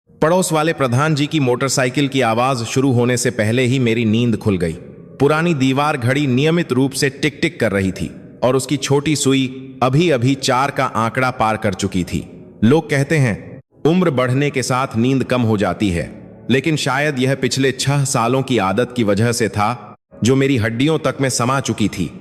पड़ोस वाले प्रधान जी की मोटरसाइकिल की आवाज शुरू होने से पहले ही मेरी नींद खुल गई। पुरानी दीवार घड़ी नियमित रूप से टिक टिक कर रही थी और उसकी छोटी सुई अभी अभी 4 का आंकड़ा पार कर चुकी थी। लोग कहते हैं उम्र बढ़ने के साथ नींद कम हो जाती है, लेकिन शायद यह पिछले 6 सालों की आदत की वजह से था जो मेरी हड्डियों तक में समा चुकी थी।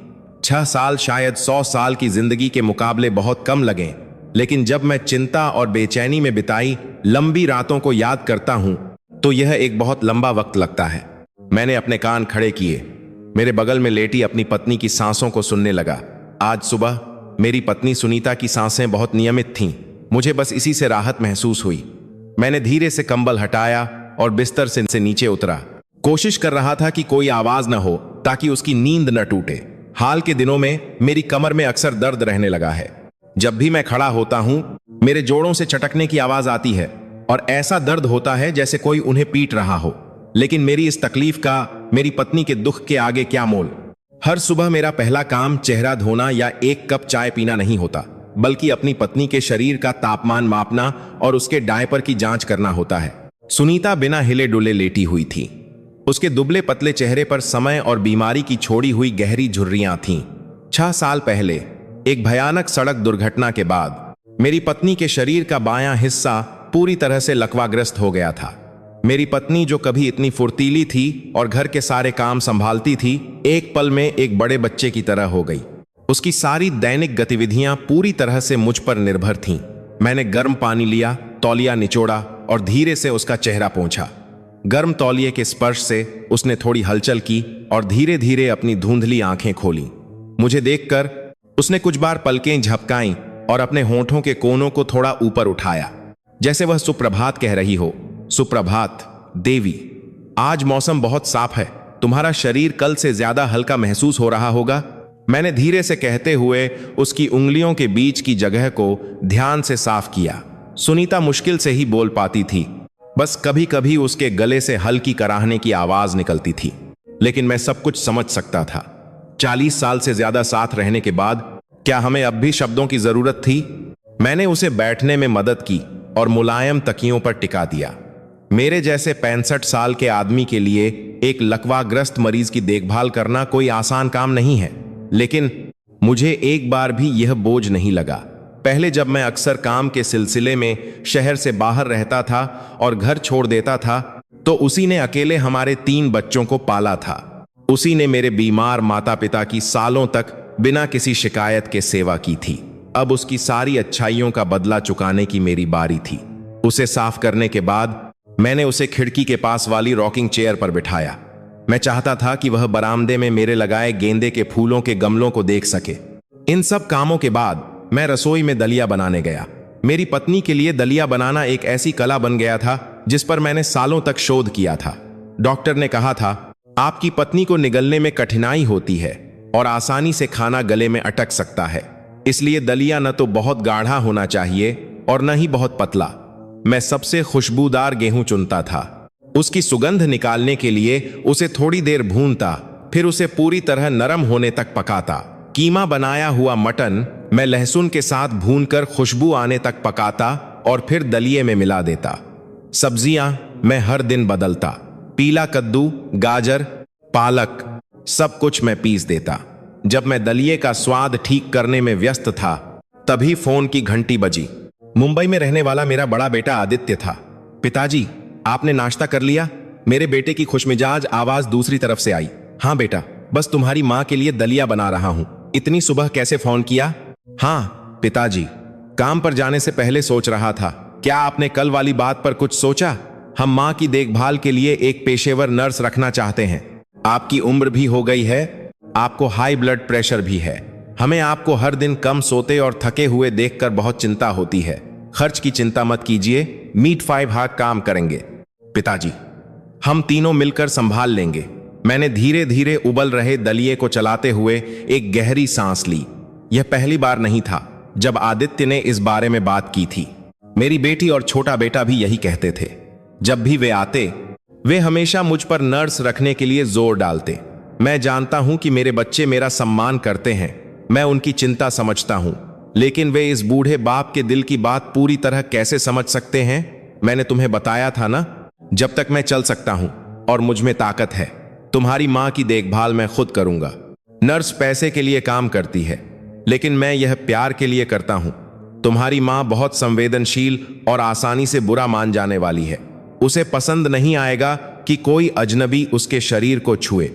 6 साल शायद 100 साल की जिंदगी के मुकाबले बहुत कम लगें, लेकिन जब मैं चिंता और बेचैनी में बिताई लंबी रातों को याद करता हूं तो यह एक बहुत लंबा वक्त लगता है। मैंने अपने कान खड़े किए, मेरे बगल में लेटी अपनी पत्नी की सांसों को सुनने लगा। आज सुबह मेरी पत्नी सुनीता की सांसें बहुत नियमित थीं। मुझे बस इसी से राहत महसूस हुई। मैंने धीरे से कंबल हटाया और बिस्तर से नीचे उतरा। कोशिश कर रहा था कि कोई आवाज न हो ताकि उसकी नींद न टूटे। हाल के दिनों में मेरी कमर में अक्सर दर्द रहने लगा है। जब भी मैं खड़ा होता हूं मेरे जोड़ों से चटकने की आवाज आती है और ऐसा दर्द होता है जैसे कोई उन्हें पीट रहा हो। लेकिन मेरी इस तकलीफ का मेरी पत्नी के दुख के आगे क्या मोल। हर सुबह मेरा पहला काम चेहरा धोना या 1 कप चाय पीना नहीं होता, बल्कि अपनी पत्नी के शरीर का तापमान मापना और उसके डायपर की जांच करना होता है। सुनीता बिना हिले डुले लेटी हुई थी। उसके दुबले पतले चेहरे पर समय और बीमारी की छोड़ी हुई गहरी झुर्रियां थीं। 6 साल पहले एक भयानक सड़क दुर्घटना के बाद मेरी पत्नी के शरीर का बायां हिस्सा पूरी तरह से लकवाग्रस्त हो गया था। मेरी पत्नी जो कभी इतनी फुर्तीली थी और घर के सारे काम संभालती थी, एक पल में एक बड़े बच्चे की तरह हो गई। उसकी सारी दैनिक गतिविधियां पूरी तरह से मुझ पर निर्भर थीं। मैंने गर्म पानी लिया, तौलिया निचोड़ा और धीरे से उसका चेहरा पोंछा। गर्म तौलिए के स्पर्श से उसने थोड़ी हलचल की और धीरे धीरे अपनी धुंधली आंखें खोली। मुझे देखकर उसने कुछ बार पलकें झपकाईं और अपने होंठों के कोनों को थोड़ा ऊपर उठाया, जैसे वह सुप्रभात कह रही हो। सुप्रभात देवी, आज मौसम बहुत साफ है, तुम्हारा शरीर कल से ज्यादा हल्का महसूस हो रहा होगा। मैंने धीरे से कहते हुए उसकी उंगलियों के बीच की जगह को ध्यान से साफ किया। सुनीता मुश्किल से ही बोल पाती थी, बस कभी कभी उसके गले से हल्की कराहने की आवाज निकलती थी, लेकिन मैं सब कुछ समझ सकता था। 40 साल से ज्यादा साथ रहने के बाद क्या हमें अब भी शब्दों की जरूरत थी? मैंने उसे बैठने में मदद की और मुलायम तकियों पर टिका दिया। मेरे जैसे 65 साल के आदमी के लिए एक लकवाग्रस्त मरीज की देखभाल करना कोई आसान काम नहीं है, लेकिन मुझे एक बार भी यह बोझ नहीं लगा। पहले जब मैं अक्सर काम के सिलसिले में शहर से बाहर रहता था और घर छोड़ देता था, तो उसी ने अकेले हमारे 3 बच्चों को पाला था। उसी ने मेरे बीमार माता पिता की सालों तक बिना किसी शिकायत के सेवा की थी। अब उसकी सारी अच्छाइयों का बदला चुकाने की मेरी बारी थी। उसे साफ करने के बाद मैंने उसे खिड़की के पास वाली रॉकिंग चेयर पर बिठाया। मैं चाहता था कि वह बरामदे में मेरे लगाए गेंदे के फूलों के गमलों को देख सके। इन सब कामों के बाद मैं रसोई में दलिया बनाने गया। मेरी पत्नी के लिए दलिया बनाना एक ऐसी कला बन गया था जिस पर मैंने सालों तक शोध किया था। डॉक्टर ने कहा था, आपकी पत्नी को निगलने में कठिनाई होती है और आसानी से खाना गले में अटक सकता है, इसलिए दलिया न तो बहुत गाढ़ा होना चाहिए और न ही बहुत पतला। मैं सबसे खुशबूदार गेहूं चुनता था। उसकी सुगंध निकालने के लिए उसे थोड़ी देर भूनता, फिर उसे पूरी तरह नरम होने तक पकाता। कीमा बनाया हुआ मटन मैं लहसुन के साथ भूनकर खुशबू आने तक पकाता और फिर दलिये में मिला देता। सब्जियां मैं हर दिन बदलता, पीला कद्दू, गाजर, पालक, सब कुछ मैं पीस देता। जब मैं दलिये का स्वाद ठीक करने में व्यस्त था, तभी फोन की घंटी बजी। मुंबई में रहने वाला मेरा बड़ा बेटा आदित्य था। पिताजी, आपने नाश्ता कर लिया? मेरे बेटे की खुशमिजाज आवाज दूसरी तरफ से आई। हाँ बेटा, बस तुम्हारी माँ के लिए दलिया बना रहा हूँ। इतनी सुबह कैसे फोन किया? हाँ पिताजी, काम पर जाने से पहले सोच रहा था। क्या आपने कल वाली बात पर कुछ सोचा? हम माँ की देखभाल के लिए एक पेशेवर नर्स रखना चाहते हैं। आपकी उम्र भी हो गई है, आपको हाई ब्लड प्रेशर भी है। हमें आपको हर दिन कम सोते और थके हुए देखकर बहुत चिंता होती है। खर्च की चिंता मत कीजिए, मीट 5 हाथ काम करेंगे। पिताजी, हम तीनों मिलकर संभाल लेंगे। मैंने धीरे धीरे उबल रहे दलिये को चलाते हुए एक गहरी सांस ली। यह पहली बार नहीं था जब आदित्य ने इस बारे में बात की थी। मेरी बेटी और छोटा बेटा भी यही कहते थे। जब भी वे आते, वे हमेशा मुझ पर नर्स रखने के लिए जोर डालते। मैं जानता हूं कि मेरे बच्चे मेरा सम्मान करते हैं, मैं उनकी चिंता समझता हूं, लेकिन वे इस बूढ़े बाप के दिल की बात पूरी तरह कैसे समझ सकते हैं? मैंने तुम्हें बताया था ना, जब तक मैं चल सकता हूं और मुझ में ताकत है, तुम्हारी मां की देखभाल मैं खुद करूंगा। नर्स पैसे के लिए काम करती है, लेकिन मैं यह प्यार के लिए करता हूं। तुम्हारी मां बहुत संवेदनशील और आसानी से बुरा मान जाने वाली है। उसे पसंद नहीं आएगा कि कोई अजनबी उसके शरीर को छुए।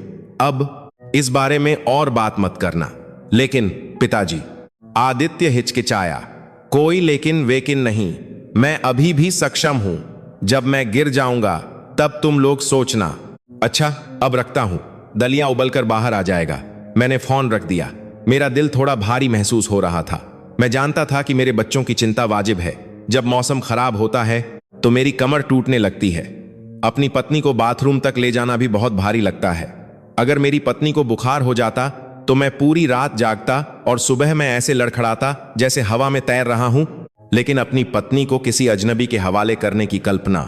अब इस बारे में और बात मत करना। लेकिन पिताजी, आदित्य हिचकिचाया। कोई लेकिन वेकिन नहीं, मैं अभी भी सक्षम हूं। जब मैं गिर जाऊंगा तब तुम लोग सोचना। अच्छा, अब रखता हूं, दलिया उबलकर बाहर आ जाएगा। मैंने फोन रख दिया। मेरा दिल थोड़ा भारी महसूस हो रहा था। मैं जानता था कि मेरे बच्चों की चिंता वाजिब है। जब मौसम खराब होता है तो मेरी कमर टूटने लगती है। अपनी पत्नी को बाथरूम तक ले जाना भी बहुत भारी लगता है। अगर मेरी पत्नी को बुखार हो जाता तो मैं पूरी रात जागता और सुबह मैं ऐसे लड़खड़ाता जैसे हवा में तैर रहा हूं। लेकिन अपनी पत्नी को किसी अजनबी के हवाले करने की कल्पना।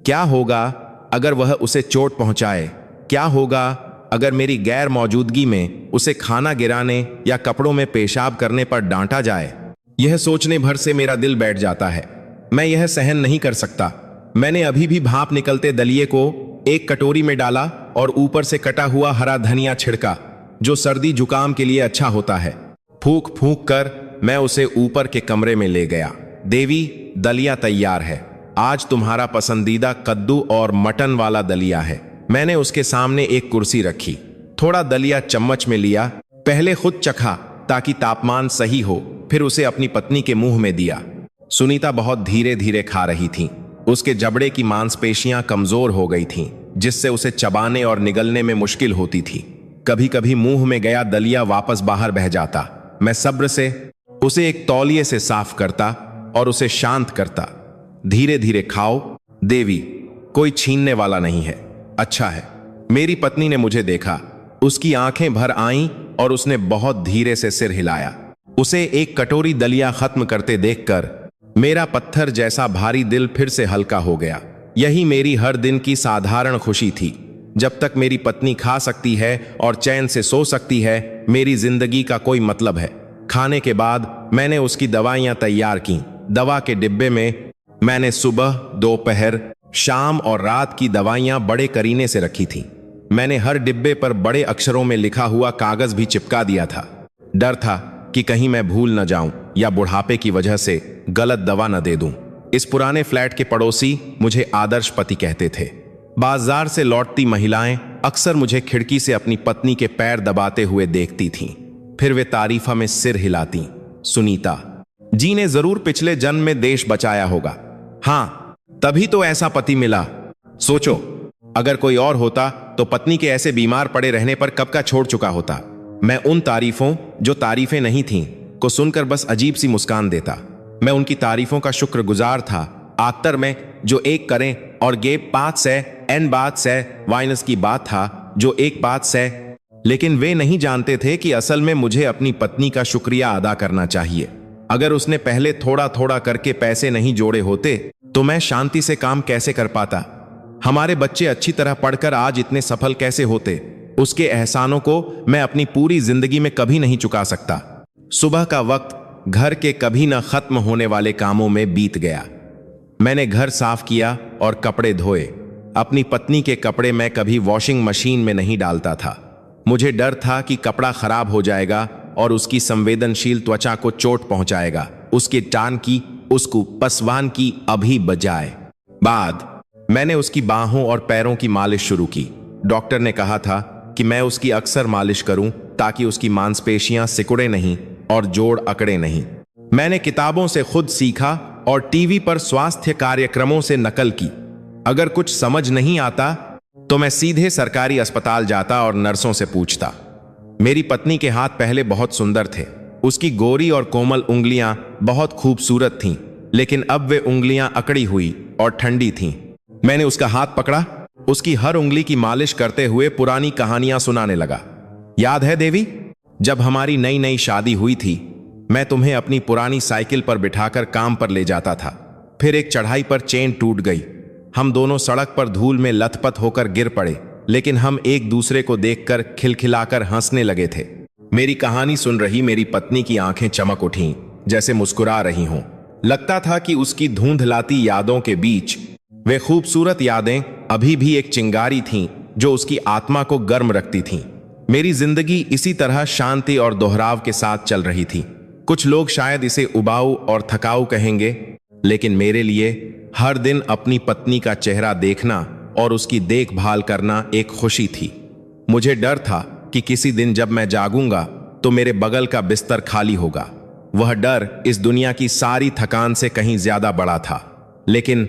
क्या होगा अगर वह उसे चोट पहुंचाए? क्या होगा अगर मेरी गैर मौजूदगी में उसे खाना गिराने या कपड़ों में पेशाब करने पर डांटा जाए? यह सोचने भर से मेरा दिल बैठ जाता है। मैं यह सहन नहीं कर सकता। मैंने अभी भी भाप निकलते दलिये को एक कटोरी में डाला और ऊपर से कटा हुआ हरा धनिया छिड़का, जो सर्दी जुकाम के लिए अच्छा होता है। फूंक फूंक कर मैं उसे ऊपर के कमरे में ले गया। देवी, दलिया तैयार है। आज तुम्हारा पसंदीदा कद्दू और मटन वाला दलिया है। मैंने उसके सामने एक कुर्सी रखी, थोड़ा दलिया चम्मच में लिया, पहले खुद चखा ताकि तापमान सही हो, फिर उसे अपनी पत्नी के मुंह में दिया। सुनीता बहुत धीरे धीरे खा रही थी। उसके जबड़े की मांसपेशियां कमजोर हो गई थीं, जिससे उसे चबाने और निगलने में मुश्किल होती थी। कभी कभी मुंह में गया दलिया वापस बाहर बह जाता। मैं सब्र से उसे एक तौलिए से साफ करता और उसे शांत करता। धीरे धीरे खाओ देवी, कोई छीनने वाला नहीं है। अच्छा है। मेरी पत्नी ने मुझे देखा, उसकी आंखें भर आईं और उसने बहुत धीरे से सिर हिलाया। उसे एक कटोरी दलिया खत्म करते देखकर मेरा पत्थर जैसा भारी दिल फिर से हल्का हो गया। यही मेरी हर दिन की साधारण खुशी थी। जब तक मेरी पत्नी खा सकती है और चैन से सो सकती है, मेरी जिंदगी का कोई मतलब है। खाने के बाद मैंने उसकी दवाइयां तैयार की। दवा के डिब्बे में मैंने सुबह, दोपहर, शाम और रात की दवाइयां बड़े करीने से रखी थी। मैंने हर डिब्बे पर बड़े अक्षरों में लिखा हुआ कागज भी चिपका दिया था। डर था कि कहीं मैं भूल न जाऊं या बुढ़ापे की वजह से गलत दवा न दे दूं। इस पुराने फ्लैट के पड़ोसी मुझे आदर्श पति कहते थे। बाजार से लौटती महिलाएं अक्सर मुझे खिड़की से अपनी पत्नी के पैर दबाते हुए देखती थीं। फिर वे तारीफा में सिर हिलाती। सुनीता जी ने जरूर पिछले जन्म में देश बचाया होगा। हाँ, तभी तो ऐसा पति मिला। सोचो, अगर कोई और होता तो पत्नी के ऐसे बीमार पड़े रहने पर कब का छोड़ चुका होता। मैं उन तारीफों, जो तारीफें नहीं थीं, को सुनकर बस अजीब सी मुस्कान देता। मैं उनकी तारीफों का शुक्रगुजार था। आख्तर में जो एक करें और गेप बात से एन बात से वाइनस की बात था, जो एक बात से। लेकिन वे नहीं जानते थे कि असल में मुझे अपनी पत्नी का शुक्रिया अदा करना चाहिए। अगर उसने पहले थोड़ा थोड़ा करके पैसे नहीं जोड़े होते तो मैं शांति से काम कैसे कर पाता। हमारे बच्चे अच्छी तरह पढ़कर आज इतने सफल कैसे होते। उसके एहसानों को मैं अपनी पूरी जिंदगी में कभी नहीं चुका सकता। सुबह का वक्त घर के कभी न खत्म होने वाले कामों में बीत गया। मैंने घर साफ किया और कपड़े धोए। अपनी पत्नी के कपड़े मैं कभी वॉशिंग मशीन में नहीं डालता था। मुझे डर था कि कपड़ा खराब हो जाएगा और उसकी संवेदनशील त्वचा को चोट पहुंचाएगा। उसके टान की, उसको पसवान की अभी बजाय। बाद मैंने उसकी बाहों और पैरों की मालिश शुरू की। डॉक्टर ने कहा था कि मैं उसकी अक्सर मालिश करूं ताकि उसकी मांसपेशियां सिकुड़े नहीं और जोड़ अकड़े नहीं। मैंने किताबों से खुद सीखा और टीवी पर स्वास्थ्य कार्यक्रमों से नकल की। अगर कुछ समझ नहीं आता तो मैं सीधे सरकारी अस्पताल जाता और नर्सों से पूछता। मेरी पत्नी के हाथ पहले बहुत सुंदर थे। उसकी गोरी और कोमल उंगलियां बहुत खूबसूरत थीं, लेकिन अब वे उंगलियां अकड़ी हुई और ठंडी थीं। मैंने उसका हाथ पकड़ा, उसकी हर उंगली की मालिश करते हुए पुरानी कहानियां सुनाने लगा। याद है देवी, जब हमारी नई नई शादी हुई थी, मैं तुम्हें अपनी पुरानी साइकिल पर बिठाकर काम पर ले जाता था। फिर एक चढ़ाई पर चेन टूट गई। हम दोनों सड़क पर धूल में लथपथ होकर गिर पड़े, लेकिन हम एक दूसरे को देखकर खिलखिलाकर हंसने लगे थे। मेरी कहानी सुन रही मेरी पत्नी की आंखें चमक उठीं, जैसे मुस्कुरा रही हों। लगता था कि उसकी धुंधलाती यादों के बीच वे खूबसूरत यादें अभी भी एक चिंगारी थीं जो उसकी आत्मा को गर्म रखती थीं। मेरी जिंदगी इसी तरह शांति और दोहराव के साथ चल रही थी। कुछ लोग शायद इसे उबाऊ और थकाऊ कहेंगे, लेकिन मेरे लिए हर दिन अपनी पत्नी का चेहरा देखना और उसकी देखभाल करना एक खुशी थी। मुझे डर था कि किसी दिन जब मैं जागूंगा तो मेरे बगल का बिस्तर खाली होगा। वह डर इस दुनिया की सारी थकान से कहीं ज्यादा बड़ा था। लेकिन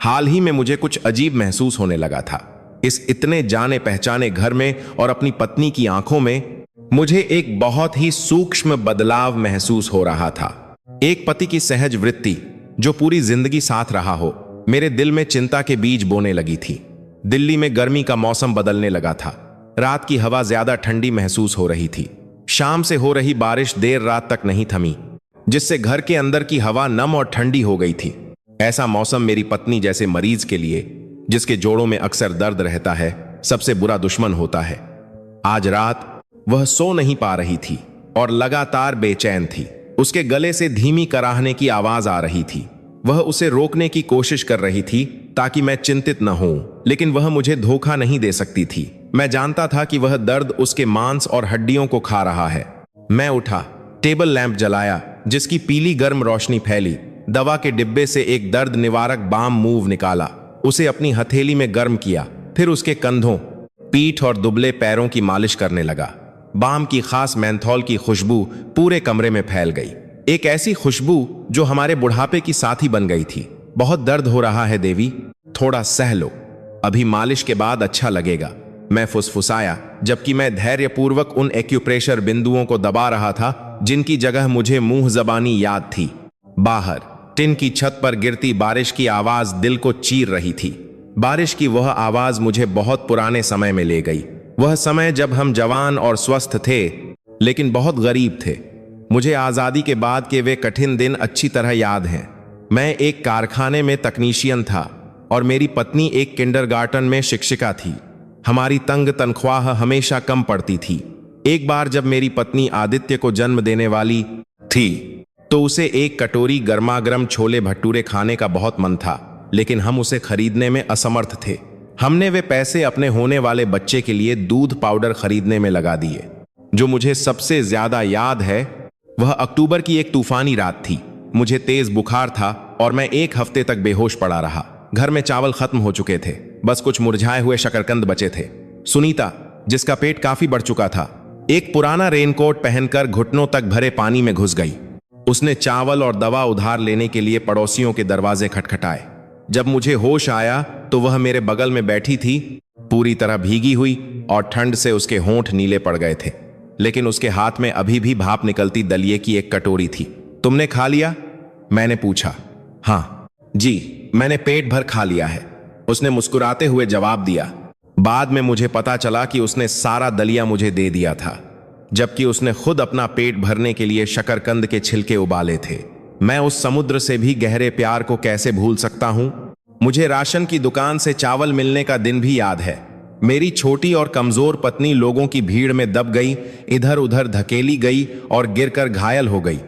हाल ही में मुझे कुछ अजीब महसूस होने लगा था। इस इतने जाने पहचाने घर में और अपनी पत्नी की आंखों में मुझे एक बहुत ही सूक्ष्म बदलाव महसूस हो रहा था। एक पति की सहज वृत्ति जो पूरी जिंदगी साथ रहा हो, मेरे दिल में चिंता के बीज बोने लगी थी। दिल्ली में गर्मी का मौसम बदलने लगा था। रात की हवा ज्यादा ठंडी महसूस हो रही थी। शाम से हो रही बारिश देर रात तक नहीं थमी, जिससे घर के अंदर की हवा नम और ठंडी हो गई थी। ऐसा मौसम मेरी पत्नी जैसे मरीज के लिए, जिसके जोड़ों में अक्सर दर्द रहता है, सबसे बुरा दुश्मन होता है। आज रात वह सो नहीं पा रही थी और लगातार बेचैन थी। उसके गले से धीमी कराहने की आवाज आ रही थी। वह उसे रोकने की कोशिश कर रही थी ताकि मैं चिंतित न हूं, लेकिन वह मुझे धोखा नहीं दे सकती थी। मैं जानता था कि वह दर्द उसके मांस और हड्डियों को खा रहा है। मैं उठा, टेबल लैंप जलाया जिसकी पीली गर्म रोशनी फैली, दवा के डिब्बे से एक दर्द निवारक बाम मूव निकाला, उसे अपनी हथेली में गर्म किया, फिर उसके कंधों, पीठ और दुबले पैरों की मालिश करने लगा। बाम की खास मेंथोल की खुशबू पूरे कमरे में फैल गई, एक ऐसी खुशबू जो हमारे बुढ़ापे की साथी बन गई थी। बहुत दर्द हो रहा है देवी, थोड़ा सह लो, अभी मालिश के बाद अच्छा लगेगा, मैं फुसफुसाया, जबकि मैं धैर्यपूर्वक उन एक्यूप्रेशर बिंदुओं को दबा रहा था जिनकी जगह मुझे मुंह जबानी याद थी। बाहर टिन की छत पर गिरती बारिश की आवाज दिल को चीर रही थी। बारिश की वह आवाज मुझे बहुत पुराने समय में ले गई, वह समय जब हम जवान और स्वस्थ थे लेकिन बहुत गरीब थे। मुझे आजादी के बाद के वे कठिन दिन अच्छी तरह याद हैं। मैं एक कारखाने में तकनीशियन था और मेरी पत्नी एक किंडरगार्टन में शिक्षिका थी। हमारी तंग तनख्वाह हमेशा कम पड़ती थी। एक बार जब मेरी पत्नी आदित्य को जन्म देने वाली थी तो उसे एक कटोरी गर्मागर्म छोले भटूरे खाने का बहुत मन था, लेकिन हम उसे खरीदने में असमर्थ थे। हमने वे पैसे अपने होने वाले बच्चे के लिए दूध पाउडर खरीदने में लगा दिए। जो मुझे सबसे ज्यादा याद है वह अक्टूबर की एक तूफानी रात थी। मुझे तेज बुखार था और मैं एक हफ्ते तक बेहोश पड़ा रहा। घर में चावल खत्म हो चुके थे, बस कुछ मुरझाए हुए शकरकंद बचे थे। सुनीता, जिसका पेट काफी बढ़ चुका था, एक पुराना रेनकोट पहनकर घुटनों तक भरे पानी में घुस गई। उसने चावल और दवा उधार लेने के लिए पड़ोसियों के दरवाजे खटखटाए। जब मुझे होश आया तो वह मेरे बगल में बैठी थी, पूरी तरह भीगी हुई और ठंड से उसके होंठ नीले पड़ गए थे, लेकिन उसके हाथ में अभी भी भाप निकलती दलिये की एक कटोरी थी। तुमने खा लिया? मैंने पूछा। हाँ जी, मैंने पेट भर खा लिया है, उसने मुस्कुराते हुए जवाब दिया। बाद में मुझे पता चला कि उसने सारा दलिया मुझे दे दिया था, जबकि उसने खुद अपना पेट भरने के लिए शकरकंद के छिलके उबाले थे। मैं उस समुद्र से भी गहरे प्यार को कैसे भूल सकता हूं? मुझे राशन की दुकान से चावल मिलने का दिन भी याद है। मेरी छोटी और कमजोर पत्नी लोगों की भीड़ में दब गई, इधर उधर धकेली गई और गिरकर घायल हो गई,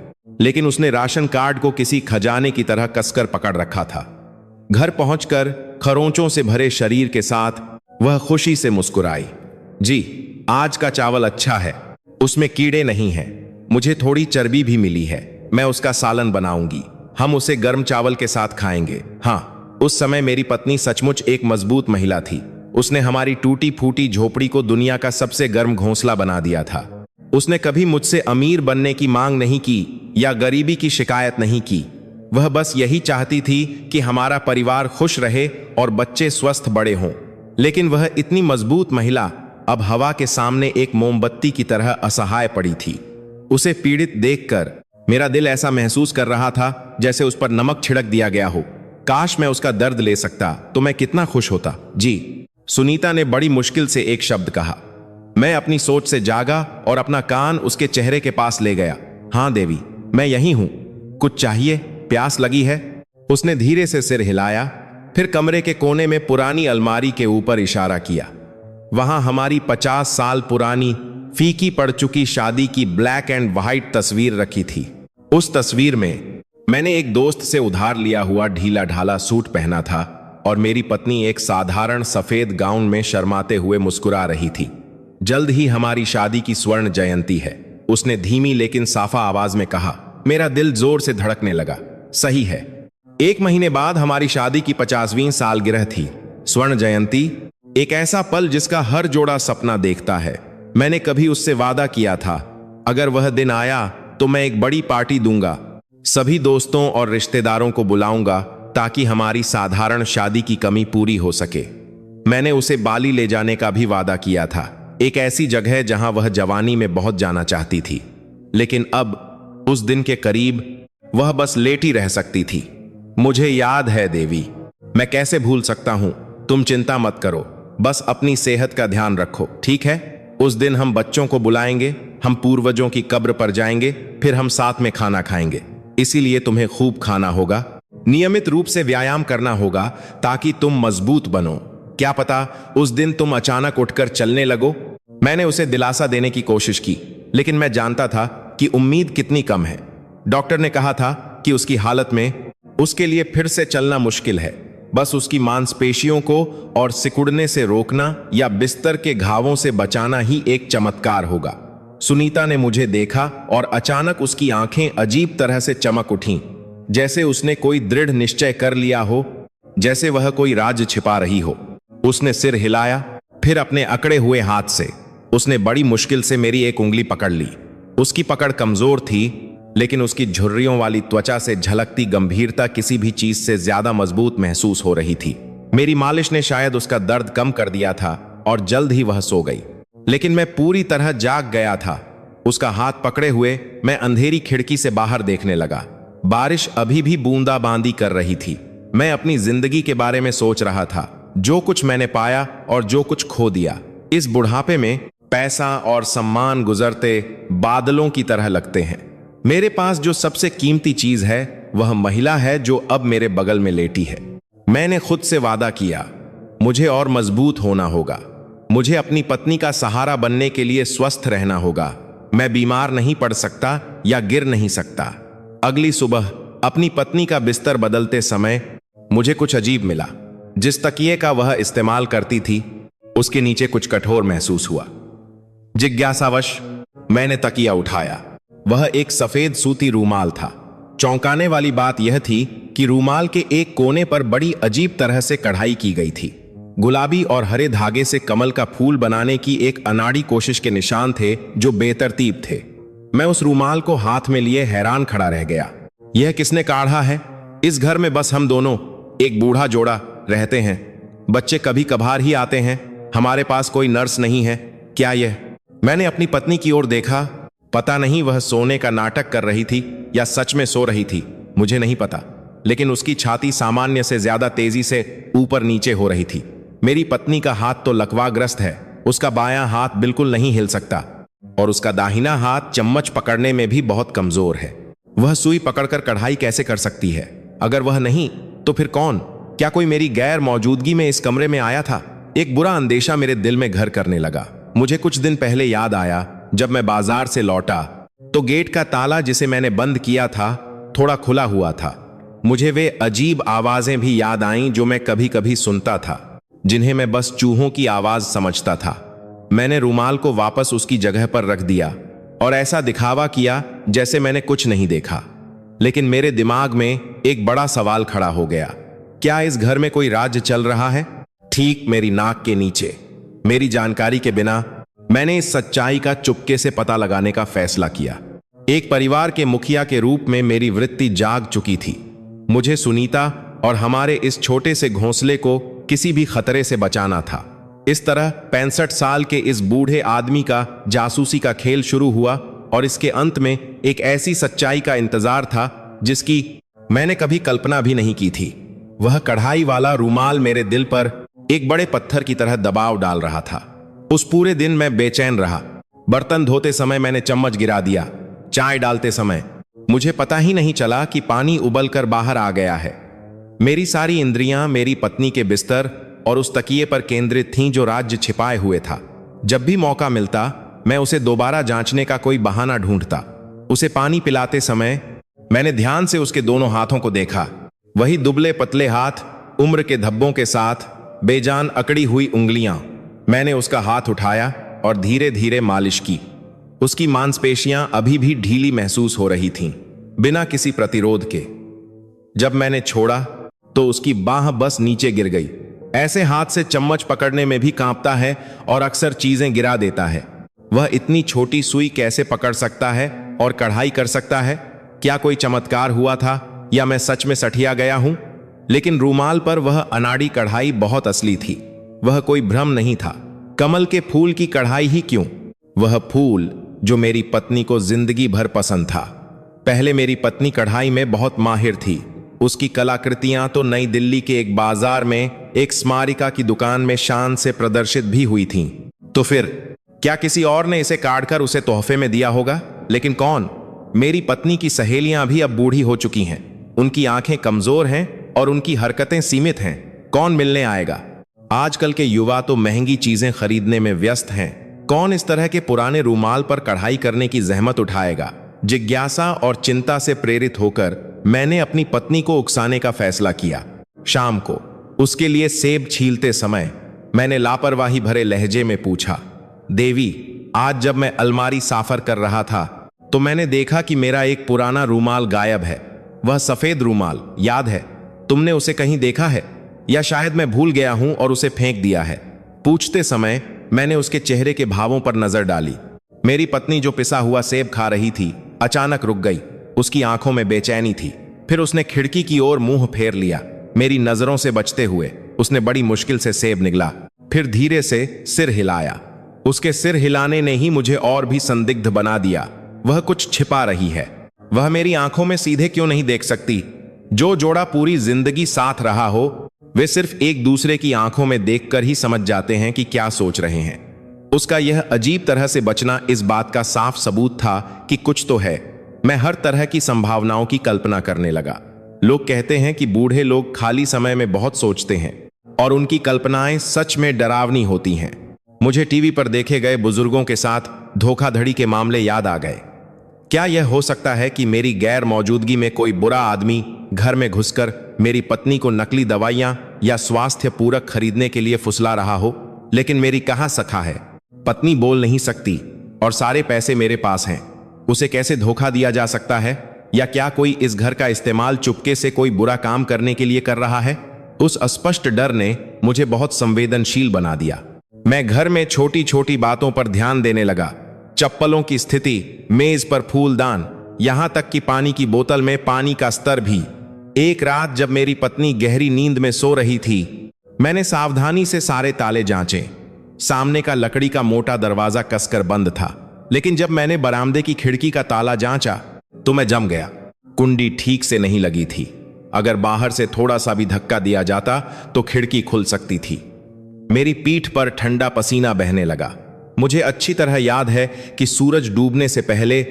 लेकिन उसने राशन कार्ड को किसी खजाने की तरह कसकर पकड़ रखा था। घर पहुंचकर खरोंचों से भरे शरीर के साथ वह खुशी से मुस्कुराई। जी, आज का चावल अच्छा है, उसमें कीड़े नहीं हैं, मुझे थोड़ी चर्बी भी मिली है, मैं उसका सालन बनाऊंगी, हम उसे गर्म चावल के साथ खाएंगे। हाँ, उस समय मेरी पत्नी सचमुच एक मजबूत महिला थी। उसने हमारी टूटी फूटी झोपड़ी को दुनिया का सबसे गर्म घोंसला बना दिया था। उसने कभी मुझसे अमीर बनने की मांग नहीं की या गरीबी की शिकायत नहीं की। वह बस यही चाहती थी कि हमारा परिवार खुश रहे और बच्चे स्वस्थ बड़े हों। लेकिन वह इतनी मजबूत महिला अब हवा के सामने एक मोमबत्ती की तरह असहाय पड़ी थी। उसे पीड़ित देखकर मेरा दिल ऐसा महसूस कर रहा था जैसे उस पर नमक छिड़क दिया गया हो। काश मैं उसका दर्द ले सकता तो मैं कितना खुश होता। जी, सुनीता ने बड़ी मुश्किल से एक शब्द कहा। मैं अपनी सोच से जागा और अपना कान उसके चेहरे के पास ले गया। हाँ देवी, मैं यहीं हूं, कुछ चाहिए? प्यास लगी है? उसने धीरे से सिर हिलाया, फिर कमरे के कोने में पुरानी अलमारी के ऊपर इशारा किया। वहां हमारी 50 साल पुरानी फीकी पड़ चुकी शादी की ब्लैक एंड व्हाइट तस्वीर रखी थी। उस तस्वीर में मैंने एक दोस्त से उधार लिया हुआ ढीला ढाला सूट पहना था, और मेरी पत्नी एक साधारण सफेद गाउन में शर्माते हुए मुस्कुरा रही थी। जल्द ही हमारी शादी की स्वर्ण जयंती है, उसने धीमी लेकिन साफा आवाज में कहा। मेरा दिल जोर से धड़कने लगा। सही है, 1 महीने बाद हमारी शादी की 50वीं सालगिरह थी। स्वर्ण जयंती, एक ऐसा पल जिसका हर जोड़ा सपना देखता है। मैंने कभी उससे वादा किया था, अगर वह दिन आया तो मैं एक बड़ी पार्टी दूंगा, सभी दोस्तों और रिश्तेदारों को बुलाऊंगा ताकि हमारी साधारण शादी की कमी पूरी हो सके। मैंने उसे बाली ले जाने का भी वादा किया था, एक ऐसी जगह जहां वह जवानी में बहुत जाना चाहती थी। लेकिन अब उस दिन के करीब वह बस लेटी रह सकती थी। मुझे याद है देवी, मैं कैसे भूल सकता हूं। तुम चिंता मत करो, बस अपनी सेहत का ध्यान रखो, ठीक है? उस दिन हम बच्चों को बुलाएंगे, हम पूर्वजों की कब्र पर जाएंगे, फिर हम साथ में खाना खाएंगे। इसीलिए तुम्हें खूब खाना होगा, नियमित रूप से व्यायाम करना होगा ताकि तुम मजबूत बनो। क्या पता उस दिन तुम अचानक उठकर चलने लगो। मैंने उसे दिलासा देने की कोशिश की, लेकिन मैं जानता था कि उम्मीद कितनी कम है। डॉक्टर ने कहा था कि उसकी हालत में उसके लिए फिर से चलना मुश्किल है। बस उसकी मांसपेशियों को और सिकुड़ने से रोकना या बिस्तर के घावों से बचाना ही एक चमत्कार होगा। सुनीता ने मुझे देखा और अचानक उसकी आंखें अजीब तरह से चमक उठीं, जैसे उसने कोई दृढ़ निश्चय कर लिया हो, जैसे वह कोई राज छिपा रही हो। उसने सिर हिलाया, फिर अपने अकड़े हुए हाथ से उसने बड़ी मुश्किल से मेरी एक उंगली पकड़ ली। उसकी पकड़ कमजोर थी, लेकिन उसकी झुर्रियों वाली त्वचा से झलकती गंभीरता किसी भी चीज से ज्यादा मजबूत महसूस हो रही थी। मेरी मालिश ने शायद उसका दर्द कम कर दिया था और जल्द ही वह सो गई। लेकिन मैं पूरी तरह जाग गया था। उसका हाथ पकड़े हुए मैं अंधेरी खिड़की से बाहर देखने लगा। बारिश अभी भी बूंदाबांदी कर रही थी। मैं अपनी जिंदगी के बारे में सोच रहा था, जो कुछ मैंने पाया और जो कुछ खो दिया। इस बुढ़ापे में पैसा और सम्मान गुजरते बादलों की तरह लगते हैं। मेरे पास जो सबसे कीमती चीज है वह महिला है जो अब मेरे बगल में लेटी है। मैंने खुद से वादा किया, मुझे और मजबूत होना होगा। मुझे अपनी पत्नी का सहारा बनने के लिए स्वस्थ रहना होगा। मैं बीमार नहीं पड़ सकता या गिर नहीं सकता। अगली सुबह अपनी पत्नी का बिस्तर बदलते समय मुझे कुछ अजीब मिला। जिस तकिए का वह इस्तेमाल करती थी, उसके नीचे कुछ कठोर महसूस हुआ। जिज्ञासावश मैंने तकिया उठाया। वह एक सफेद सूती रूमाल था। चौंकाने वाली बात यह थी कि रूमाल के एक कोने पर बड़ी अजीब तरह से कढ़ाई की गई थी। गुलाबी और हरे धागे से कमल का फूल बनाने की एक अनाड़ी कोशिश के निशान थे जो बेतरतीब थे। मैं उस रूमाल को हाथ में लिए हैरान खड़ा रह गया। यह किसने काढ़ा है? इस घर में बस हम दोनों, एक बूढ़ा जोड़ा रहते हैं। बच्चे कभी कभार ही आते हैं। हमारे पास कोई नर्स नहीं है। क्या यह? मैंने अपनी पत्नी की ओर देखा। पता नहीं वह सोने का नाटक कर रही थी या सच में सो रही थी, मुझे नहीं पता। लेकिन उसकी छाती सामान्य से ज्यादा तेजी से ऊपर नीचे हो रही थी। मेरी पत्नी का हाथ तो लकवाग्रस्त है। उसका बायां हाथ बिल्कुल नहीं हिल सकता और उसका दाहिना हाथ चम्मच पकड़ने में भी बहुत कमजोर है। वह सुई पकड़कर कढ़ाई कैसे कर सकती है? अगर वह नहीं तो फिर कौन? क्या कोई मेरी गैर मौजूदगी में इस कमरे में आया था? एक बुरा अंदेशा मेरे दिल में घर करने लगा। मुझे कुछ दिन पहले याद आया, जब मैं बाजार से लौटा तो गेट का ताला जिसे मैंने बंद किया था थोड़ा खुला हुआ था। मुझे वे अजीब आवाजें भी याद आईं जो मैं कभी कभी सुनता था, जिन्हें मैं बस चूहों की आवाज समझता था। मैंने रूमाल को वापस उसकी जगह पर रख दिया और ऐसा दिखावा किया जैसे मैंने कुछ नहीं देखा। लेकिन मेरे दिमाग में एक बड़ा सवाल खड़ा हो गया। क्या इस घर में कोई राज्य चल रहा है? ठीक मेरी नाक के नीचे। मेरी जानकारी के बिना मैंने इस सच्चाई का चुपके से पता लगाने का फैसला किया। एक परिवार के मुखिया के रूप में मेरी वृत्ति जाग चुकी थी। मुझे सुनीता और हमारे इस छोटे से घोंसले को किसी भी खतरे से बचाना था। इस तरह 65 साल के इस बूढ़े आदमी का जासूसी का खेल शुरू हुआ और इसके अंत में एक ऐसी सच्चाई का इंतजार था जिसकी मैंने कभी कल्पना भी नहीं की थी। वह कढ़ाई वाला रूमाल मेरे दिल पर एक बड़े पत्थर की तरह दबाव डाल रहा था। उस पूरे दिन मैं बेचैन रहा। बर्तन धोते समय मैंने चम्मच गिरा दिया। चाय डालते समय मुझे पता ही नहीं चला कि पानी उबलकर बाहर आ गया है। मेरी सारी इंद्रियां मेरी पत्नी के बिस्तर और उस तकिए पर केंद्रित थीं जो राज्य छिपाए हुए था। जब भी मौका मिलता मैं उसे दोबारा जांचने का कोई बहाना ढूंढता। उसे पानी पिलाते समय मैंने ध्यान से उसके दोनों हाथों को देखा। वही दुबले पतले हाथ, उम्र के धब्बों के साथ बेजान अकड़ी हुई उंगलियां। मैंने उसका हाथ उठाया और धीरे धीरे मालिश की। उसकी मांसपेशियां अभी भी ढीली महसूस हो रही थीं, बिना किसी प्रतिरोध के। जब मैंने छोड़ा तो उसकी बाह बस नीचे गिर गई। ऐसे हाथ से चम्मच पकड़ने में भी कांपता है और अक्सर चीजें गिरा देता है। वह इतनी छोटी सुई कैसे पकड़ सकता है और कढ़ाई कर सकता है? क्या कोई चमत्कार हुआ था या मैं सच में सठिया गया हूं? लेकिन रूमाल पर वह अनाड़ी कढ़ाई बहुत असली थी। वह कोई भ्रम नहीं था। कमल के फूल की कढ़ाई ही क्यों, वह फूल जो मेरी पत्नी को जिंदगी भर पसंद था। पहले मेरी पत्नी कढ़ाई में बहुत माहिर थी। उसकी कलाकृतियां तो नई दिल्ली के एक बाजार में एक स्मारिका की दुकान में शान से प्रदर्शित भी हुई थीं। तो फिर क्या किसी और ने इसे काटकर उसे तोहफे में दिया होगा? लेकिन कौन? मेरी पत्नी की सहेलियां भी अब बूढ़ी हो चुकी हैं। उनकी आंखें कमजोर हैं और उनकी हरकतें सीमित हैं। कौन मिलने आएगा? आजकल के युवा तो महंगी चीजें खरीदने में व्यस्त हैं। कौन इस तरह के पुराने रूमाल पर कढ़ाई करने की जहमत उठाएगा? जिज्ञासा और चिंता से प्रेरित होकर मैंने अपनी पत्नी को उकसाने का फैसला किया। शाम को उसके लिए सेब छीलते समय मैंने लापरवाही भरे लहजे में पूछा, देवी, आज जब मैं अलमारी साफर कर रहा था तो मैंने देखा कि मेरा एक पुराना रूमाल गायब है। वह सफेद रूमाल, याद है? तुमने उसे कहीं देखा है या शायद मैं भूल गया हूं और उसे फेंक दिया है? पूछते समय मैंने उसके चेहरे के भावों पर नजर डाली। मेरी पत्नी जो पिसा हुआ सेब खा रही थी अचानक रुक गई। उसकी आंखों में बेचैनी थी। फिर उसने खिड़की की ओर मुंह फेर लिया। मेरी नजरों से बचते हुए उसने बड़ी मुश्किल से सेब निगला, फिर धीरे से सिर हिलाया। उसके सिर हिलाने ने ही मुझे और भी संदिग्ध बना दिया। वह कुछ छिपा रही है। वह मेरी आंखों में सीधे क्यों नहीं देख सकती? जो जोड़ा पूरी जिंदगी साथ रहा हो, वे सिर्फ एक दूसरे की आंखों में देखकर ही समझ जाते हैं कि क्या सोच रहे हैं। उसका यह अजीब तरह से बचना इस बात का साफ सबूत था कि कुछ तो है। मैं हर तरह की संभावनाओं की कल्पना करने लगा। लोग कहते हैं कि बूढ़े लोग खाली समय में बहुत सोचते हैं और उनकी कल्पनाएं सच में डरावनी होती हैं। मुझे टीवी पर देखे गए बुजुर्गों के साथ धोखाधड़ी के मामले याद आ गए। क्या यह हो सकता है कि मेरी गैर मौजूदगी में कोई बुरा आदमी घर में घुसकर मेरी पत्नी को नकली दवाइयां या स्वास्थ्य पूरक खरीदने के लिए फुसला रहा हो? लेकिन मेरी कहां सखा है? पत्नी बोल नहीं सकती और सारे पैसे मेरे पास हैं। उसे कैसे धोखा दिया जा सकता है? या क्या कोई इस घर का इस्तेमाल चुपके से कोई बुरा काम करने के लिए कर रहा है? उस अस्पष्ट डर ने मुझे बहुत संवेदनशील बना दिया। मैं घर में छोटी छोटी बातों पर ध्यान देने लगा। चप्पलों की स्थिति, मेज पर फूलदान, यहां तक कि पानी की बोतल में पानी का स्तर भी। एक रात जब मेरी पत्नी गहरी नींद में सो रही थी, मैंने सावधानी से सारे ताले जांचे। सामने का लकड़ी का मोटा दरवाजा कसकर बंद था, लेकिन जब मैंने बरामदे की खिड़की का ताला जांचा तो मैं जम गया। कुंडी ठीक से नहीं लगी थी। अगर बाहर से थोड़ा सा भी धक्का दिया जाता तो खिड़की खुल सकती थी। मेरी पीठ पर ठंडा पसीना बहने लगा। मुझे अच्छी तरह याद है कि सूरज डूबने से पहले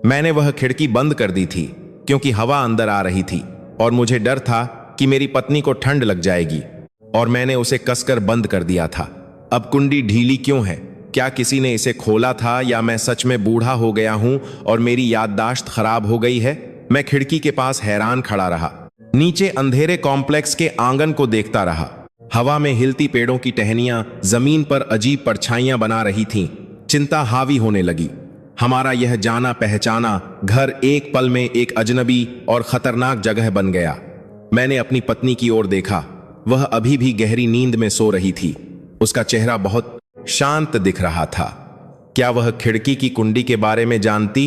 मैंने वह खिड़की बंद कर दी थी, क्योंकि हवा अंदर आ रही थी और मुझे डर था कि मेरी पत्नी को ठंड लग जाएगी, और मैंने उसे कसकर बंद कर दिया था। अब कुंडी ढीली क्यों है? क्या किसी ने इसे खोला था या मैं सच में बूढ़ा हो गया हूं और मेरी याददाश्त खराब हो गई है? मैं खिड़की के पास हैरान खड़ा रहा। नीचे अंधेरे कॉम्प्लेक्स के आंगन को देखता रहा। हवा में हिलती पेड़ों की टहनियां जमीन पर अजीब परछाइयां बना रही थीं। चिंता हावी होने लगी। हमारा यह जाना पहचाना घर एक पल में एक अजनबी और खतरनाक जगह बन गया। मैंने अपनी पत्नी की ओर देखा। वह अभी भी गहरी नींद में सो रही थी। उसका चेहरा बहुत शांत दिख रहा था। क्या वह खिड़की की कुंडी के बारे में जानती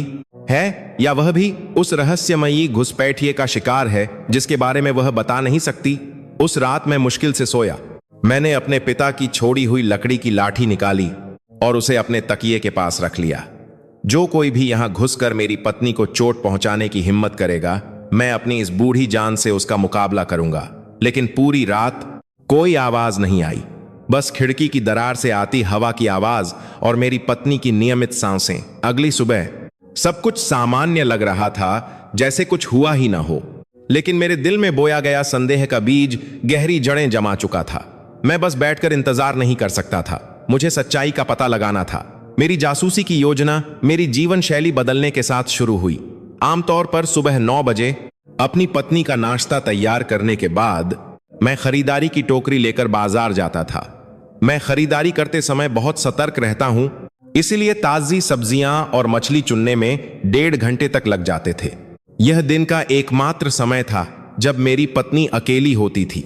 है, या वह भी उस रहस्यमयी घुसपैठिए का शिकार है जिसके बारे में वह बता नहीं सकती? उस रात मैं मुश्किल से सोया। मैंने अपने पिता की छोड़ी हुई लकड़ी की लाठी निकाली और उसे अपने तकिए के पास रख लिया। जो कोई भी यहां घुसकर मेरी पत्नी को चोट पहुंचाने की हिम्मत करेगा, मैं अपनी इस बूढ़ी जान से उसका मुकाबला करूंगा। लेकिन पूरी रात कोई आवाज नहीं आई, बस खिड़की की दरार से आती हवा की आवाज और मेरी पत्नी की नियमित सांसें। अगली सुबह सब कुछ सामान्य लग रहा था, जैसे कुछ हुआ ही ना हो। लेकिन मेरे दिल में बोया गया संदेह का बीज गहरी जड़ें जमा चुका था। मैं बस बैठकर इंतजार नहीं कर सकता था। मुझे सच्चाई का पता लगाना था। मेरी जासूसी की योजना मेरी जीवन शैली बदलने के साथ शुरू हुई। आमतौर पर सुबह 9 बजे अपनी पत्नी का नाश्ता तैयार करने के बाद मैं खरीदारी की टोकरी लेकर बाजार जाता था। मैं खरीदारी करते समय बहुत सतर्क रहता हूं, इसलिए ताजी सब्जियां और मछली चुनने में 1.5 घंटे तक लग जाते थे। यह दिन का एकमात्र समय था जब मेरी पत्नी अकेली होती थी।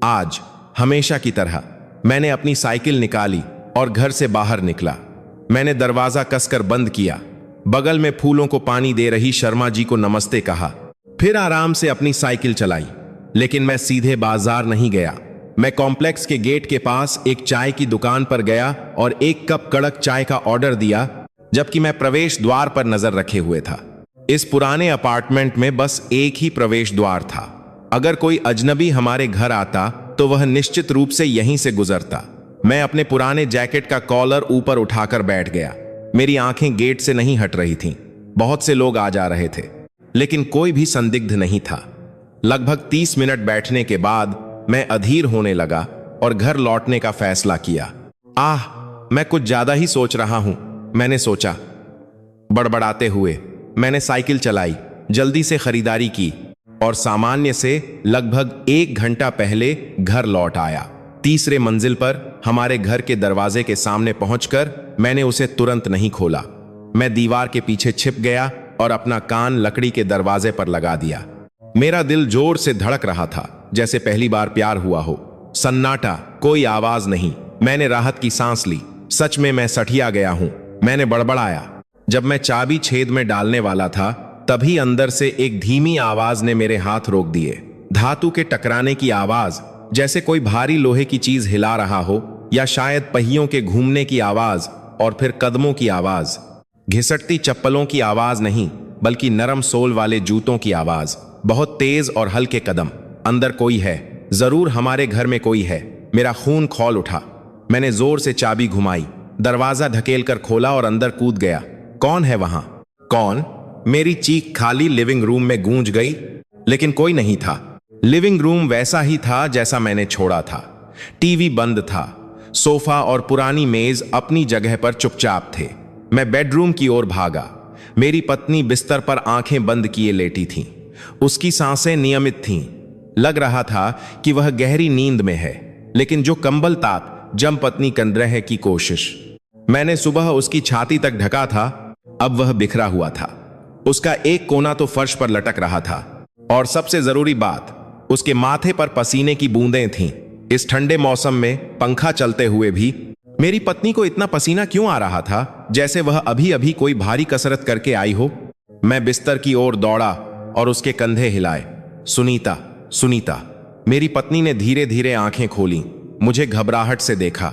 आज हमेशा की तरह मैंने अपनी साइकिल निकाली और घर से बाहर निकला। मैंने दरवाजा कसकर बंद किया, बगल में फूलों को पानी दे रही शर्मा जी को नमस्ते कहा, फिर आराम से अपनी साइकिल चलाई। लेकिन मैं सीधे बाजार नहीं गया। मैं कॉम्प्लेक्स के गेट के पास एक चाय की दुकान पर गया और 1 कप कड़क चाय का ऑर्डर दिया, जबकि मैं प्रवेश द्वार पर नजर रखे हुए था। इस पुराने अपार्टमेंट में बस एक ही प्रवेश द्वार था। अगर कोई अजनबी हमारे घर आता तो वह निश्चित रूप से यहीं से गुजरता। मैं अपने पुराने जैकेट का कॉलर ऊपर उठाकर बैठ गया। मेरी आंखें गेट से नहीं हट रही थीं। बहुत से लोग आ जा रहे थे, लेकिन कोई भी संदिग्ध नहीं था। लगभग 30 मिनट बैठने के बाद मैं अधीर होने लगा और घर लौटने का फैसला किया। मैं कुछ ज्यादा ही सोच रहा हूं, मैंने सोचा। बड़बड़ाते हुए मैंने साइकिल चलाई, जल्दी से खरीदारी की और सामान्य से लगभग 1 घंटा पहले घर लौट आया। तीसरे मंजिल पर हमारे घर के दरवाजे के सामने पहुंचकर मैंने उसे तुरंत नहीं खोला। मैं दीवार के पीछे छिप गया और अपना कान लकड़ी के दरवाजे पर लगा दिया। मेरा दिल जोर से धड़क रहा था, जैसे पहली बार प्यार हुआ हो। सन्नाटा, कोई आवाज नहीं। मैंने राहत की सांस ली। सच में मैं सठिया गया हूं, मैंने बड़बड़ाया। जब मैं चाबी छेद में डालने वाला था, तभी अंदर से एक धीमी आवाज ने मेरे हाथ रोक दिए। धातु के टकराने की आवाज, जैसे कोई भारी लोहे की चीज हिला रहा हो, या शायद पहियों के घूमने की आवाज और फिर कदमों की आवाज। घिसटती चप्पलों की आवाज नहीं, बल्कि नरम सोल वाले जूतों की आवाज। बहुत तेज और हल्के कदम। अंदर कोई है, जरूर हमारे घर में कोई है। मेरा खून खौल उठा। मैंने जोर से चाबी घुमाई, दरवाजा ढकेलकर खोला और अंदर कूद गया। कौन है वहां? कौन? मेरी चीख खाली लिविंग रूम में गूंज गई, लेकिन कोई नहीं था। लिविंग रूम वैसा ही था जैसा मैंने छोड़ा था। टीवी बंद था, सोफा और पुरानी मेज अपनी जगह पर चुपचाप थे। मैं बेडरूम की ओर भागा। मेरी पत्नी बिस्तर पर आंखें बंद किए लेटी थीं। उसकी सांसें नियमित थीं। लग रहा था कि वह गहरी नींद में है, लेकिन जो कंबल ताप जम पत्नी कंदरह की कोशिश। मैंने सुबह उसकी छाती तक ढका था, अब वह बिखरा हुआ था। उसका एक कोना तो फर्श पर लटक रहा था, और सबसे जरूरी बात, उसके माथे पर पसीने की बूंदें थीं। इस ठंडे मौसम में पंखा चलते हुए भी मेरी पत्नी को इतना पसीना क्यों आ रहा था, जैसे वह अभी अभी कोई भारी कसरत करके आई हो। मैं बिस्तर की ओर दौड़ा और उसके कंधे हिलाए। सुनीता, सुनीता। मेरी पत्नी ने धीरे धीरे आंखें खोली, मुझे घबराहट से देखा,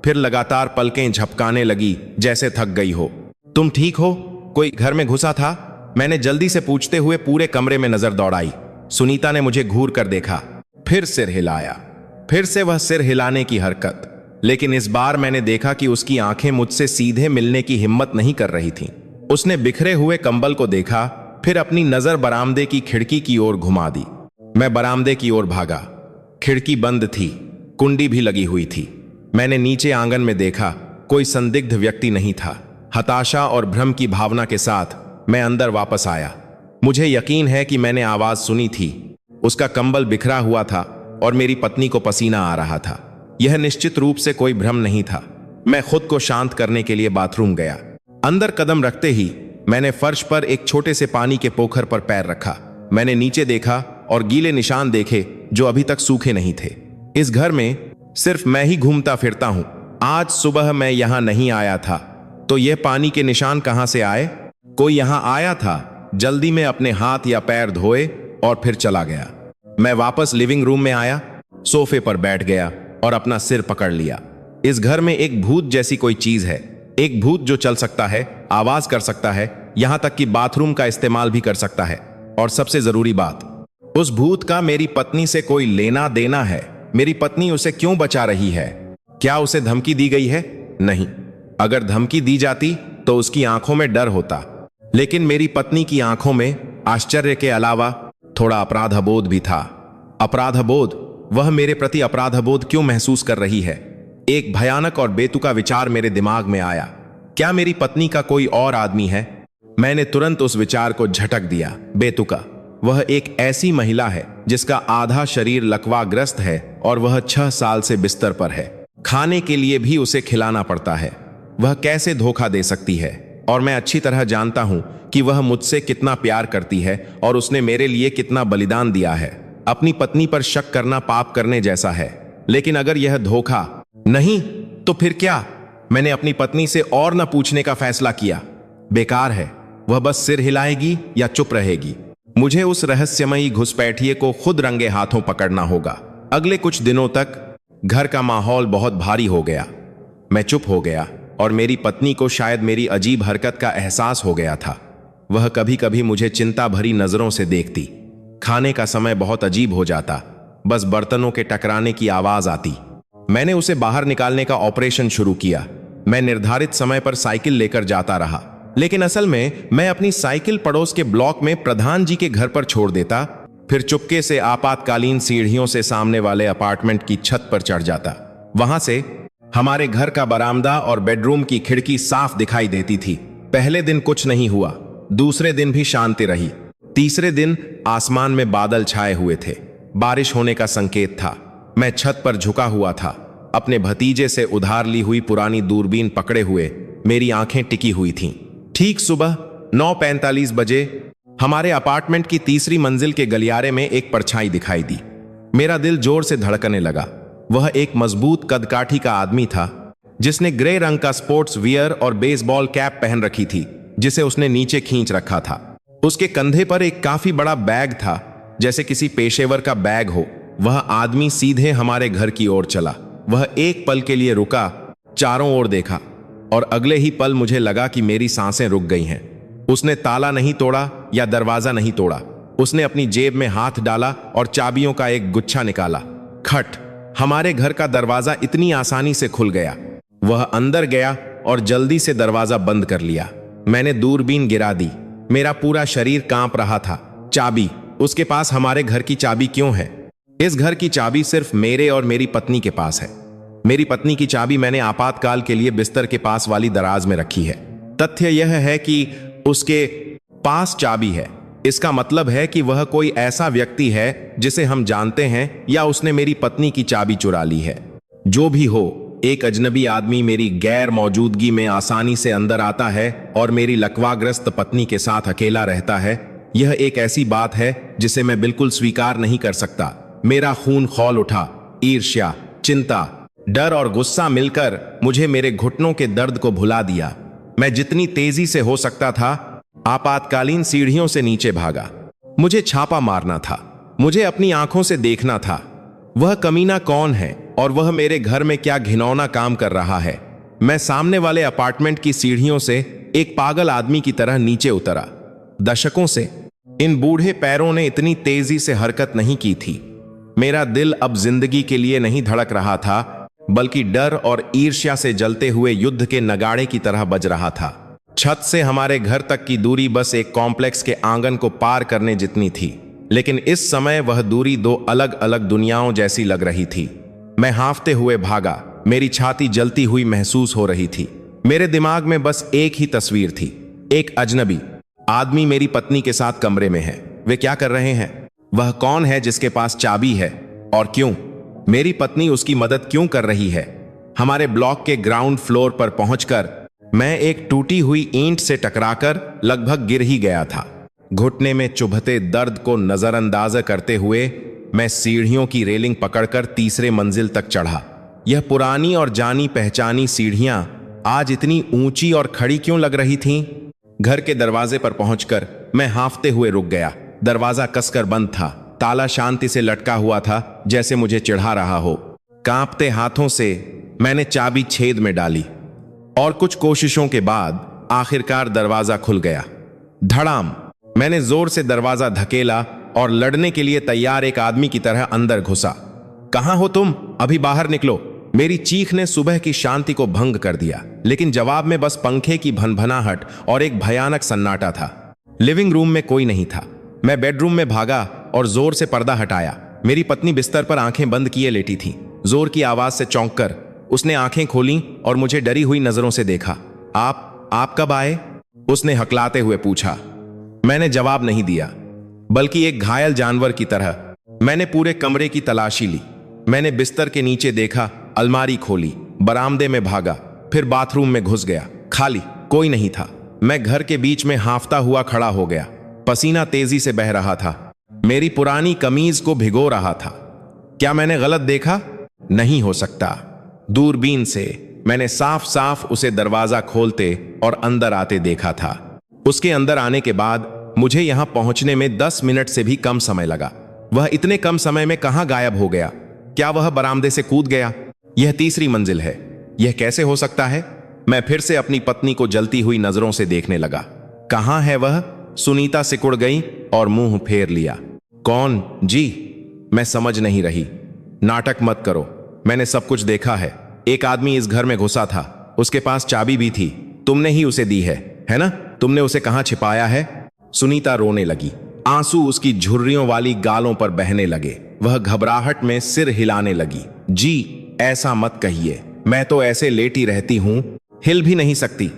फिर लगातार पलकें झपकाने लगी जैसे थक गई हो। तुम ठीक हो? कोई घर में घुसा था? मैंने जल्दी से पूछते हुए पूरे कमरे में नजर दौड़ाई। सुनीता ने मुझे घूर कर देखा, फिर सिर हिलाया। फिर से वह सिर हिलाने की हरकत, लेकिन इस बार मैंने देखा कि उसकी आंखें मुझसे सीधे मिलने की हिम्मत नहीं कर रही थीं। उसने बिखरे हुए कंबल को देखा, फिर अपनी नजर बरामदे की खिड़की की ओर घुमा दी। मैं बरामदे की ओर भागा। खिड़की बंद थी, कुंडी भी लगी हुई थी। मैंने नीचे आंगन में देखा, कोई संदिग्ध व्यक्ति नहीं था। हताशा और भ्रम की भावना के साथ मैं अंदर वापस आया। मुझे यकीन है कि मैंने आवाज सुनी थी। उसका कंबल बिखरा हुआ था और मेरी पत्नी को पसीना आ रहा था। यह निश्चित रूप से कोई भ्रम नहीं था। मैं खुद को शांत करने के लिए बाथरूम गया। अंदर कदम रखते ही मैंने फर्श पर एक छोटे से पानी के पोखर पर पैर रखा। मैंने नीचे देखा और गीले निशान देखे जो अभी तक सूखे नहीं थे। इस घर में सिर्फ मैं ही घूमता फिरता हूं। आज सुबह मैं यहां नहीं आया था, तो यह पानी के निशान कहां से आए? कोई यहां आया था। जल्दी में अपने हाथ या पैर धोए और फिर चला गया। मैं वापस लिविंग रूम में आया, सोफे पर बैठ गया और अपना सिर पकड़ लिया। इस घर में एक भूत जैसी कोई चीज है। एक भूत जो चल सकता है, आवाज कर सकता है, यहां तक कि बाथरूम का इस्तेमाल भी कर सकता है। और सबसे जरूरी बात, उस भूत का मेरी पत्नी से कोई लेना देना है। मेरी पत्नी उसे क्यों बचा रही है? क्या उसे धमकी दी गई है? नहीं। अगर धमकी दी जाती तो उसकी आंखों में डर होता, लेकिन मेरी पत्नी की आंखों में आश्चर्य के अलावा थोड़ा अपराधबोध भी था। अपराधबोध? वह मेरे प्रति अपराधबोध क्यों महसूस कर रही है? एक भयानक और बेतुका विचार मेरे दिमाग में आया। क्या मेरी पत्नी का कोई और आदमी है? मैंने तुरंत उस विचार को झटक दिया। बेतुका? वह एक ऐसी महिला है जिसका आधा शरीर लकवाग्रस्त है और वह 6 साल से बिस्तर पर है। खाने के लिए भी उसे खिलाना पड़ता है। वह कैसे धोखा दे सकती है? और मैं अच्छी तरह जानता हूं कि वह मुझसे कितना प्यार करती है और उसने मेरे लिए कितना बलिदान दिया है। अपनी पत्नी पर शक करना पाप करने जैसा है, लेकिन अगर यह धोखा नहीं तो फिर क्या? मैंने अपनी पत्नी से और न पूछने का फैसला किया। बेकार है, वह बस सिर हिलाएगी या चुप रहेगी। मुझे उस रहस्यमयी घुसपैठिए को खुद रंगे हाथों पकड़ना होगा। अगले कुछ दिनों तक घर का माहौल बहुत भारी हो गया। मैं चुप हो गया और मेरी पत्नी को शायद मेरी अजीब हरकत का एहसास हो गया था। वह कभी कभी मुझे चिंता भरी नजरों से देखती। खाने का समय बहुत अजीब हो जाता, बस बर्तनों के टकराने की आवाज आती। मैंने उसे बाहर निकालने का ऑपरेशन शुरू किया। मैं निर्धारित समय पर साइकिल लेकर जाता रहा, लेकिन असल में मैं अपनी साइकिल पड़ोस के ब्लॉक में प्रधान जी के घर पर छोड़ देता, फिर चुपके से आपातकालीन सीढ़ियों से सामने वाले अपार्टमेंट की छत पर चढ़ जाता। वहां से हमारे घर का बरामदा और बेडरूम की खिड़की साफ दिखाई देती थी। पहले दिन कुछ नहीं हुआ, दूसरे दिन भी शांति रही। तीसरे दिन आसमान में बादल छाए हुए थे, बारिश होने का संकेत था। मैं छत पर झुका हुआ था, अपने भतीजे से उधार ली हुई पुरानी दूरबीन पकड़े हुए मेरी आंखें टिकी हुई थीं। ठीक सुबह 9:45 बजे हमारे अपार्टमेंट की तीसरी मंजिल के गलियारे में एक परछाई दिखाई दी। मेरा दिल जोर से धड़कने लगा। वह एक मजबूत कदकाठी का आदमी था, जिसने ग्रे रंग का स्पोर्ट्स वियर और बेसबॉल कैप पहन रखी थी, जिसे उसने नीचे खींच रखा था। उसके कंधे पर एक काफी बड़ा बैग था, जैसे किसी पेशेवर का बैग हो। वह आदमी सीधे हमारे घर की ओर चला। वह एक पल के लिए रुका, चारों ओर देखा, और अगले ही पल मुझे लगा कि मेरी सांसें रुक गई हैं। उसने ताला नहीं तोड़ा या दरवाजा नहीं तोड़ा। उसने अपनी जेब में हाथ डाला और चाबियों का एक गुच्छा निकाला। खट! हमारे घर का दरवाजा इतनी आसानी से खुल गया। वह अंदर गया और जल्दी से दरवाजा बंद कर लिया। मैंने दूरबीन गिरा दी। मेरा पूरा शरीर कांप रहा था। चाबी! उसके पास हमारे घर की चाबी क्यों है? इस घर की चाबी सिर्फ मेरे और मेरी पत्नी के पास है। मेरी पत्नी की चाबी मैंने आपातकाल के लिए बिस्तर के पास वाली दराज में रखी है। तथ्य यह है कि उसके पास चाबी है। इसका मतलब है कि वह कोई ऐसा व्यक्ति है जिसे हम जानते हैं, या उसने मेरी पत्नी की चाबी चुरा ली है। जो भी हो, एक अजनबी आदमी मेरी गैर मौजूदगी में आसानी से अंदर आता है और मेरी लकवाग्रस्त पत्नी के साथ अकेला रहता है। यह एक ऐसी बात है जिसे मैं बिल्कुल स्वीकार नहीं कर सकता। मेरा खून खौल उठा। ईर्ष्या, चिंता, डर और गुस्सा मिलकर मुझे मेरे घुटनों के दर्द को भुला दिया। मैं जितनी तेजी से हो सकता था आपातकालीन सीढ़ियों से नीचे भागा। मुझे छापा मारना था। मुझे अपनी आंखों से देखना था वह कमीना कौन है और वह मेरे घर में क्या घिनौना काम कर रहा है। मैं सामने वाले अपार्टमेंट की सीढ़ियों से एक पागल आदमी की तरह नीचे उतरा। दशकों से इन बूढ़े पैरों ने इतनी तेजी से हरकत नहीं की थी। मेरा दिल अब जिंदगी के लिए नहीं धड़क रहा था, बल्कि डर और ईर्ष्या से जलते हुए युद्ध के नगाड़े की तरह बज रहा था। छत से हमारे घर तक की दूरी बस एक कॉम्प्लेक्स के आंगन को पार करने जितनी थी, लेकिन इस समय वह दूरी दो अलग अलग दुनियाओं जैसी लग रही थी। मैं हांफते हुए भागा। मेरी छाती जलती हुई महसूस हो रही थी। मेरे दिमाग में बस एक ही तस्वीर थी। एक अजनबी आदमी मेरी पत्नी के साथ कमरे में है। वे क्या कर रहे हैं? वह कौन है जिसके पास चाबी है, और क्यों? मेरी पत्नी उसकी मदद क्यों कर रही है? हमारे ब्लॉक के ग्राउंड फ्लोर पर पहुंचकर मैं एक टूटी हुई ईंट से टकराकर लगभग गिर ही गया था। घुटने में चुभते दर्द को नजरअंदाज करते हुए मैं सीढ़ियों की रेलिंग पकड़कर तीसरे मंजिल तक चढ़ा। यह पुरानी और जानी पहचानी सीढ़ियां आज इतनी ऊंची और खड़ी क्यों लग रही थीं? घर के दरवाजे पर पहुंचकर मैं हांफते हुए रुक गया। दरवाजा कसकर बंद था। ताला शांति से लटका हुआ था, जैसे मुझे चिढ़ा रहा हो। कांपते हाथों से मैंने चाबी छेद में डाली और कुछ कोशिशों के बाद आखिरकार दरवाजा खुल गया। धड़ाम! मैंने जोर से दरवाजा धकेला और लड़ने के लिए तैयार एक आदमी की तरह अंदर घुसा। कहां हो तुम? अभी बाहर निकलो! मेरी चीख ने सुबह की शांति को भंग कर दिया, लेकिन जवाब में बस पंखे की भनभनाहट और एक भयानक सन्नाटा था। लिविंग रूम में कोई नहीं था। मैं बेडरूम में भागा और जोर से पर्दा हटाया। मेरी पत्नी बिस्तर पर आंखें बंद किए लेटी थी। जोर की आवाज से चौंक कर उसने आंखें खोलीं और मुझे डरी हुई नजरों से देखा। आप कब आए? उसने हकलाते हुए पूछा। मैंने जवाब नहीं दिया। बल्कि एक घायल जानवर की तरह। मैंने पूरे कमरे की तलाशी ली। मैंने बिस्तर के नीचे देखा, अलमारी खोली, बरामदे में भागा, फिर बाथरूम में घुस गया। खाली, कोई नहीं था। मैं घर के बीच में हांफता हुआ खड़ा हो गया। पसीना तेजी से बह रहा था। मेरी पुरानी कमीज को भिगो रहा था। क्या मैंने गलत देखा? नहीं हो सकता। दूरबीन से मैंने साफ साफ उसे दरवाजा खोलते और अंदर आते देखा था। उसके अंदर आने के बाद मुझे यहां पहुंचने में 10 मिनट से भी कम समय लगा। वह इतने कम समय में कहां गायब हो गया? क्या वह बरामदे से कूद गया? यह तीसरी मंजिल है। यह कैसे हो सकता है? मैं फिर से अपनी पत्नी को जलती हुई नजरों से देखने लगा। कहां है वह? सुनीता सिकुड़ गई और मुंह फेर लिया। कौन जी? मैं समझ नहीं रही। नाटक मत करो, मैंने सब कुछ देखा है। एक आदमी इस घर में घुसा था, उसके पास चाबी भी थी। तुमने ही उसे दी है ना? तुमने उसे कहां छिपाया है? सुनीता रोने लगी। आंसू उसकी झुर्रियों वाली गालों पर बहने लगे। वह घबराहट में सिर हिलाने लगी। जी, ऐसा मत कहिए। मैं तो ऐसे लेटी रहती हूं, हिल भी नहीं सकती।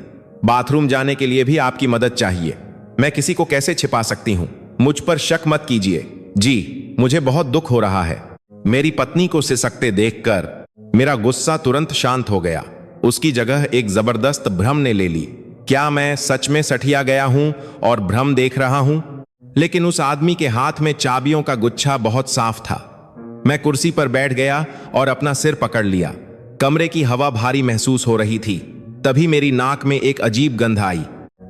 बाथरूम जाने के लिए भी आपकी मदद चाहिए। मैं किसी को कैसे छिपा सकती हूं? मुझ पर शक मत कीजिए। जी, मुझे बहुत दुख हो रहा है। मेरी पत्नी को सिसकते देखकर मेरा गुस्सा तुरंत शांत हो गया। उसकी जगह एक जबरदस्त भ्रम ने ले ली। क्या मैं सच में सठिया गया हूं और भ्रम देख रहा हूं? लेकिन उस आदमी के हाथ में चाबियों का गुच्छा बहुत साफ था। मैं कुर्सी पर बैठ गया और अपना सिर पकड़ लिया। कमरे की हवा भारी महसूस हो रही थी। तभी मेरी नाक में एक अजीब गंध आई।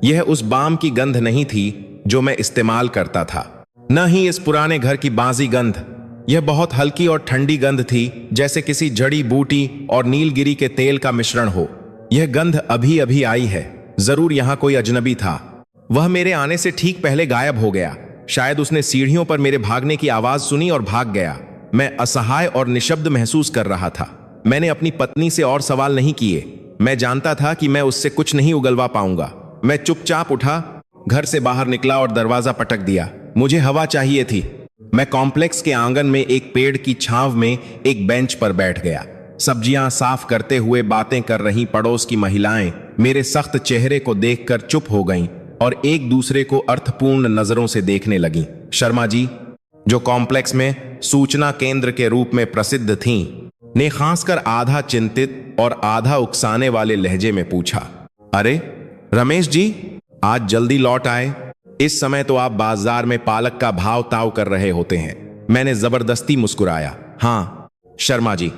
यह उस बाम की गंध नहीं थी जो मैं इस्तेमाल करता था, न ही इस पुराने घर की बाजी गंध। यह बहुत हल्की और ठंडी गंध थी, जैसे किसी जड़ी बूटी और नीलगिरी के तेल का मिश्रण हो। यह गंध अभी अभी आई है। जरूर यहां कोई अजनबी था। वह मेरे आने से ठीक पहले गायब हो गया। शायद उसने सीढ़ियों पर मेरे भागने की आवाज सुनी और भाग गया। मैं असहाय और निशब्द महसूस कर रहा था। मैंने अपनी पत्नी से और सवाल नहीं किए। मैं जानता था कि मैं उससे कुछ नहीं उगलवा पाऊंगा। मैं चुपचाप उठा, घर से बाहर निकला और दरवाजा पटक दिया। मुझे हवा चाहिए थी। मैं कॉम्प्लेक्स के आंगन में एक पेड़ की छांव में एक बेंच पर बैठ गया। सब्जियां साफ करते हुए बातें कर रही पड़ोस की महिलाएं मेरे सख्त चेहरे को देखकर चुप हो गईं और एक दूसरे को अर्थपूर्ण नजरों से देखने लगीं। शर्मा जी, जो कॉम्प्लेक्स में सूचना केंद्र के रूप में प्रसिद्ध थीं, ने खासकर आधा चिंतित और आधा उकसाने वाले लहजे में पूछा, अरे रमेश जी, आज जल्दी लौट आए। इस समय तो आप बाजार में पालक का भाव ताव कर रहे होते हैं। मैंने जबरदस्ती मुस्कुराया। हाँ शर्मा जी,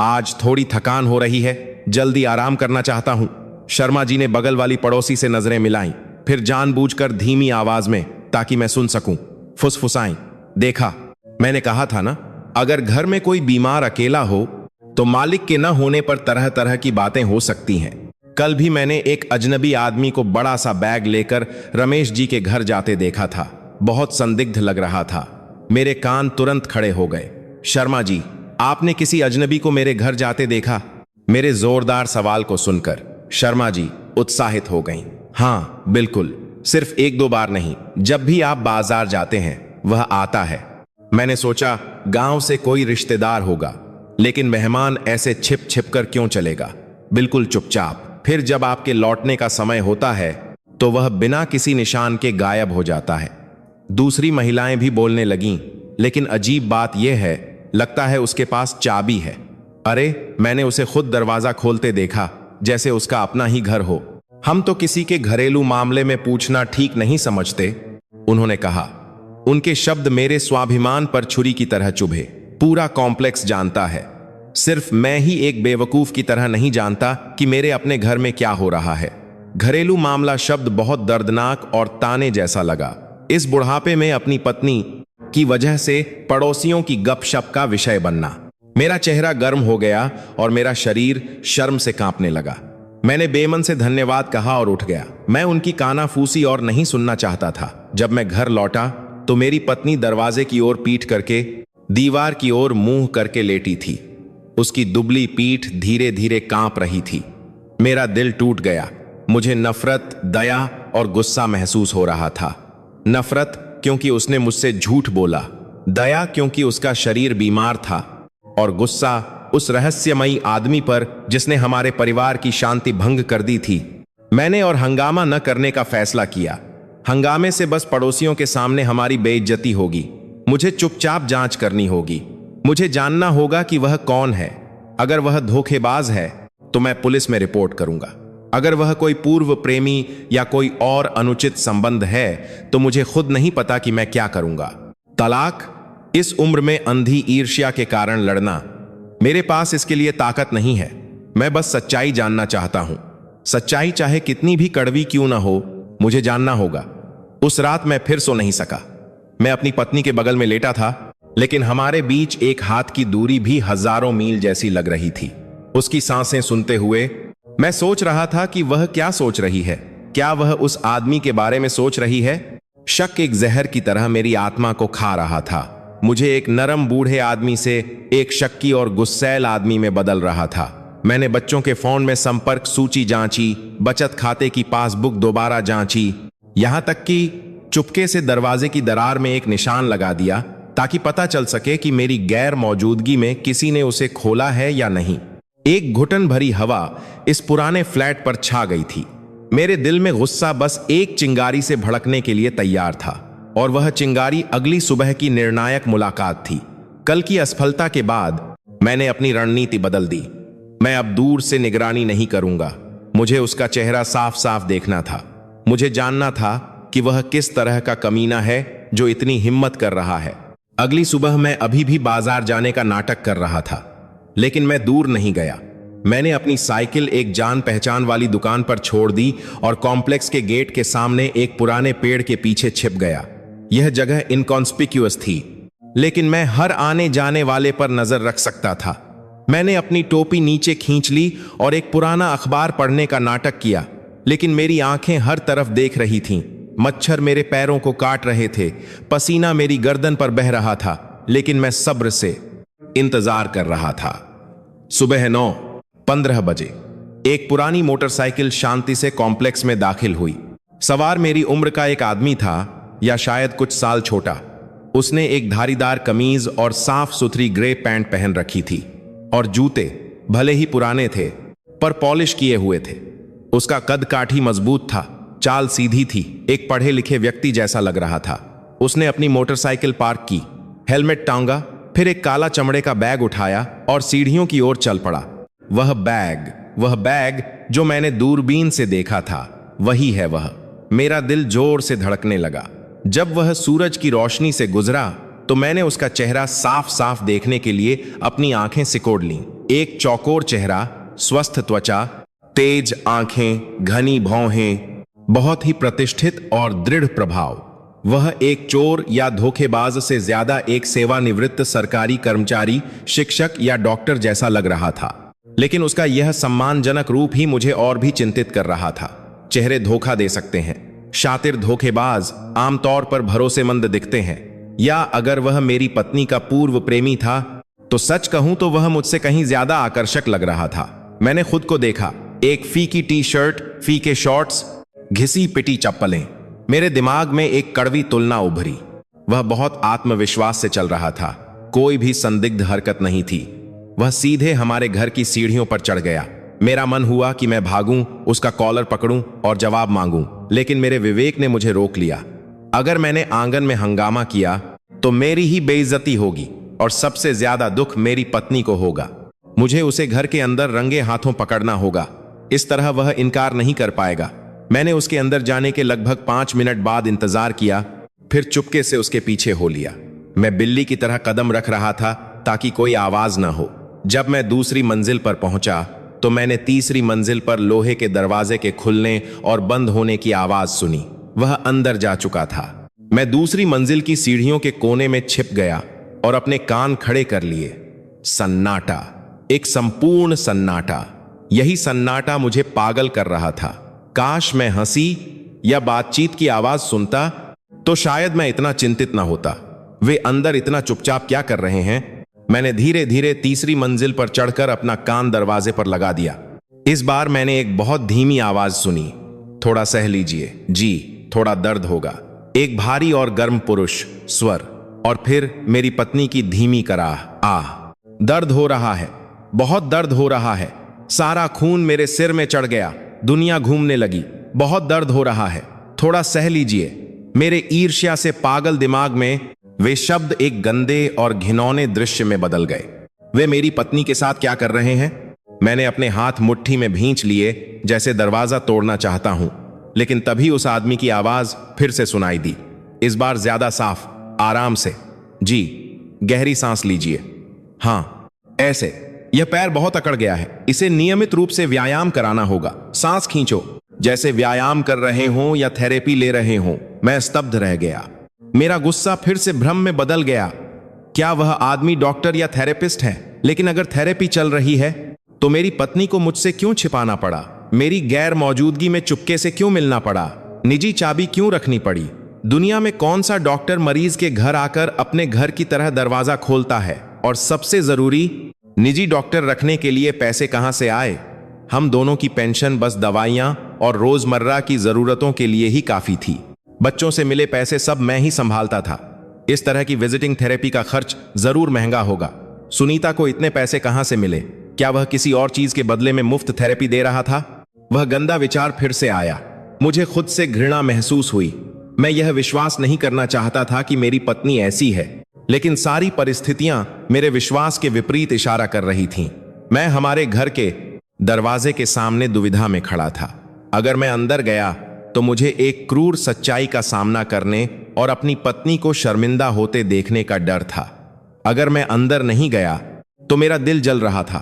आज थोड़ी थकान हो रही है, जल्दी आराम करना चाहता हूं। शर्मा जी ने बगल वाली पड़ोसी से नजरें मिलाईं, फिर जानबूझकर धीमी आवाज में, ताकि मैं सुन सकूं, फुसफुसाईं, देखा, मैंने कहा था ना, अगर घर में कोई बीमार अकेला हो तो मालिक के न होने पर तरह तरह की बातें हो सकती हैं। कल भी मैंने एक अजनबी आदमी को बड़ा सा बैग लेकर रमेश जी के घर जाते देखा था। बहुत संदिग्ध लग रहा था। मेरे कान तुरंत खड़े हो गए। शर्मा जी, आपने किसी अजनबी को मेरे घर जाते देखा? मेरे जोरदार सवाल को सुनकर शर्मा जी उत्साहित हो गईं। हाँ बिल्कुल, सिर्फ 1-2 बार नहीं, जब भी आप बाजार जाते हैं वह आता है। मैंने सोचा गांव से कोई रिश्तेदार होगा, लेकिन मेहमान ऐसे छिप छिप कर क्यों चलेगा, बिल्कुल चुपचाप। फिर जब आपके लौटने का समय होता है तो वह बिना किसी निशान के गायब हो जाता है। दूसरी महिलाएं भी बोलने लगीं, लेकिन अजीब बात यह है, लगता है उसके पास चाबी है। अरे मैंने उसे खुद दरवाजा खोलते देखा, जैसे उसका अपना ही घर हो। हम तो किसी के घरेलू मामले में पूछना ठीक नहीं समझते, उन्होंने कहा। उनके शब्द मेरे स्वाभिमान पर छुरी की तरह चुभे। पूरा कॉम्प्लेक्स जानता है, सिर्फ मैं ही एक बेवकूफ की तरह नहीं जानता कि मेरे अपने घर में क्या हो रहा है। घरेलू मामला शब्द बहुत दर्दनाक और ताने जैसा लगा। इस बुढ़ापे में अपनी पत्नी की वजह से पड़ोसियों की गपशप का विषय बनना। मेरा चेहरा गर्म हो गया और मेरा शरीर शर्म से कांपने लगा। मैंने बेमन से धन्यवाद कहा और उठ गया। मैं उनकी कानाफूसी और नहीं सुनना चाहता था। जब मैं घर लौटा तो मेरी पत्नी दरवाजे की ओर पीठ करके दीवार की ओर मुंह करके लेटी थी। उसकी दुबली पीठ धीरे धीरे कांप रही थी। मेरा दिल टूट गया। मुझे नफरत, दया और गुस्सा महसूस हो रहा था। नफरत क्योंकि उसने मुझसे झूठ बोला, दया क्योंकि उसका शरीर बीमार था, और गुस्सा उस रहस्यमयी आदमी पर जिसने हमारे परिवार की शांति भंग कर दी थी। मैंने और हंगामा न करने का फैसला किया। हंगामे से बस पड़ोसियों के सामने हमारी बेइज्जती होगी। मुझे चुपचाप जांच करनी होगी। मुझे जानना होगा कि वह कौन है। अगर वह धोखेबाज है तो मैं पुलिस में रिपोर्ट करूंगा। अगर वह कोई पूर्व प्रेमी या कोई और अनुचित संबंध है तो मुझे खुद नहीं पता कि मैं क्या करूंगा। तलाक, इस उम्र में अंधी ईर्ष्या के कारण लड़ना, मेरे पास इसके लिए ताकत नहीं है। मैं बस सच्चाई जानना चाहता हूं। सच्चाई चाहे कितनी भी कड़वी क्यों ना हो, मुझे जानना होगा। उस रात मैं फिर सो नहीं सका। मैं अपनी पत्नी के बगल में लेटा था, लेकिन हमारे बीच एक हाथ की दूरी भी हजारों मील जैसी लग रही थी। उसकी सांसें सुनते हुए मैं सोच रहा था कि वह क्या सोच रही है। क्या वह उस आदमी के बारे में सोच रही है? शक एक जहर की तरह मेरी आत्मा को खा रहा था। मुझे एक नरम बूढ़े आदमी से एक शक्की और गुस्सैल आदमी में बदल रहा था। मैंने बच्चों के फोन में संपर्क सूची जांची, बचत खाते की पासबुक दोबारा जांची, यहां तक कि चुपके से दरवाजे की दरार में एक निशान लगा दिया ताकि पता चल सके कि मेरी गैर मौजूदगी में किसी ने उसे खोला है या नहीं। एक घुटन भरी हवा इस पुराने फ्लैट पर छा गई थी। मेरे दिल में गुस्सा बस एक चिंगारी से भड़कने के लिए तैयार था, और वह चिंगारी अगली सुबह की निर्णायक मुलाकात थी। कल की असफलता के बाद मैंने अपनी रणनीति बदल दी। मैं अब दूर से निगरानी नहीं करूंगा। मुझे उसका चेहरा साफ साफ देखना था। मुझे जानना था कि वह किस तरह का कमीना है जो इतनी हिम्मत कर रहा है। अगली सुबह मैं अभी भी बाजार जाने का नाटक कर रहा था, लेकिन मैं दूर नहीं गया। मैंने अपनी साइकिल एक जान पहचान वाली दुकान पर छोड़ दी और कॉम्प्लेक्स के गेट के सामने एक पुराने पेड़ के पीछे छिप गया। यह जगह इनकॉन्स्पिक्यूअस थी, लेकिन मैं हर आने जाने वाले पर नजर रख सकता था। मैंने अपनी टोपी नीचे खींच ली और एक पुराना अखबार पढ़ने का नाटक किया, लेकिन मेरी आंखें हर तरफ देख रही थीं। मच्छर मेरे पैरों को काट रहे थे, पसीना मेरी गर्दन पर बह रहा था, लेकिन मैं सब्र से इंतजार कर रहा था। सुबह 9:15 बजे एक पुरानी मोटरसाइकिल शांति से कॉम्प्लेक्स में दाखिल हुई। सवार मेरी उम्र का एक आदमी था, या शायद कुछ साल छोटा। उसने एक धारीदार कमीज और साफ सुथरी ग्रे पैंट पहन रखी थी, और जूते भले ही पुराने थे पर पॉलिश किए हुए थे। उसका कद काठी मजबूत था, चाल सीधी थी, एक पढ़े लिखे व्यक्ति जैसा लग रहा था। उसने अपनी मोटरसाइकिल पार्क की, हेलमेट टांगा, फिर एक काला चमड़े का बैग उठाया और सीढ़ियों की ओर चल पड़ा। वह बैग जो मैंने दूरबीन से देखा था, वही है वह। मेरा दिल जोर से धड़कने लगा। जब वह सूरज की रोशनी से गुजरा तो मैंने उसका चेहरा साफ साफ देखने के लिए अपनी आंखें सिकोड़ लीं। एक चौकोर चेहरा, स्वस्थ त्वचा, तेज आंखें, घनी भौहें, बहुत ही प्रतिष्ठित और दृढ़ प्रभाव। वह एक चोर या धोखेबाज से ज्यादा एक सेवानिवृत्त सरकारी कर्मचारी, शिक्षक या डॉक्टर जैसा लग रहा था। लेकिन उसका यह सम्मानजनक रूप ही मुझे और भी चिंतित कर रहा था। चेहरे धोखा दे सकते हैं। शातिर धोखेबाज आमतौर पर भरोसेमंद दिखते हैं। या अगर वह मेरी पत्नी का पूर्व प्रेमी था तो सच कहूं तो वह मुझसे कहीं ज्यादा आकर्षक लग रहा था। मैंने खुद को देखा, एक फीकी टी शर्ट, फीके शॉर्ट्स, घिसी पिटी चप्पलें। मेरे दिमाग में एक कड़वी तुलना उभरी। वह बहुत आत्मविश्वास से चल रहा था, कोई भी संदिग्ध हरकत नहीं थी। वह सीधे हमारे घर की सीढ़ियों पर चढ़ गया। मेरा मन हुआ कि मैं भागूं, उसका कॉलर पकड़ूं और जवाब मांगूं, लेकिन मेरे विवेक ने मुझे रोक लिया। अगर मैंने आंगन में हंगामा किया तो मेरी ही बेइज्जती होगी, और सबसे ज्यादा दुख मेरी पत्नी को होगा। मुझे उसे घर के अंदर रंगे हाथों पकड़ना होगा। इस तरह वह इनकार नहीं कर पाएगा। मैंने उसके अंदर जाने के लगभग 5 मिनट बाद इंतजार किया, फिर चुपके से उसके पीछे हो लिया। मैं बिल्ली की तरह कदम रख रहा था ताकि कोई आवाज ना हो। जब मैं दूसरी मंजिल पर पहुंचा तो मैंने तीसरी मंजिल पर लोहे के दरवाजे के खुलने और बंद होने की आवाज सुनी। वह अंदर जा चुका था। मैं दूसरी मंजिल की सीढ़ियों के कोने में छिप गया और अपने कान खड़े कर लिए। सन्नाटा, एक संपूर्ण सन्नाटा। यही सन्नाटा मुझे पागल कर रहा था। काश मैं हंसी या बातचीत की आवाज सुनता तो शायद मैं इतना चिंतित ना होता। वे अंदर इतना चुपचाप क्या कर रहे हैं? मैंने धीरे धीरे तीसरी मंजिल पर चढ़कर अपना कान दरवाजे पर लगा दिया। इस बार मैंने एक बहुत धीमी आवाज सुनी, थोड़ा सह लीजिए जी, थोड़ा दर्द होगा। एक भारी और गर्म पुरुष स्वर, और फिर मेरी पत्नी की धीमी कराह, आह। दर्द हो रहा है, बहुत दर्द हो रहा है। सारा खून मेरे सिर में चढ़ गया, दुनिया घूमने लगी। बहुत दर्द हो रहा है, थोड़ा सह लीजिए। मेरे ईर्ष्या से पागल दिमाग में वे शब्द एक गंदे और घिनौने दृश्य में बदल गए। वे मेरी पत्नी के साथ क्या कर रहे हैं? मैंने अपने हाथ मुट्ठी में भींच लिए, जैसे दरवाजा तोड़ना चाहता हूं, लेकिन तभी उस आदमी की आवाज फिर से सुनाई दी, इस बार ज्यादा साफ, आराम से। जी, गहरी सांस लीजिए। हाँ, ऐसे। यह पैर बहुत अकड़ गया है, इसे नियमित रूप से व्यायाम कराना होगा। सांस खींचो, जैसे व्यायाम कर रहे हों या थेरेपी ले रहे हों। मैं स्तब्ध रह गया। मेरा गुस्सा फिर से भ्रम में बदल गया। क्या वह आदमी डॉक्टर या थेरेपिस्ट है? लेकिन अगर थेरेपी चल रही है तो मेरी पत्नी को मुझसे क्यों छिपाना पड़ा? मेरी गैर मौजूदगी में चुपके से क्यों मिलना पड़ा? निजी चाबी क्यों रखनी पड़ी? दुनिया में कौन सा डॉक्टर मरीज के घर आकर अपने घर की तरह दरवाजा खोलता है? और सबसे जरूरी, निजी डॉक्टर रखने के लिए पैसे कहां से आए? हम दोनों की पेंशन बस दवाइयां और रोजमर्रा की जरूरतों के लिए ही काफी थी। बच्चों से मिले पैसे सब मैं ही संभालता था। इस तरह की विजिटिंग थेरेपी का खर्च जरूर महंगा होगा। सुनीता को इतने पैसे कहां से मिले? क्या वह किसी और चीज के बदले में मुफ्त थेरेपी दे रहा था? वह गंदा विचार फिर से आया। मुझे खुद से घृणा महसूस हुई। मैं यह विश्वास नहीं करना चाहता था कि मेरी पत्नी ऐसी है, लेकिन सारी परिस्थितियां मेरे विश्वास के विपरीत इशारा कर रही थीं। मैं हमारे घर के दरवाजे के सामने दुविधा में खड़ा था। अगर मैं अंदर गया तो मुझे एक क्रूर सच्चाई का सामना करने और अपनी पत्नी को शर्मिंदा होते देखने का डर था। अगर मैं अंदर नहीं गया तो मेरा दिल जल रहा था।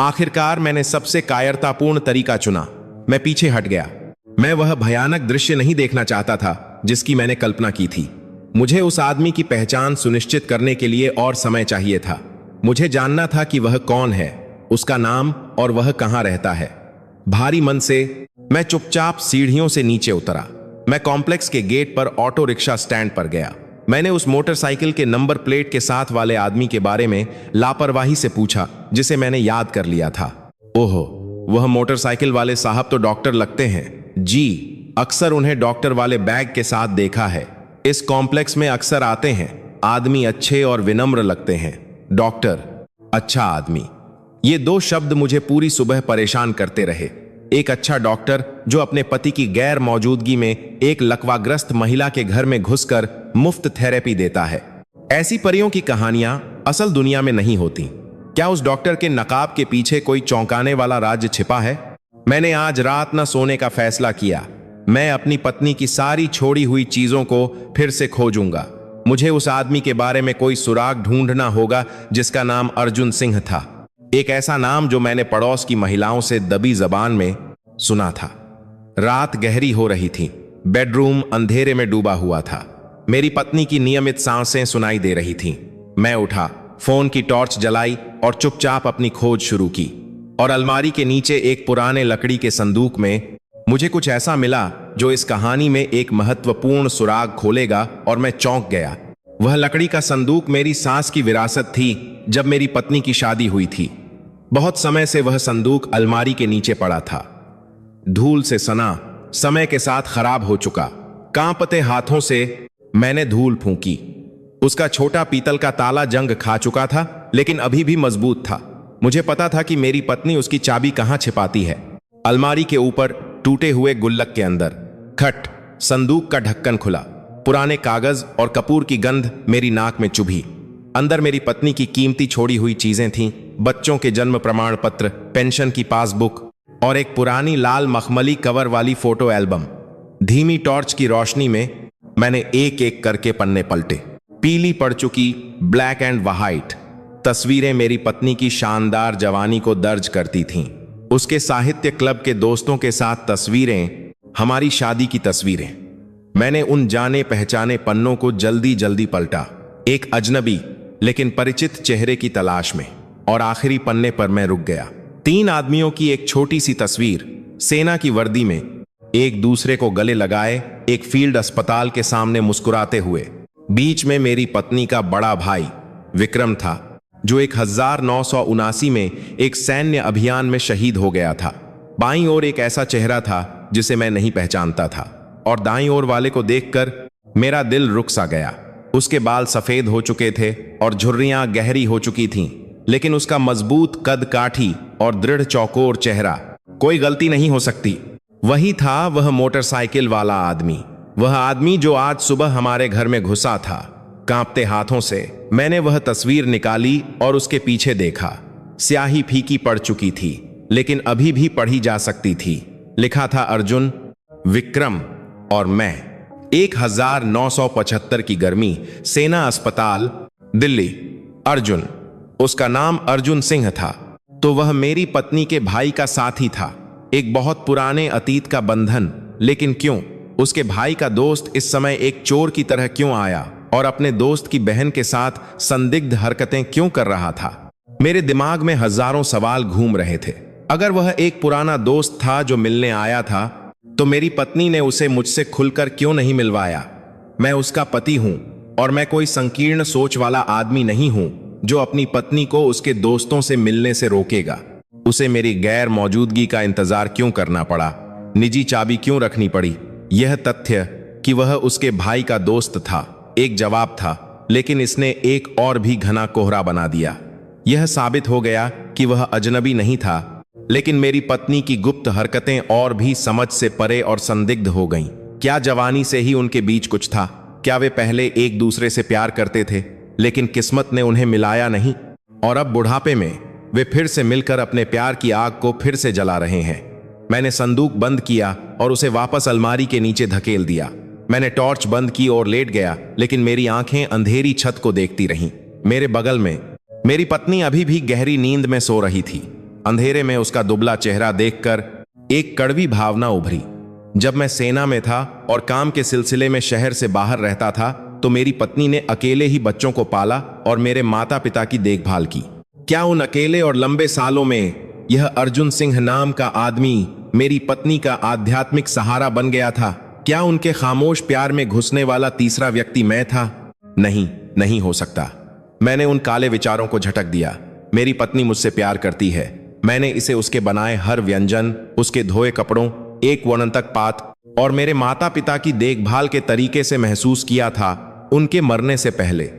आखिरकार मैंने सबसे कायरतापूर्ण तरीका चुना। मैं पीछे हट गया। मैं वह भयानक दृश्य नहीं देखना चाहता था जिसकी मैंने कल्पना की थी। मुझे उस आदमी की पहचान सुनिश्चित करने के लिए और समय चाहिए था। मुझे जानना था कि वह कौन है, उसका नाम और वह कहां रहता है। भारी मन से मैं चुपचाप सीढ़ियों से नीचे उतरा। मैं कॉम्प्लेक्स के गेट पर ऑटो रिक्शा स्टैंड पर गया। मैंने उस मोटरसाइकिल के नंबर प्लेट के साथ वाले आदमी के बारे में लापरवाही से पूछा, जिसे मैंने याद कर लिया था। ओहो, वह मोटरसाइकिल वाले साहब तो डॉक्टर लगते हैं। जी, अक्सर उन्हें डॉक्टर वाले बैग के साथ देखा है। इस कॉम्प्लेक्स में अक्सर आते हैं। आदमी अच्छे और विनम्र लगते हैं। डॉक्टर, अच्छा आदमी, ये दो शब्द मुझे पूरी सुबह परेशान करते रहे। एक अच्छा डॉक्टर जो अपने पति की गैर मौजूदगी में एक लकवाग्रस्त महिला के घर में घुसकर मुफ्त थेरेपी देता है। ऐसी परियों की कहानियां असल दुनिया में नहीं होती। क्या उस डॉक्टर के नकाब के पीछे कोई चौंकाने वाला राज छिपा है? मैंने आज रात न सोने का फैसला किया। मैं अपनी पत्नी की सारी छोड़ी हुई चीजों को फिर से खोजूंगा। मुझे उस आदमी के बारे में कोई सुराग ढूंढना होगा जिसका नाम अर्जुन सिंह था। एक ऐसा नाम जो मैंने पड़ोस की महिलाओं से दबी जबान में सुना था। रात गहरी हो रही थी। बेडरूम अंधेरे में डूबा हुआ था। मेरी पत्नी की नियमित सांसें सुनाई दे रही थीं। मैं उठा, फोन की टॉर्च जलाई और चुपचाप अपनी खोज शुरू की। और अलमारी के नीचे एक पुराने लकड़ी के संदूक में मुझे कुछ ऐसा मिला जो इस कहानी में एक महत्वपूर्ण सुराग खोलेगा, और मैं चौंक गया। वह लकड़ी का संदूक मेरी सास की विरासत थी जब मेरी पत्नी की शादी हुई थी। बहुत समय से वह संदूक अलमारी के नीचे पड़ा था। धूल से सना, समय के साथ खराब हो चुका। कांपते हाथों से मैंने धूल फूंकी। उसका छोटा पीतल का ताला जंग खा चुका था, लेकिन अभी भी मजबूत था। मुझे पता था कि मेरी पत्नी उसकी चाबी कहां छिपाती है। अलमारी के ऊपर टूटे हुए गुल्लक के अंदर खट, संदूक का ढक्कन खुला। पुराने कागज और कपूर की गंध मेरी नाक में चुभी। अंदर मेरी पत्नी की कीमती छोड़ी हुई चीजें थीं। बच्चों के जन्म प्रमाण पत्र, पेंशन की पासबुक और एक पुरानी लाल मखमली कवर वाली फोटो एल्बम। धीमी टॉर्च की रोशनी में मैंने एक एक करके पन्ने पलटे। पीली पड़ चुकी ब्लैक एंड व्हाइट तस्वीरें मेरी पत्नी की शानदार जवानी को दर्ज करती थीं। उसके साहित्य क्लब के दोस्तों के साथ तस्वीरें, हमारी शादी की तस्वीरें। मैंने उन जाने पहचाने पन्नों को जल्दी जल्दी पलटा, एक अजनबी लेकिन परिचित चेहरे की तलाश में। और आखिरी पन्ने पर मैं रुक गया। 3 आदमियों की एक छोटी सी तस्वीर, सेना की वर्दी में, एक दूसरे को गले लगाए, एक फील्ड अस्पताल के सामने मुस्कुराते हुए। बीच में मेरी पत्नी का बड़ा भाई विक्रम था, जो 1979 में एक सैन्य अभियान में शहीद हो गया था। बाईं ओर एक ऐसा चेहरा था जिसे मैं नहीं पहचानता था, और दाईं ओर वाले को देखकर मेरा दिल रुक सा गया। उसके बाल सफेद हो चुके थे और झुर्रियां गहरी हो चुकी थीं, लेकिन उसका मजबूत कद काठी और दृढ़ चौकोर चेहरा, कोई गलती नहीं हो सकती। वही था वह मोटरसाइकिल वाला आदमी। वह आदमी जो आज सुबह हमारे घर में घुसा था। कांपते हाथों से मैंने वह तस्वीर निकाली और उसके पीछे देखा। स्याही फीकी पड़ चुकी थी, लेकिन अभी भी पढ़ी जा सकती थी। लिखा था अर्जुन, विक्रम और मैं। 1975 की गर्मी, सेना अस्पताल, दिल्ली। अर्जुन, उसका नाम अर्जुन सिंह था, तो वह मेरी पत्नी के भाई का साथी था। एक बहुत पुराने अतीत का बंधन। लेकिन क्यों उसके भाई का दोस्त इस समय एक चोर की तरह क्यों आया और अपने दोस्त की बहन के साथ संदिग्ध हरकतें क्यों कर रहा था? मेरे दिमाग में हजारों सवाल घूम रहे थे। अगर वह एक पुराना दोस्त था जो मिलने आया था, तो मेरी पत्नी ने उसे मुझसे खुलकर क्यों नहीं मिलवाया? मैं उसका पति हूं और मैं कोई संकीर्ण सोच वाला आदमी नहीं हूं जो अपनी पत्नी को उसके दोस्तों से मिलने से रोकेगा। उसे मेरी गैर मौजूदगी का इंतजार क्यों करना पड़ा? निजी चाबी क्यों रखनी पड़ी? यह तथ्य कि वह उसके भाई का दोस्त था एक जवाब था, लेकिन इसने एक और भी घना कोहरा बना दिया। यह साबित हो गया कि वह अजनबी नहीं था, लेकिन मेरी पत्नी की गुप्त हरकतें और भी समझ से परे और संदिग्ध हो गईं। क्या जवानी से ही उनके बीच कुछ था? क्या वे पहले एक दूसरे से प्यार करते थे, लेकिन किस्मत ने उन्हें मिलाया नहीं, और अब बुढ़ापे में वे फिर से मिलकर अपने प्यार की आग को फिर से जला रहे हैं? मैंने संदूक बंद किया और उसे वापस अलमारी के नीचे धकेल दिया। मैंने टॉर्च बंद की और लेट गया, लेकिन मेरी आंखें अंधेरी छत को देखती रहीं। मेरे बगल में मेरी पत्नी अभी भी गहरी नींद में सो रही थी। अंधेरे में उसका दुबला चेहरा देखकर एक कड़वी भावना उभरी। जब मैं सेना में था और काम के सिलसिले में शहर से बाहर रहता था, तो मेरी पत्नी ने अकेले ही बच्चों को पाला और मेरे माता पिता की देखभाल की। क्या उन अकेले और लंबे सालों में यह अर्जुन सिंह नाम का आदमी मेरी पत्नी का आध्यात्मिक सहारा बन गया था? क्या उनके खामोश प्यार में घुसने वाला तीसरा व्यक्ति मैं था? नहीं, नहीं हो सकता। मैंने उन काले विचारों को झटक दिया। मेरी पत्नी मुझसे प्यार करती है। मैंने इसे उसके बनाए हर व्यंजन, उसके धोए कपड़ों, एक वनंतक पात और मेरे माता पिता की देखभाल के तरीके से महसूस किया था उनके मरने से पहले।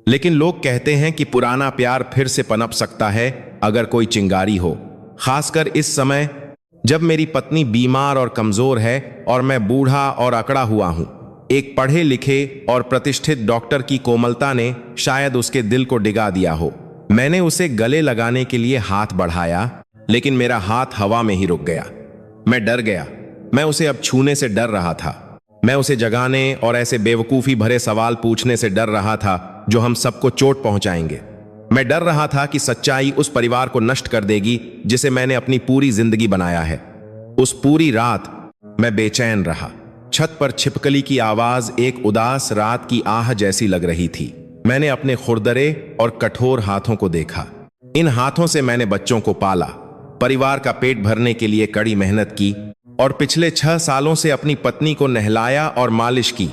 लेकिन लोग कहते हैं कि पुराना प्यार फिर से पनप सकता है अगर कोई चिंगारी हो, खासकर इस समय जब मेरी पत्नी बीमार और कमजोर है और मैं बूढ़ा और अकड़ा हुआ हूं। एक पढ़े लिखे और प्रतिष्ठित डॉक्टर की कोमलता ने शायद उसके दिल को डिगा दिया हो। मैंने उसे गले लगाने के लिए हाथ बढ़ाया, लेकिन मेरा हाथ हवा में ही रुक गया। मैं डर गया। मैं उसे अब छूने से डर रहा था। मैं उसे जगाने और ऐसे बेवकूफी भरे सवाल पूछने से डर रहा था जो हम सबको चोट पहुंचाएंगे। मैं डर रहा था कि सच्चाई उस परिवार को नष्ट कर देगी जिसे मैंने अपनी पूरी जिंदगी बनाया है। उस पूरी रात मैं बेचैन रहा। छत पर छिपकली की आवाज एक उदास रात की आह जैसी लग रही थी। मैंने अपने खुरदरे और कठोर हाथों को देखा। इन हाथों से मैंने बच्चों को पाला, परिवार का पेट भरने के लिए कड़ी मेहनत की और पिछले 6 सालों से अपनी पत्नी को नहलाया और मालिश की।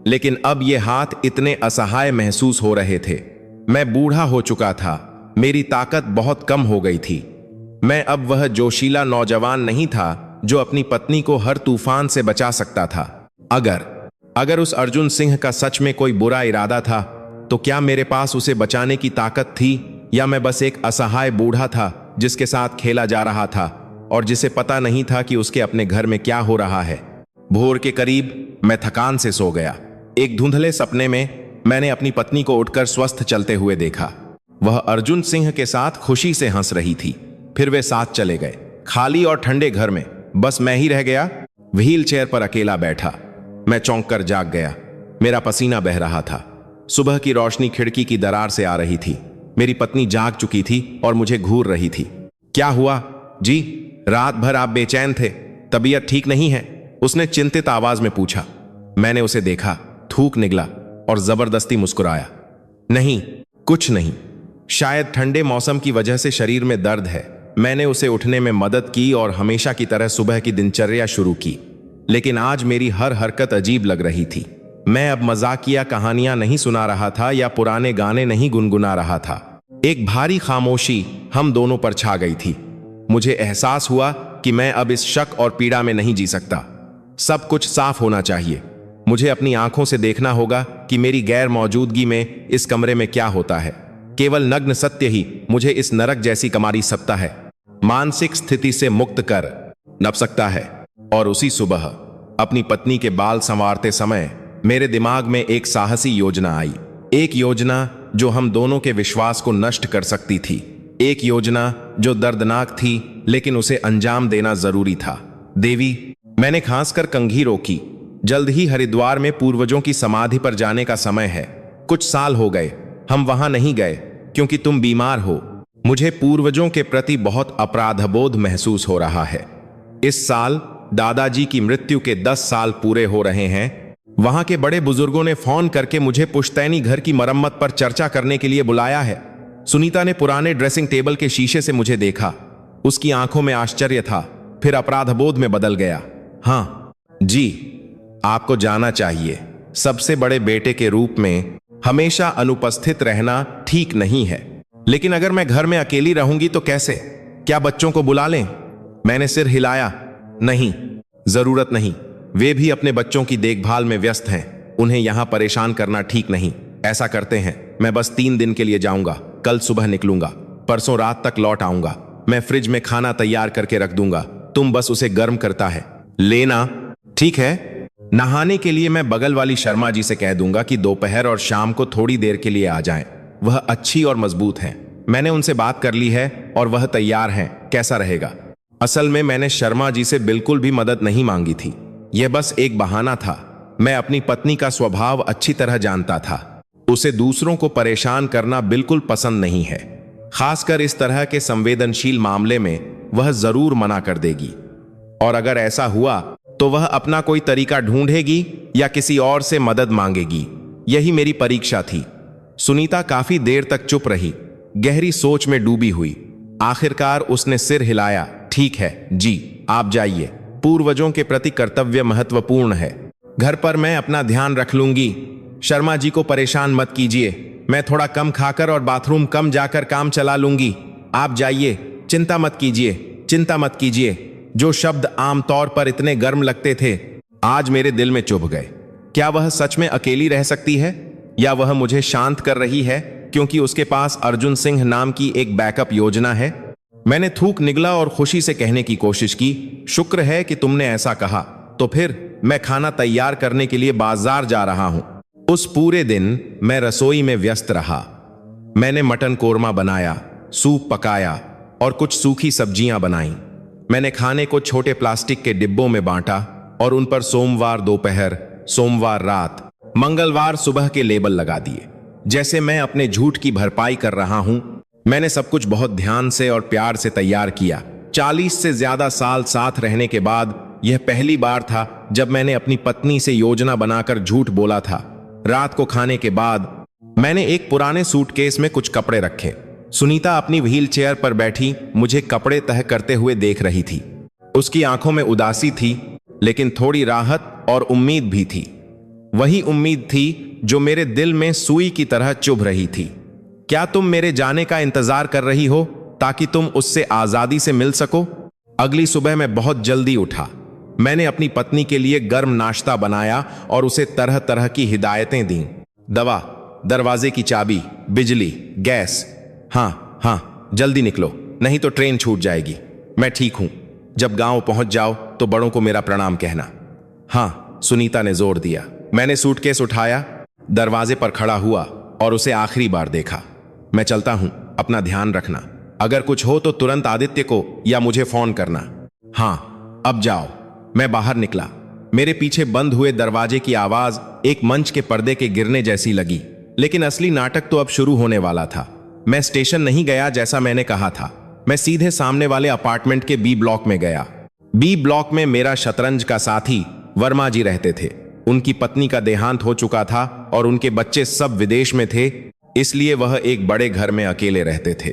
लेकिन अब ये हाथ इतने असहाय महसूस हो रहे थे। मैं बूढ़ा हो चुका था। मेरी ताकत बहुत कम हो गई थी। मैं अब वह जोशीला नौजवान नहीं था जो अपनी पत्नी को हर तूफान से बचा सकता था। अगर उस अर्जुन सिंह का सच में कोई बुरा इरादा था, तो क्या मेरे पास उसे बचाने की ताकत थी, या मैं बस एक असहाय बूढ़ा था जिसके साथ खेला जा रहा था और जिसे पता नहीं था कि उसके अपने घर में क्या हो रहा है? भोर के करीब मैं थकान से सो गया। एक धुंधले सपने में मैंने अपनी पत्नी को उठकर स्वस्थ चलते हुए देखा। वह अर्जुन सिंह के साथ खुशी से हंस रही थी। फिर वे साथ चले गए। खाली और ठंडे घर में बस मैं ही रह गया, व्हील चेयर पर अकेला बैठा। मैं चौंक कर जाग गया। मेरा पसीना बह रहा था। सुबह की रोशनी खिड़की की दरार से आ रही थी। मेरी पत्नी जाग चुकी थी और मुझे घूर रही थी। क्या हुआ जी? रात भर आप बेचैन थे, तबीयत ठीक नहीं है? उसने चिंतित आवाज में पूछा। मैंने उसे देखा, थूक निगला और जबरदस्ती मुस्कुराया। नहीं, कुछ नहीं। शायद ठंडे मौसम की वजह से शरीर में दर्द है। मैंने उसे उठने में मदद की और हमेशा की तरह सुबह की दिनचर्या शुरू की। लेकिन आज मेरी हर हरकत अजीब लग रही थी। मैं अब मजाकिया कहानियां नहीं सुना रहा था या पुराने गाने नहीं गुनगुना रहा था। एक भारी खामोशी हम दोनों पर छा गई थी। मुझे एहसास हुआ कि मैं अब इस शक और पीड़ा में नहीं जी सकता। सब कुछ साफ होना चाहिए। मुझे अपनी आंखों से देखना होगा कि मेरी गैर मौजूदगी में इस कमरे में क्या होता है। केवल नग्न सत्य ही मुझे इस नरक जैसी कमारी सकता है, मानसिक स्थिति से मुक्त कर नप सकता है। और उसी सुबह अपनी पत्नी के बाल संवारते समय मेरे दिमाग में एक साहसी योजना आई। एक योजना जो हम दोनों के विश्वास को नष्ट कर सकती थी। एक योजना जो दर्दनाक थी, लेकिन उसे अंजाम देना जरूरी था। देवी, मैंने खांसकर कंघी रोकी। जल्द ही हरिद्वार में पूर्वजों की समाधि पर जाने का समय है। कुछ साल हो गए हम वहां नहीं गए क्योंकि तुम बीमार हो। मुझे पूर्वजों के प्रति बहुत अपराधबोध महसूस हो रहा है। इस साल दादाजी की मृत्यु के 10 साल पूरे हो रहे हैं। वहां के बड़े बुजुर्गों ने फोन करके मुझे पुश्तैनी घर की मरम्मत पर चर्चा करने के लिए बुलाया है। सुनीता ने पुराने ड्रेसिंग टेबल के शीशे से मुझे देखा। उसकी आंखों में आश्चर्य था, फिर अपराधबोध में बदल गया। हाँ जी, आपको जाना चाहिए। सबसे बड़े बेटे के रूप में हमेशा अनुपस्थित रहना ठीक नहीं है। लेकिन अगर मैं घर में अकेली रहूंगी तो कैसे? क्या बच्चों को बुला लें? मैंने सिर हिलाया। नहीं, जरूरत नहीं। वे भी अपने बच्चों की देखभाल में व्यस्त हैं। उन्हें यहां परेशान करना ठीक नहीं। ऐसा करते हैं, मैं बस 3 दिन के लिए जाऊंगा। कल सुबह निकलूंगा, परसों रात तक लौट आऊंगा। मैं फ्रिज में खाना तैयार करके रख दूंगा, तुम बस उसे गर्म करता है लेना, ठीक है? नहाने के लिए मैं बगल वाली शर्मा जी से कह दूंगा कि दोपहर और शाम को थोड़ी देर के लिए आ जाएं। वह अच्छी और मजबूत हैं। मैंने उनसे बात कर ली है और वह तैयार हैं। कैसा रहेगा? असल में मैंने शर्मा जी से बिल्कुल भी मदद नहीं मांगी थी। यह बस एक बहाना था। मैं अपनी पत्नी का स्वभाव अच्छी तरह जानता था। उसे दूसरों को परेशान करना बिल्कुल पसंद नहीं है। खासकर इस तरह के संवेदनशील मामले में वह जरूर मना कर देगी। और अगर ऐसा हुआ तो वह अपना कोई तरीका ढूंढेगी या किसी और से मदद मांगेगी। यही मेरी परीक्षा थी। सुनीता काफी देर तक चुप रही, गहरी सोच में डूबी हुई। आखिरकार उसने सिर हिलाया। ठीक है जी, आप जाइए। पूर्वजों के प्रति कर्तव्य महत्वपूर्ण है। घर पर मैं अपना ध्यान रख लूंगी। शर्मा जी को परेशान मत कीजिए। मैं थोड़ा कम खाकर और बाथरूम कम जाकर काम चला लूंगी। आप जाइए, चिंता मत कीजिए, चिंता मत कीजिए। जो शब्द आमतौर पर इतने गर्म लगते थे, आज मेरे दिल में चुभ गए। क्या वह सच में अकेली रह सकती है, या वह मुझे शांत कर रही है क्योंकि उसके पास अर्जुन सिंह नाम की एक बैकअप योजना है? मैंने थूक निगला और खुशी से कहने की कोशिश की, शुक्र है कि तुमने ऐसा कहा। तो फिर मैं खाना तैयार करने के लिए बाजार जा रहा हूं। उस पूरे दिन मैं रसोई में व्यस्त रहा। मैंने मटन कोरमा बनाया, सूप पकाया और कुछ सूखी सब्जियां बनाई। मैंने खाने को छोटे प्लास्टिक के डिब्बों में बांटा और उन पर सोमवार दोपहर, सोमवार रात, मंगलवार सुबह के लेबल लगा दिए, जैसे मैं अपने झूठ की भरपाई कर रहा हूं। मैंने सब कुछ बहुत ध्यान से और प्यार से तैयार किया। 40 से ज्यादा साल साथ रहने के बाद यह पहली बार था जब मैंने अपनी पत्नी से योजना बनाकर झूठ बोला था। रात को खाने के बाद मैंने एक पुराने सूटकेस में कुछ कपड़े रखे। सुनीता अपनी व्हील चेयर पर बैठी मुझे कपड़े तह करते हुए देख रही थी। उसकी आंखों में उदासी थी, लेकिन थोड़ी राहत और उम्मीद भी थी। वही उम्मीद थी जो मेरे दिल में सुई की तरह चुभ रही थी। क्या तुम मेरे जाने का इंतजार कर रही हो ताकि तुम उससे आजादी से मिल सको? अगली सुबह मैं बहुत जल्दी उठा। मैंने अपनी पत्नी के लिए गर्म नाश्ता बनाया और उसे तरह तरह की हिदायतें दी। दवा, दरवाजे की चाबी, बिजली, गैस। हाँ, जल्दी निकलो, नहीं तो ट्रेन छूट जाएगी। मैं ठीक हूं। जब गांव पहुंच जाओ तो बड़ों को मेरा प्रणाम कहना। हाँ, सुनीता ने जोर दिया। मैंने सूटकेस उठाया, दरवाजे पर खड़ा हुआ और उसे आखिरी बार देखा। मैं चलता हूं, अपना ध्यान रखना। अगर कुछ हो तो तुरंत आदित्य को या मुझे फोन करना। हाँ, अब जाओ। मैं बाहर निकला। मेरे पीछे बंद हुए दरवाजे की आवाज एक मंच के पर्दे के गिरने जैसी लगी, लेकिन असली नाटक तो अब शुरू होने वाला था। मैं स्टेशन नहीं गया जैसा मैंने कहा था। मैं सीधे सामने वाले अपार्टमेंट के बी ब्लॉक में गया। बी ब्लॉक में मेरा शतरंज का साथी वर्मा जी रहते थे। उनकी पत्नी का देहांत हो चुका था और उनके बच्चे सब विदेश में थे, इसलिए वह एक बड़े घर में अकेले रहते थे।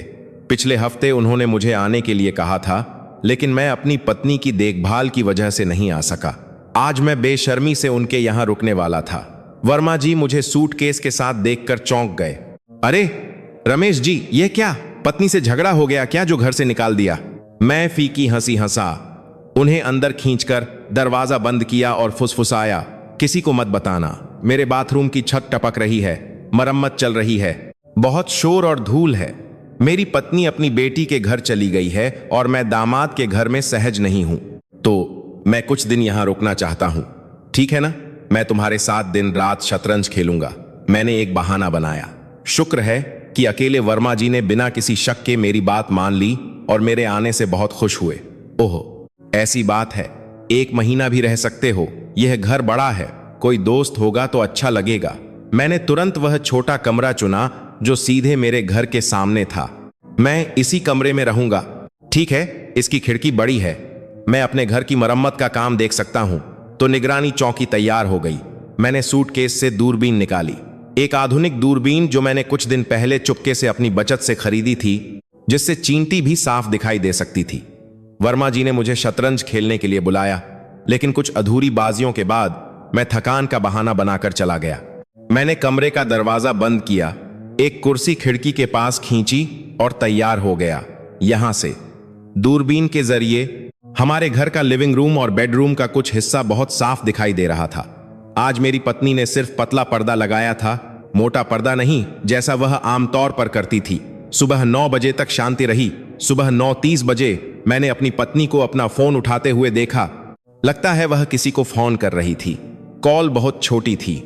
पिछले हफ्ते उन्होंने मुझे आने के लिए कहा था, लेकिन मैं अपनी पत्नी की देखभाल की वजह से नहीं आ सका। आज मैं बेशर्मी से उनके यहां रुकने वाला था। वर्मा जी मुझे सूटकेस के साथ देखकर चौंक गए। अरे रमेश जी, ये क्या? पत्नी से झगड़ा हो गया क्या जो घर से निकाल दिया? मैं फीकी हंसी हंसा, उन्हें अंदर खींचकर दरवाजा बंद किया और फुसफुसाया, किसी को मत बताना। मेरे बाथरूम की छत टपक रही है, मरम्मत चल रही है, बहुत शोर और धूल है। मेरी पत्नी अपनी बेटी के घर चली गई है और मैं दामाद के घर में सहज नहीं हूं। तो मैं कुछ दिन यहां रुकना चाहता हूं, ठीक है ना? मैं तुम्हारे साथ दिन रात शतरंज खेलूंगा। मैंने एक बहाना बनाया। शुक्र है कि अकेले वर्मा जी ने बिना किसी शक के मेरी बात मान ली और मेरे आने से बहुत खुश हुए। ओह, ऐसी बात है, 1 महीना भी रह सकते हो। यह घर बड़ा है, कोई दोस्त होगा तो अच्छा लगेगा। मैंने तुरंत वह छोटा कमरा चुना जो सीधे मेरे घर के सामने था। मैं इसी कमरे में रहूंगा। ठीक है, इसकी खिड़की बड़ी है, मैं अपने घर की मरम्मत का काम देख सकता हूं। तो निगरानी चौकी तैयार हो गई। मैंने सूटकेस से दूरबीन निकाली, एक आधुनिक दूरबीन जो मैंने कुछ दिन पहले चुपके से अपनी बचत से खरीदी थी, जिससे चींटी भी साफ दिखाई दे सकती थी। वर्मा जी ने मुझे शतरंज खेलने के लिए बुलाया, लेकिन कुछ अधूरी बाजियों के बाद मैं थकान का बहाना बनाकर चला गया। मैंने कमरे का दरवाजा बंद किया, एक कुर्सी खिड़की के पास खींची और तैयार हो गया। यहां से दूरबीन के जरिए हमारे घर का लिविंग रूम और बेडरूम का कुछ हिस्सा बहुत साफ दिखाई दे रहा था। आज मेरी पत्नी ने सिर्फ पतला पर्दा लगाया था, मोटा पर्दा नहीं, जैसा वह आमतौर पर करती थी। सुबह 9 बजे तक शांति रही। सुबह 9:30 बजे मैंने अपनी पत्नी को अपना फोन उठाते हुए देखा। लगता है वह किसी को फोन कर रही थी। कॉल बहुत छोटी थी।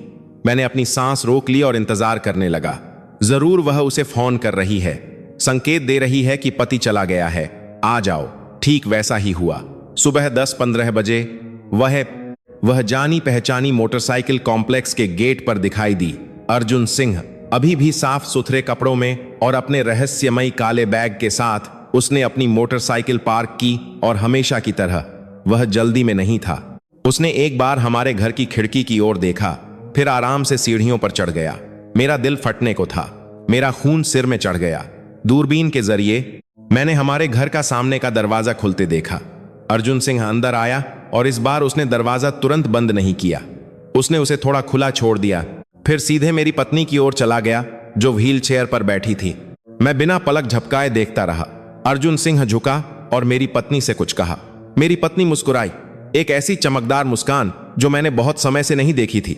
मैंने अपनी सांस रोक ली और इंतजार करने लगा। जरूर वह उसे फोन कर रही है, संकेत दे रही है कि पति चला गया है, आ जाओ। ठीक वैसा ही हुआ। सुबह 10-15 बजे वह जानी पहचानी मोटरसाइकिल कॉम्प्लेक्स के गेट पर दिखाई दी। अर्जुन सिंह, अभी भी साफ सुथरे कपड़ों में और अपने रहस्यमयी काले बैग के साथ उसने अपनी मोटरसाइकिल पार्क की और हमेशा की तरह वह जल्दी में नहीं था। उसने एक बार हमारे घर की खिड़की की ओर देखा, फिर आराम से सीढ़ियों पर चढ़ गया। मेरा दिल फटने को था, मेरा खून सिर में चढ़ गया। दूरबीन के जरिए मैंने हमारे घर का सामने का दरवाजा खुलते देखा। अर्जुन सिंह अंदर आया और इस बार उसने दरवाजा तुरंत बंद नहीं किया। उसने उसे थोड़ा खुला छोड़ दिया, फिर सीधे मेरी पत्नी की ओर चला गया जो व्हील चेयर पर बैठी थी। मैं बिना पलक झपकाए देखता रहा। अर्जुन सिंह झुका और मेरी पत्नी से कुछ कहा। मेरी पत्नी मुस्कुराई, एक ऐसी चमकदार मुस्कान जो मैंने बहुत समय से नहीं देखी थी।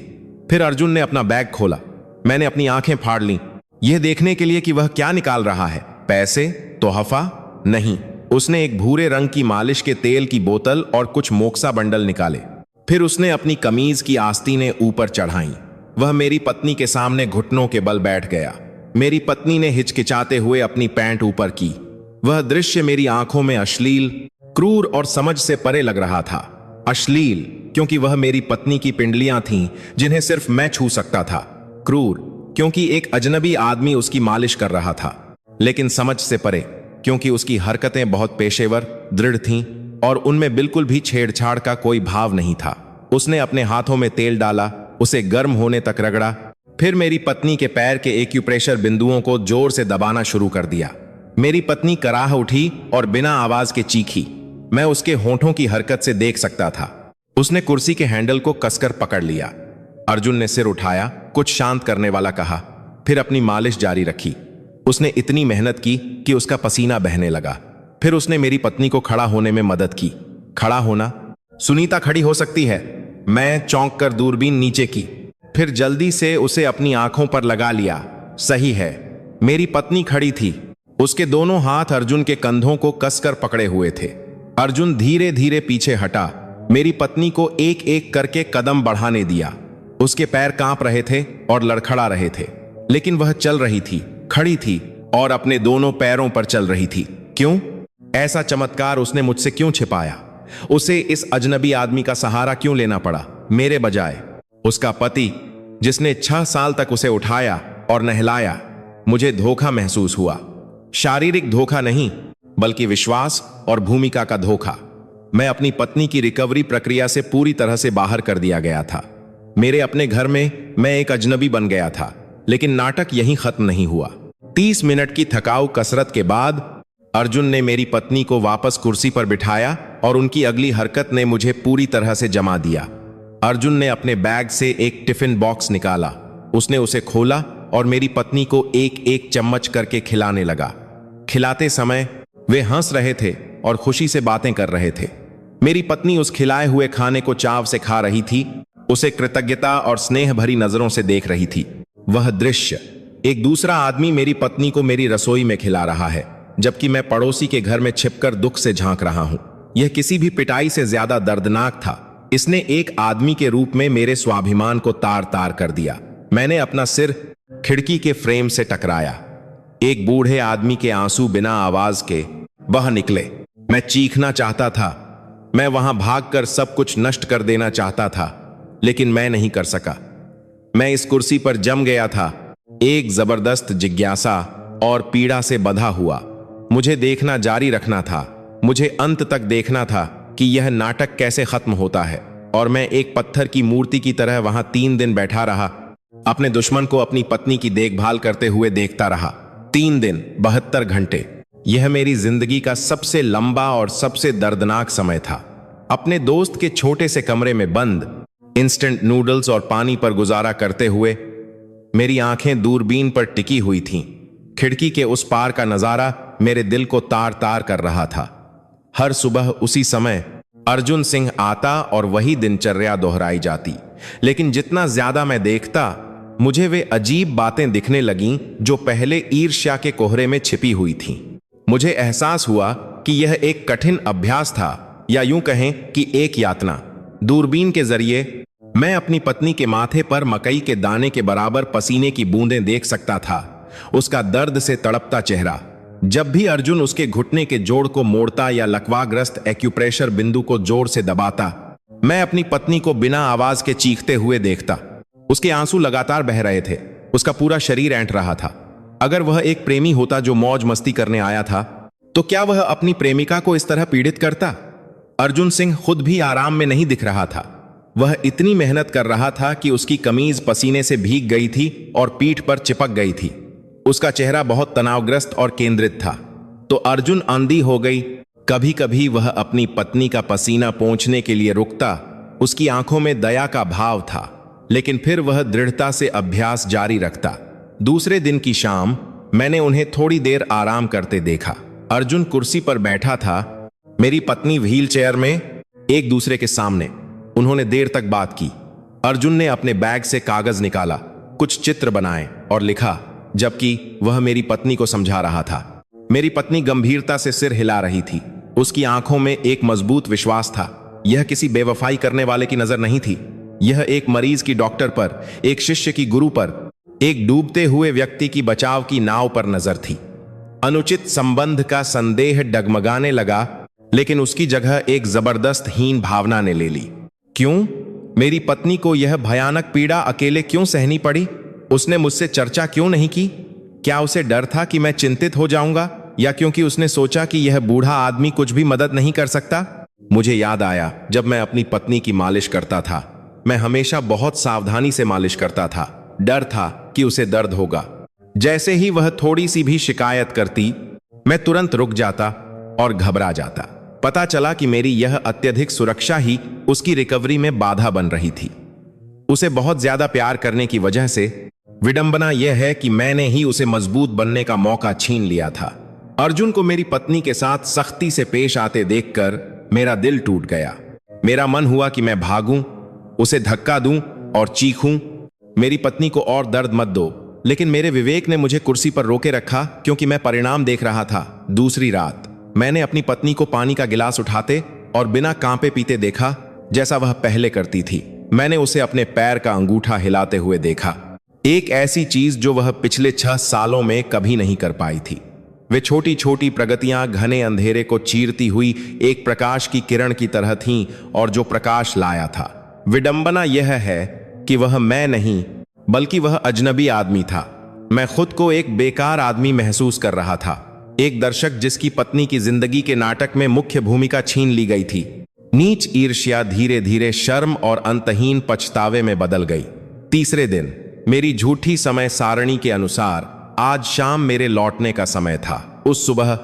फिर अर्जुन ने अपना बैग खोला। मैंने अपनी आंखें फाड़ लीं, यह देखने के लिए कि वह क्या निकाल रहा है। पैसे? तोहफा? नहीं। उसने एक भूरे रंग की मालिश के तेल की बोतल और कुछ मोक्सा बंडल निकाले। फिर उसने अपनी कमीज की आस्तीनें ऊपर चढ़ाई। वह मेरी पत्नी के सामने घुटनों के बल बैठ गया। मेरी पत्नी ने हिचकिचाते हुए अपनी पैंट ऊपर की। वह दृश्य मेरी आंखों में अश्लील, क्रूर और समझ से परे लग रहा था। अश्लील क्योंकि वह मेरी पत्नी की पिंडलियां थीं जिन्हें सिर्फ मैं छू सकता था। क्रूर क्योंकि एक अजनबी आदमी उसकी मालिश कर रहा था। लेकिन समझ से परे क्योंकि उसकी हरकतें बहुत पेशेवर, दृढ़ थीं और उनमें बिल्कुल भी छेड़छाड़ का कोई भाव नहीं था। उसने अपने हाथों में तेल डाला, उसे गर्म होने तक रगड़ा, फिर मेरी पत्नी के पैर के एक्यूप्रेशर बिंदुओं को जोर से दबाना शुरू कर दिया। मेरी पत्नी कराह उठी और बिना आवाज के चीखी। मैं उसके होंठों की हरकत से देख सकता था। उसने कुर्सी के हैंडल को कसकर पकड़ लिया। अर्जुन ने सिर उठाया, कुछ शांत करने वाला कहा, फिर अपनी मालिश जारी रखी। उसने इतनी मेहनत की कि उसका पसीना बहने लगा। फिर उसने मेरी पत्नी को खड़ा होने में मदद की। खड़ा होना? सुनीता खड़ी हो सकती है। मैं चौंक कर दूरबीन नीचे की, फिर जल्दी से उसे अपनी आंखों पर लगा लिया। सही है, मेरी पत्नी खड़ी थी। उसके दोनों हाथ अर्जुन के कंधों को कसकर पकड़े हुए थे। अर्जुन धीरे धीरे पीछे हटा, मेरी पत्नी को एक एक करके कदम बढ़ाने दिया। उसके पैर कांप रहे थे और लड़खड़ा रहे थे, लेकिन वह चल रही थी, खड़ी थी और अपने दोनों पैरों पर चल रही थी। क्यों? ऐसा चमत्कार उसने मुझसे क्यों छिपाया? उसे इस अजनबी आदमी का सहारा क्यों लेना पड़ा मेरे बजाय? उसका पति जिसने 6 साल तक उसे उठाया और नहलाया। मुझे धोखा महसूस हुआ। शारीरिक धोखा नहीं, बल्कि विश्वास और भूमिका का धोखा। मैं अपनी पत्नी की रिकवरी प्रक्रिया से पूरी तरह से बाहर कर दिया गया था। मेरे अपने घर में मैं एक अजनबी बन गया था, लेकिन नाटक यहीं खत्म नहीं हुआ। 30 मिनट की थकाऊ कसरत के बाद अर्जुन ने मेरी पत्नी को वापस कुर्सी पर बिठाया और उनकी अगली हरकत ने मुझे पूरी तरह से जमा दिया। अर्जुन ने अपने बैग से एक टिफिन बॉक्स निकाला। उसने उसे खोला और मेरी पत्नी को एक एक चम्मच करके खिलाने लगा। खिलाते समय वे हंस रहे थे और खुशी से बातें कर रहे थे। मेरी पत्नी उस खिलाए हुए खाने को चाव से खा रही थी, उसे कृतज्ञता और स्नेह भरी नजरों से देख रही थी। वह दृश्य, एक दूसरा आदमी मेरी पत्नी को मेरी रसोई में खिला रहा है, जबकि मैं पड़ोसी के घर में छिपकर दुख से झांक रहा हूं। यह किसी भी पिटाई से ज्यादा दर्दनाक था। इसने एक आदमी के रूप में मेरे स्वाभिमान को तार तार कर दिया। मैंने अपना सिर खिड़की के फ्रेम से टकराया। एक बूढ़े आदमी के आंसू बिना आवाज के बह निकले। मैं चीखना चाहता था, मैं वहां भागकर सब कुछ नष्ट कर देना चाहता था, लेकिन मैं नहीं कर सका। मैं इस कुर्सी पर जम गया था, एक जबरदस्त जिज्ञासा और पीड़ा से बंधा हुआ। मुझे देखना जारी रखना था, मुझे अंत तक देखना था कि यह नाटक कैसे खत्म होता है। और मैं एक पत्थर की मूर्ति की तरह वहां 3 दिन बैठा रहा, अपने दुश्मन को अपनी पत्नी की देखभाल करते हुए देखता रहा। 3 दिन 72 घंटे, यह मेरी जिंदगी का सबसे लंबा और सबसे दर्दनाक समय था। अपने दोस्त के छोटे से कमरे में बंद, इंस्टेंट नूडल्स और पानी पर गुजारा करते हुए मेरी आंखें दूरबीन पर टिकी हुई थीं। खिड़की के उस पार का नजारा मेरे दिल को तार तार कर रहा था। हर सुबह उसी समय अर्जुन सिंह आता और वही दिनचर्या दोहराई जाती, लेकिन जितना ज्यादा मैं देखता, मुझे वे अजीब बातें दिखने लगीं जो पहले ईर्ष्या के कोहरे में छिपी हुई थीं। मुझे एहसास हुआ कि यह एक कठिन अभ्यास था, या यूं कहें कि एक यातना। दूरबीन के जरिए मैं अपनी पत्नी के माथे पर मकई के दाने के बराबर पसीने की बूंदें देख सकता था, उसका दर्द से तड़पता चेहरा। जब भी अर्जुन उसके घुटने के जोड़ को मोड़ता या लकवाग्रस्त एक्यूप्रेशर बिंदु को जोर से दबाता, मैं अपनी पत्नी को बिना आवाज के चीखते हुए देखता। उसके आंसू लगातार बह रहे थे, उसका पूरा शरीर ऐंठ रहा था। अगर वह एक प्रेमी होता जो मौज मस्ती करने आया था, तो क्या वह अपनी प्रेमिका को इस तरह पीड़ित करता? अर्जुन सिंह खुद भी आराम में नहीं दिख रहा था। वह इतनी मेहनत कर रहा था कि उसकी कमीज पसीने से भीग गई थी और पीठ पर चिपक गई थी। उसका चेहरा बहुत तनावग्रस्त और केंद्रित था। तो अर्जुन आंधी हो गई। कभी कभी वह अपनी पत्नी का पसीना पोंछने के लिए रुकता। उसकी आंखों में दया का भाव था, लेकिन फिर वह दृढ़ता से अभ्यास जारी रखता। दूसरे दिन की शाम मैंने उन्हें थोड़ी देर आराम करते देखा। अर्जुन कुर्सी पर बैठा था, मेरी पत्नी व्हील चेयर में, एक दूसरे के सामने। उन्होंने देर तक बात की। अर्जुन ने अपने बैग से कागज निकाला, कुछ चित्र बनाए और लिखा, जबकि वह मेरी पत्नी को समझा रहा था। मेरी पत्नी गंभीरता से सिर हिला रही थी। उसकी आंखों में एक मजबूत विश्वास था। यह किसी बेवफाई करने वाले की नजर नहीं थी। यह एक मरीज की डॉक्टर पर, एक शिष्य की गुरु पर, एक डूबते हुए व्यक्ति की बचाव की नाव पर नजर थी। अनुचित संबंध का संदेह डगमगाने लगा, लेकिन उसकी जगह एक जबरदस्त हीन भावना ने ले ली। क्यों? मेरी पत्नी को यह भयानक पीड़ा अकेले क्यों सहनी पड़ी? उसने मुझसे चर्चा क्यों नहीं की? क्या उसे डर था कि मैं चिंतित हो जाऊंगा, या क्योंकि उसने सोचा कि यह बूढ़ा आदमी कुछ भी मदद नहीं कर सकता? मुझे याद आया, जब मैं अपनी पत्नी की मालिश करता था, मैं हमेशा बहुत सावधानी से मालिश करता था। डर था कि उसे दर्द होगा। जैसे ही वह थोड़ी सी भी शिकायत करती, मैं तुरंत रुक जाता और घबरा जाता। पता चला कि मेरी यह अत्यधिक सुरक्षा ही उसकी रिकवरी में बाधा बन रही थी। उसे बहुत ज्यादा प्यार करने की वजह से विडंबना यह है कि मैंने ही उसे मजबूत बनने का मौका छीन लिया था। अर्जुन को मेरी पत्नी के साथ सख्ती से पेश आते देखकर मेरा दिल टूट गया। मेरा मन हुआ कि मैं भागूं, उसे धक्का दूं और चीखूं, मेरी पत्नी को और दर्द मत दो। लेकिन मेरे विवेक ने मुझे कुर्सी पर रोके रखा, क्योंकि मैं परिणाम देख रहा था। दूसरी रात मैंने अपनी पत्नी को पानी का गिलास उठाते और बिना कांपे पीते देखा, जैसा वह पहले करती थी। मैंने उसे अपने पैर का अंगूठा हिलाते हुए देखा, एक ऐसी चीज जो वह पिछले 6 सालों में कभी नहीं कर पाई थी। वे छोटी छोटी प्रगतियां घने अंधेरे को चीरती हुई एक प्रकाश की किरण की तरह थीं, और जो प्रकाश लाया था। विडंबना यह है कि वह मैं नहीं, बल्कि वह अजनबी आदमी था। मैं खुद को एक बेकार आदमी महसूस कर रहा था, एक दर्शक जिसकी पत्नी की जिंदगी के नाटक में मुख्य भूमिका छीन ली गई थी। नीच ईर्ष्या धीरे धीरे शर्म और अंतहीन पछतावे में बदल गई। तीसरे दिन मेरी झूठी समय सारणी के अनुसार आज शाम मेरे लौटने का समय था। उस सुबह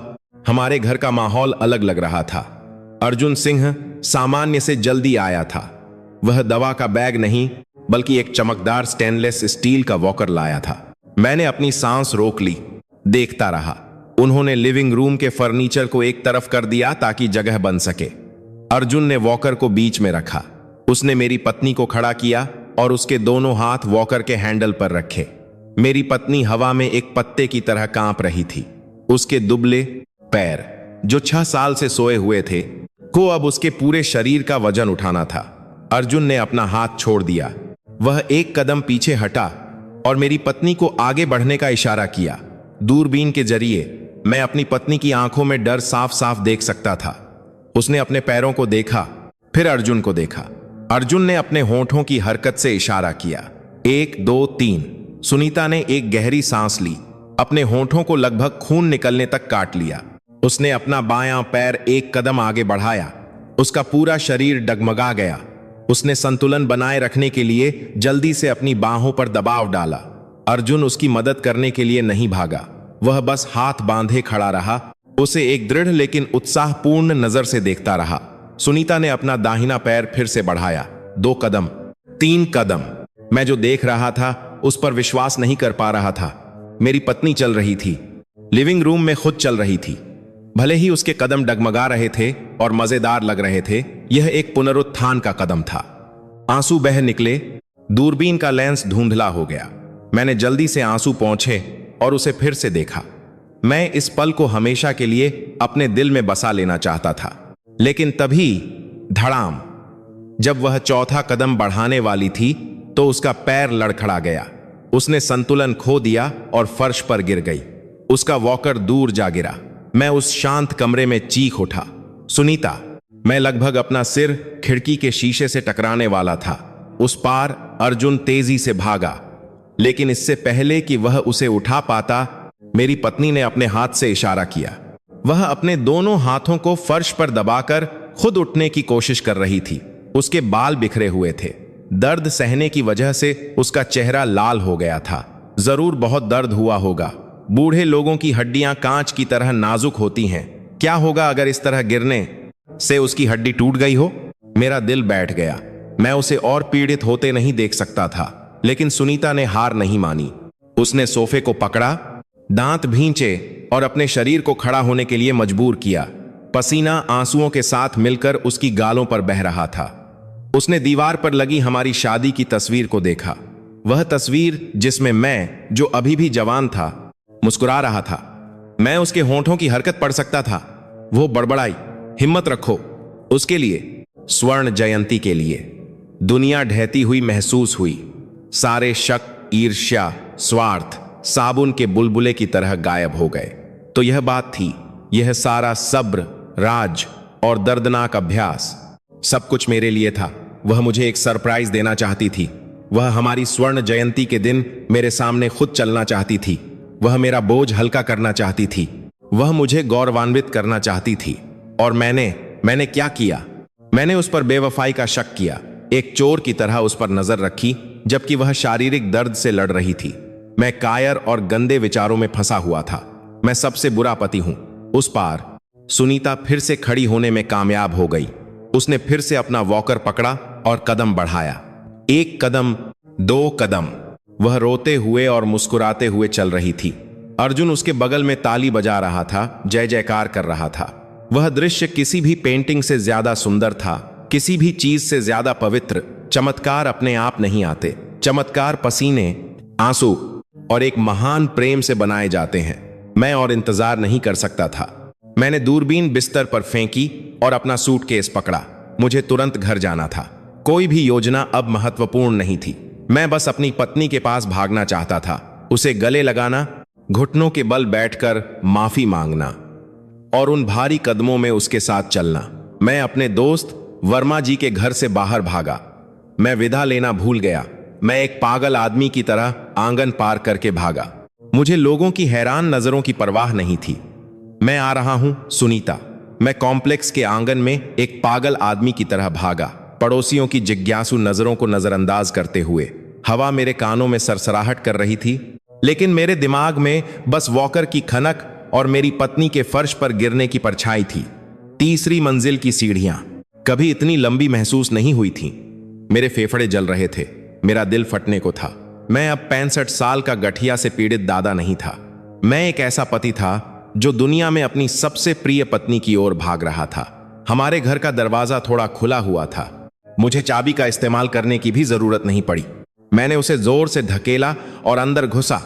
हमारे घर का माहौल अलग लग रहा था। अर्जुन सिंह सामान्य से जल्दी आया था। वह दवा का बैग नहीं, बल्कि एक चमकदार स्टेनलेस स्टील का वॉकर लाया था। मैंने अपनी सांस रोक ली, देखता रहा। उन्होंने लिविंग रूम के फर्नीचर को एक तरफ कर दिया ताकि जगह बन सके। अर्जुन ने वॉकर को बीच में रखा। उसने मेरी पत्नी को खड़ा किया और उसके दोनों हाथ वॉकर के हैंडल पर रखे। मेरी पत्नी हवा में एक पत्ते की तरह कांप रही थी। उसके दुबले पैर, जो 6 साल से सोए हुए थे, को अब उसके पूरे शरीर का वजन उठाना था। अर्जुन ने अपना हाथ छोड़ दिया। वह एक कदम पीछे हटा और मेरी पत्नी को आगे बढ़ने का इशारा किया। दूरबीन के जरिए मैं अपनी पत्नी की आंखों में डर साफ साफ देख सकता था। उसने अपने पैरों को देखा, फिर अर्जुन को देखा। अर्जुन ने अपने होंठों की हरकत से इशारा किया। 1 2 3। सुनीता ने एक गहरी सांस ली, अपने होंठों को लगभग खून निकलने तक काट लिया। उसने अपना बायां पैर एक कदम आगे बढ़ाया। उसका पूरा शरीर डगमगा गया। उसने संतुलन बनाए रखने के लिए जल्दी से अपनी बाहों पर दबाव डाला। अर्जुन उसकी मदद करने के लिए नहीं भागा, वह बस हाथ बांधे खड़ा रहा। उसे एक दृढ़ लेकिन उत्साहपूर्ण नजर से देखता रहा। सुनीता ने अपना दाहिना पैर फिर से बढ़ाया। 2 कदम, 3 कदम। मैं जो देख रहा था उस पर विश्वास नहीं कर पा रहा था। मेरी पत्नी चल रही थी, लिविंग रूम में खुद चल रही थी। भले ही उसके कदम डगमगा रहे थे और मजेदार लग रहे थे, यह एक पुनरुत्थान का कदम था। आंसू बह निकले, दूरबीन का लेंस धुंधला हो गया। मैंने जल्दी से आंसू पोंछे और उसे फिर से देखा। मैं इस पल को हमेशा के लिए अपने दिल में बसा लेना चाहता था। लेकिन तभी धड़ाम, जब वह चौथा कदम बढ़ाने वाली थी तो उसका पैर लड़खड़ा गया। उसने संतुलन खो दिया और फर्श पर गिर गई। उसका वॉकर दूर जा गिरा। मैं उस शांत कमरे में चीख उठा, सुनीता। मैं लगभग अपना सिर खिड़की के शीशे से टकराने वाला था। उस पार अर्जुन तेजी से भागा, लेकिन इससे पहले कि वह उसे उठा पाता, मेरी पत्नी ने अपने हाथ से इशारा किया। वह अपने दोनों हाथों को फर्श पर दबाकर खुद उठने की कोशिश कर रही थी। उसके बाल बिखरे हुए थे। दर्द सहने की वजह से उसका चेहरा लाल हो गया था। जरूर बहुत दर्द हुआ होगा। बूढ़े लोगों की हड्डियां कांच की तरह नाजुक होती हैं। क्या होगा अगर इस तरह गिरने से उसकी हड्डी टूट गई हो? मेरा दिल बैठ गया। मैं उसे और पीड़ित होते नहीं देख सकता था। लेकिन सुनीता ने हार नहीं मानी। उसने सोफे को पकड़ा, दांत भींचे और अपने शरीर को खड़ा होने के लिए मजबूर किया। पसीना आंसुओं के साथ मिलकर उसकी गालों पर बह रहा था। उसने दीवार पर लगी हमारी शादी की तस्वीर को देखा। वह तस्वीर जिसमें मैं, जो अभी भी जवान था, मुस्कुरा रहा था। मैं उसके होंठों की हरकत पढ़ सकता था। वो बड़बड़ाई, हिम्मत रखो, उसके लिए, स्वर्ण जयंती के लिए। दुनिया ढहती हुई महसूस हुई। सारे शक, ईर्ष्या, स्वार्थ साबुन के बुलबुले की तरह गायब हो गए। तो यह बात थी, यह सारा सब्र, राज और दर्दनाक अभ्यास, सब कुछ मेरे लिए था। वह मुझे एक सरप्राइज देना चाहती थी। वह हमारी स्वर्ण जयंती के दिन मेरे सामने खुद चलना चाहती थी। वह मेरा बोझ हल्का करना चाहती थी। वह मुझे गौरवान्वित करना चाहती थी। और मैंने क्या किया? मैंने उस पर बेवफाई का शक किया। एक चोर की तरह उस पर नजर रखी, जबकि वह शारीरिक दर्द से लड़ रही थी। मैं कायर और गंदे विचारों में फंसा हुआ था। मैं सबसे बुरा पति हूं। उस पार सुनीता फिर से खड़ी होने में कामयाब हो गई। उसने फिर से अपना वॉकर पकड़ा और कदम बढ़ाया। 1 कदम, 2 कदम। वह रोते हुए और मुस्कुराते हुए चल रही थी। अर्जुन उसके बगल में ताली बजा रहा था, जय जयकार कर रहा था। वह दृश्य किसी भी पेंटिंग से ज्यादा सुंदर था, किसी भी चीज से ज्यादा पवित्र। चमत्कार अपने आप नहीं आते। चमत्कार पसीने, आंसू और एक महान प्रेम से बनाए जाते हैं। मैं और इंतजार नहीं कर सकता था। मैंने दूरबीन बिस्तर पर फेंकी और अपना सूटकेस पकड़ा। मुझे तुरंत घर जाना था। कोई भी योजना अब महत्वपूर्ण नहीं थी। मैं बस अपनी पत्नी के पास भागना चाहता था, उसे गले लगाना, घुटनों के बल बैठकर माफी मांगना और उन भारी कदमों में उसके साथ चलना। मैं अपने दोस्त वर्मा जी के घर से बाहर भागा। मैं विदा लेना भूल गया। मैं एक पागल आदमी की तरह आंगन पार करके भागा। मुझे लोगों की हैरान नजरों की परवाह नहीं थी। मैं आ रहा हूं, सुनीता। मैं कॉम्प्लेक्स के आंगन में एक पागल आदमी की तरह भागा, पड़ोसियों की जिज्ञासु नजरों को नजरअंदाज करते हुए। हवा मेरे कानों में सरसराहट कर रही थी, लेकिन मेरे दिमाग में बस वॉकर की खनक और मेरी पत्नी के फर्श पर गिरने की परछाई थी। 3री मंजिल की सीढ़ियां कभी इतनी लंबी महसूस नहीं हुई थी। मेरे फेफड़े जल रहे थे। मेरा दिल फटने को था। मैं अब 65 साल का गठिया से पीड़ित दादा नहीं था। मैं एक ऐसा पति था जो दुनिया में अपनी सबसे प्रिय पत्नी की ओर भाग रहा था। हमारे घर का दरवाजा थोड़ा खुला हुआ था। मुझे चाबी का इस्तेमाल करने की भी जरूरत नहीं पड़ी। मैंने उसे जोर से धकेला और अंदर घुसा।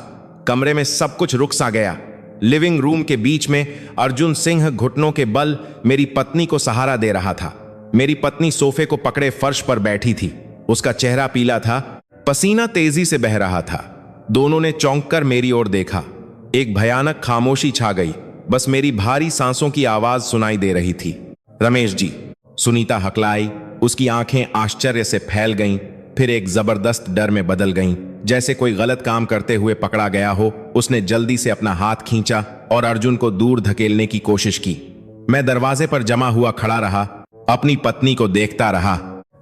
कमरे में सब कुछ रुक सा गया। लिविंग रूम के बीच में अर्जुन सिंह घुटनों के बल मेरी पत्नी को सहारा दे रहा था। मेरी पत्नी सोफे को पकड़े फर्श पर बैठी थी। उसका चेहरा पीला था, पसीना तेजी से बह रहा था। दोनों ने चौंक कर मेरी ओर देखा। एक भयानक खामोशी छा गई। बस मेरी भारी सांसों की आवाज सुनाई दे रही थी। रमेश जी, सुनीता हकलाई। उसकी आंखें आश्चर्य से फैल गईं, फिर एक जबरदस्त डर में बदल गईं, जैसे कोई गलत काम करते हुए पकड़ा गया हो। उसने जल्दी से अपना हाथ खींचा और अर्जुन को दूर धकेलने की कोशिश की। मैं दरवाजे पर जमा हुआ खड़ा रहा, अपनी पत्नी को देखता रहा,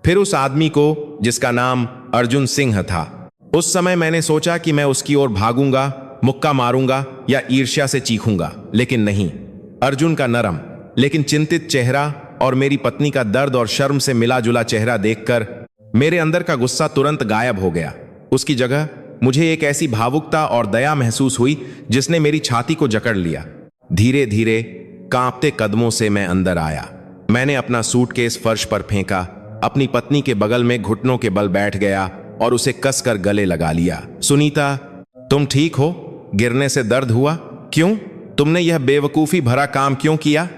फिर उस आदमी को जिसका नाम अर्जुन सिंह था। उस समय मैंने सोचा कि मैं उसकी ओर भागूंगा, मुक्का मारूंगा या ईर्ष्या से चीखूंगा, लेकिन नहीं। अर्जुन का नरम लेकिन चिंतित चेहरा और मेरी पत्नी का दर्द और शर्म से मिला जुला चेहरा देखकर मेरे अंदर का गुस्सा तुरंत गायब हो गया। उसकी जगह मुझे एक ऐसी भावुकता और दया महसूस हुई जिसने मेरी छाती को जकड़ लिया। धीरे धीरे कांपते कदमों से मैं अंदर आया। मैंने अपना सूटकेस फर्श पर फेंका, अपनी पत्नी के बगल में घुटनों के बल बैठ गया और उसे कसकर गले लगा लिया। सुनीता, तुम ठीक हो? गिरने से दर्द हुआ? क्यों? तुमने यह बेवकूफी भरा काम क्यों किया?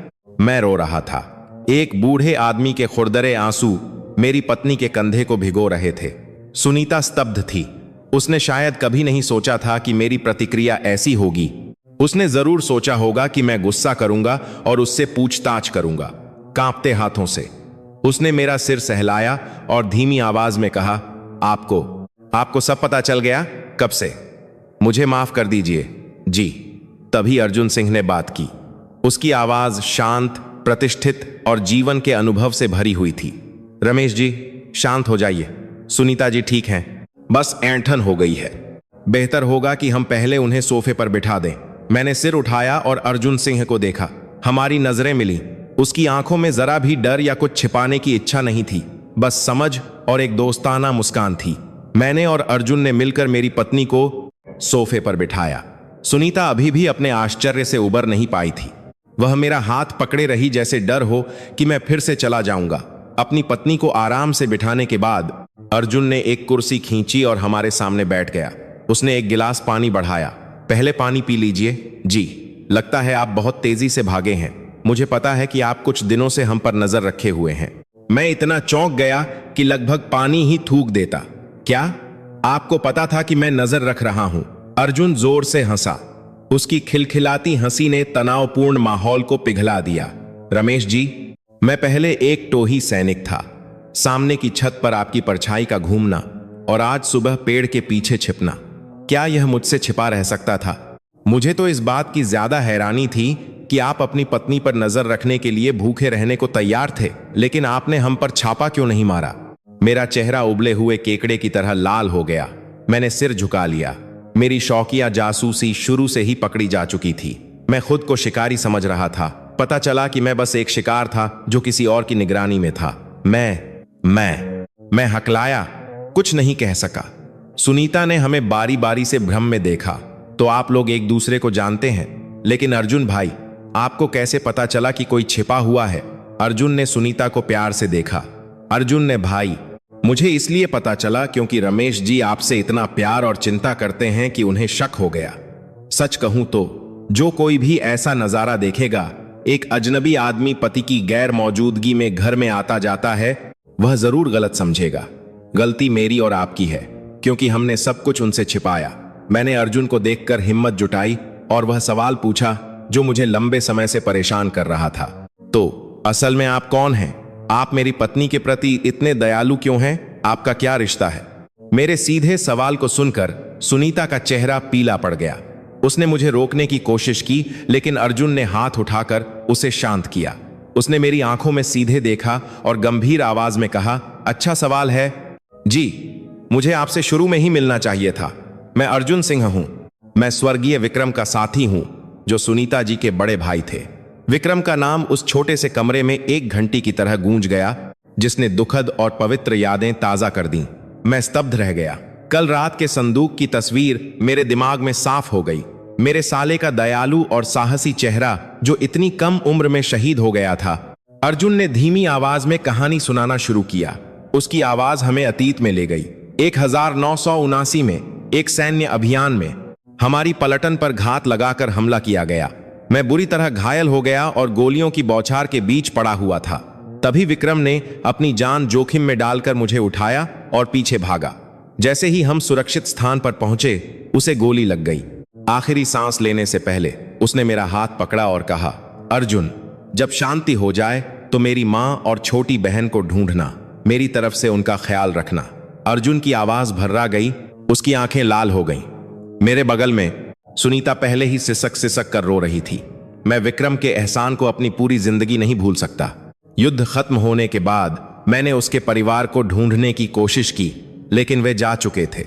मैं रो रहा था। एक बूढ़े आदमी के खुरदरे आंसू मेरी पत्नी के कंधे को भिगो रहे थे। सुनीता स्तब्ध थी। उसने शायद कभी नहीं सोचा था कि मेरी प्रतिक्रिया ऐसी होगी। उसने जरूर सोचा होगा कि मैं गुस्सा करूंगा और उससे पूछताछ करूंगा। कांपते हाथों से उसने मेरा सिर सहलाया और धीमी आवाज में कहा, आपको सब पता चल गया? कब से? मुझे माफ कर दीजिए जी। तभी अर्जुन सिंह ने बात की। उसकी आवाज शांत, प्रतिष्ठित और जीवन के अनुभव से भरी हुई थी। रमेश जी, शांत हो जाइए। सुनीता जी ठीक हैं, बस ऐंठन हो गई है। बेहतर होगा कि हम पहले उन्हें सोफे पर बिठा दें। मैंने सिर उठाया और अर्जुन सिंह को देखा। हमारी नजरें मिली। उसकी आंखों में जरा भी डर या कुछ छिपाने की इच्छा नहीं थी, बस समझ और एक दोस्ताना मुस्कान थी। मैंने और अर्जुन ने मिलकर मेरी पत्नी को सोफे पर बिठाया। सुनीता अभी भी अपने आश्चर्य से उबर नहीं पाई थी। वह मेरा हाथ पकड़े रही जैसे डर हो कि मैं फिर से चला जाऊंगा। अपनी पत्नी को आराम से बिठाने के बाद अर्जुन ने एक कुर्सी खींची और हमारे सामने बैठ गया। उसने एक गिलास पानी बढ़ाया। पहले पानी पी लीजिए। जी, लगता है आप बहुत तेजी से भागे हैं। मुझे पता है कि आप कुछ दिनों से हम पर नजर रखे हुए हैं। मैं इतना चौंक गया कि लगभग पानी ही थूक देता। क्या आपको पता था कि मैं नजर रख रहा हूं? अर्जुन जोर से हंसा। उसकी खिलखिलाती हंसी ने तनावपूर्ण माहौल को पिघला दिया। रमेश जी, मैं पहले एक टोही सैनिक था। सामने की छत पर आपकी परछाई का घूमना और आज सुबह पेड़ के पीछे छिपना, क्या यह मुझसे छिपा रह सकता था? मुझे तो इस बात की ज्यादा हैरानी थी कि आप अपनी पत्नी पर नजर रखने के लिए भूखे रहने को तैयार थे, लेकिन आपने हम पर छापा क्यों नहीं मारा? मेरा चेहरा उबले हुए केकड़े की तरह लाल हो गया। मैंने सिर झुका लिया। मेरी शौकिया जासूसी शुरू से ही पकड़ी जा चुकी थी। मैं खुद को शिकारी समझ रहा था। पता चला कि मैं बस एक शिकार था जो किसी और की निगरानी में था। मैं हकलाया, कुछ नहीं कह सका। सुनीता ने हमें बारी बारी से भ्रम में देखा। तो आप लोग एक दूसरे को जानते हैं, लेकिन अर्जुन भाई, आपको कैसे पता चला कि कोई छिपा हुआ है? अर्जुन ने सुनीता को प्यार से देखा। अर्जुन ने भाई, मुझे इसलिए पता चला क्योंकि रमेश जी आपसे इतना प्यार और चिंता करते हैं कि उन्हें शक हो गया। सच कहूं तो जो कोई भी ऐसा नजारा देखेगा, एक अजनबी आदमी पति की गैर मौजूदगी में घर में आता जाता है, वह जरूर गलत समझेगा। गलती मेरी और आपकी है, क्योंकि हमने सब कुछ उनसे छिपाया। मैंने अर्जुन को देखकर हिम्मत जुटाई और वह सवाल पूछा जो मुझे लंबे समय से परेशान कर रहा था। तो असल में आप कौन हैं? आप मेरी पत्नी के प्रति इतने दयालु क्यों हैं? आपका क्या रिश्ता है? मेरे सीधे सवाल को सुनकर सुनीता का चेहरा पीला पड़ गया। उसने मुझे रोकने की कोशिश की, लेकिन अर्जुन ने हाथ उठाकर उसे शांत किया। उसने मेरी आंखों में सीधे देखा और गंभीर आवाज में कहा, अच्छा सवाल है जी, मुझे आपसे शुरू में ही मिलना चाहिए था। मैं अर्जुन सिंह हूं। मैं स्वर्गीय विक्रम का साथी हूं, जो सुनीता जी के बड़े भाई थे। विक्रम का नाम उस छोटे से कमरे में एक घंटी की तरह गूंज गया, जिसने दुखद और पवित्र यादें ताजा कर दी। मैं स्तब्ध रह गया। कल रात के संदूक की तस्वीर मेरे दिमाग में साफ हो गई। मेरे साले का दयालु और साहसी चेहरा जो इतनी कम उम्र में शहीद हो गया था। अर्जुन ने धीमी आवाज में कहानी सुनाना शुरू किया। उसकी आवाज हमें अतीत में ले गई। 1979 में एक सैन्य अभियान में हमारी पलटन पर घात लगाकर हमला किया गया। मैं बुरी तरह घायल हो गया और गोलियों की बौछार के बीच पड़ा हुआ था। तभी विक्रम ने अपनी जान जोखिम में डालकर मुझे उठाया और पीछे भागा। जैसे ही हम सुरक्षित स्थान पर पहुंचे, उसे गोली लग गई। आखिरी सांस लेने से पहले उसने मेरा हाथ पकड़ा और कहा, अर्जुन, जब शांति हो जाए तो मेरी मां और छोटी बहन को ढूंढना, मेरी तरफ से उनका ख्याल रखना। अर्जुन की आवाज भर्रा गई, उसकी आंखें लाल हो गईं। मेरे बगल में सुनीता पहले ही सिसक सिसक कर रो रही थी। मैं विक्रम के एहसान को अपनी पूरी जिंदगी नहीं भूल सकता। युद्ध खत्म होने के बाद मैंने उसके परिवार को ढूंढने की कोशिश की, लेकिन वे जा चुके थे।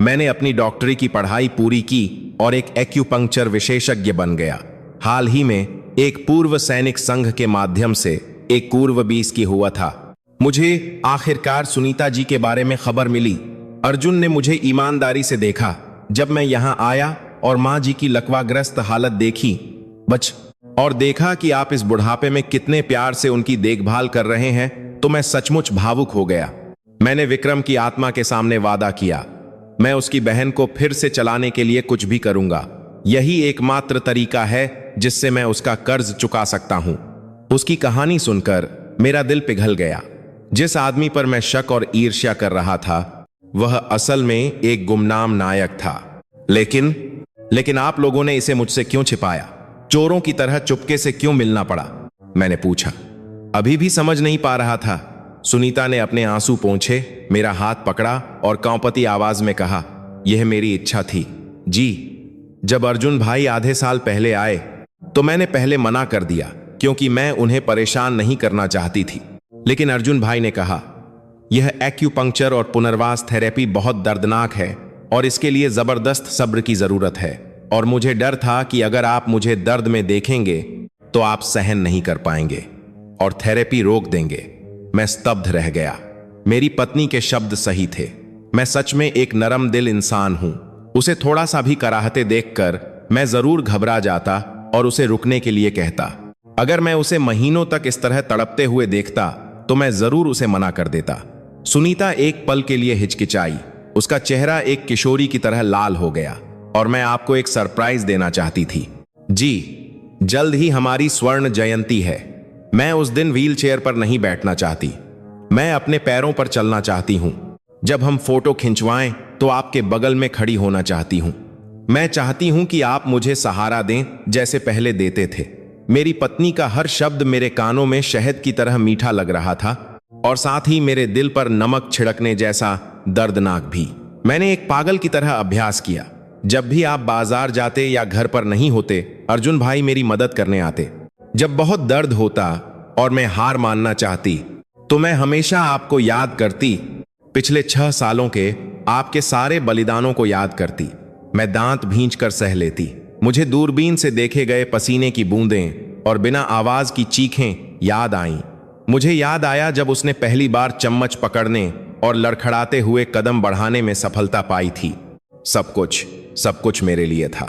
मैंने अपनी डॉक्टरी की पढ़ाई पूरी की और एक एक्यूपंक्चर विशेषज्ञ बन गया। हाल ही में एक पूर्व सैनिक संघ के माध्यम से एक पूर्व 20 की हुआ था। मुझे आखिरकार सुनीता जी के बारे में खबर मिली। अर्जुन ने मुझे ईमानदारी से देखा। जब मैं यहां आया और मां जी की लकवाग्रस्त हालत देखी और देखा कि आप इस बुढ़ापे में कितने प्यार से उनकी देखभाल कर रहे हैं, तो मैं सचमुच भावुक हो गया। मैंने विक्रम की आत्मा के सामने वादा किया, मैं उसकी बहन को फिर से चलाने के लिए कुछ भी करूंगा। यही एकमात्र तरीका है जिससे मैं उसका कर्ज चुका सकता हूं। उसकी कहानी सुनकर मेरा दिल पिघल गया। जिस आदमी पर मैं शक और ईर्ष्या कर रहा था, वह असल में एक गुमनाम नायक था। लेकिन आप लोगों ने इसे मुझसे क्यों छिपाया? चोरों की तरह चुपके से क्यों मिलना पड़ा? मैंने पूछा। अभी भी समझ नहीं पा रहा था। सुनीता ने अपने आंसू पोंछे, मेरा हाथ पकड़ा और कांपती आवाज में कहा, यह मेरी इच्छा थी जी। जब अर्जुन भाई आधे साल पहले आए तो मैंने पहले मना कर दिया, क्योंकि मैं उन्हें परेशान नहीं करना चाहती थी। लेकिन अर्जुन भाई ने कहा, यह एक्यूपंक्चर और पुनर्वास थेरेपी बहुत दर्दनाक है और इसके लिए जबरदस्त सब्र की जरूरत है, और मुझे डर था कि अगर आप मुझे दर्द में देखेंगे तो आप सहन नहीं कर पाएंगे और थेरेपी रोक देंगे। मैं स्तब्ध रह गया। मेरी पत्नी के शब्द सही थे। मैं सच में एक नरम दिल इंसान हूं। उसे थोड़ा सा भी कराहते देखकर मैं जरूर घबरा जाता और उसे रुकने के लिए कहता। अगर मैं उसे महीनों तक इस तरह तड़पते हुए देखता तो मैं जरूर उसे मना कर देता। सुनीता एक पल के लिए हिचकिचाई। उसका चेहरा एक किशोरी की तरह लाल हो गया। और मैं आपको एक सरप्राइज देना चाहती थी जी। जल्द ही हमारी स्वर्ण जयंती है। मैं उस दिन व्हील चेयर पर नहीं बैठना चाहती। मैं अपने पैरों पर चलना चाहती हूं। जब हम फोटो खिंचवाएं तो आपके बगल में खड़ी होना चाहती हूं। मैं चाहती हूं कि आप मुझे सहारा दें जैसे पहले देते थे। मेरी पत्नी का हर शब्द मेरे कानों में शहद की तरह मीठा लग रहा था और साथ ही मेरे दिल पर नमक छिड़कने जैसा दर्दनाक भी। मैंने एक पागल की तरह अभ्यास किया। जब भी आप बाजार जाते या घर पर नहीं होते, अर्जुन भाई मेरी मदद करने आते। जब बहुत दर्द होता और मैं हार मानना चाहती तो मैं हमेशा आपको याद करती। पिछले 6 सालों के आपके सारे बलिदानों को याद करती। मैं दांत भींच कर सह लेती। मुझे दूरबीन से देखे गए पसीने की बूंदें और बिना आवाज की चीखें याद आईं। मुझे याद आया जब उसने पहली बार चम्मच पकड़ने और लड़खड़ाते हुए कदम बढ़ाने में सफलता पाई थी। सब कुछ मेरे लिए था।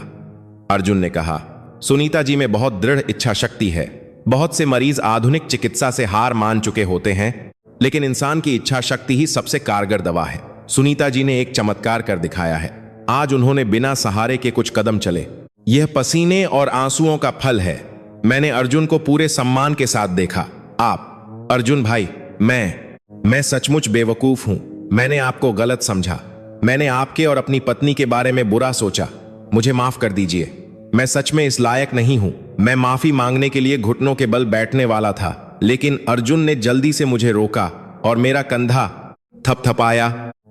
अर्जुन ने कहा, सुनीता जी में बहुत दृढ़ इच्छा शक्ति है। बहुत से मरीज आधुनिक चिकित्सा से हार मान चुके होते हैं, लेकिन इंसान की इच्छा शक्ति ही सबसे कारगर दवा है। सुनीता जी ने एक चमत्कार कर दिखाया है। आज उन्होंने बिना सहारे के कुछ कदम चले। यह पसीने और आंसुओं का फल है। मैंने अर्जुन को पूरे सम्मान के साथ देखा। आप अर्जुन भाई, मैं सचमुच बेवकूफ हूं। मैंने आपको गलत समझा। मैंने आपके और अपनी पत्नी के बारे में बुरा सोचा। मुझे माफ कर दीजिए। मैं सच में इस लायक नहीं हूं। मैं माफी मांगने के लिए घुटनों के बल बैठने वाला था, लेकिन अर्जुन ने जल्दी से मुझे रोका और मेरा कंधा थपथपाया।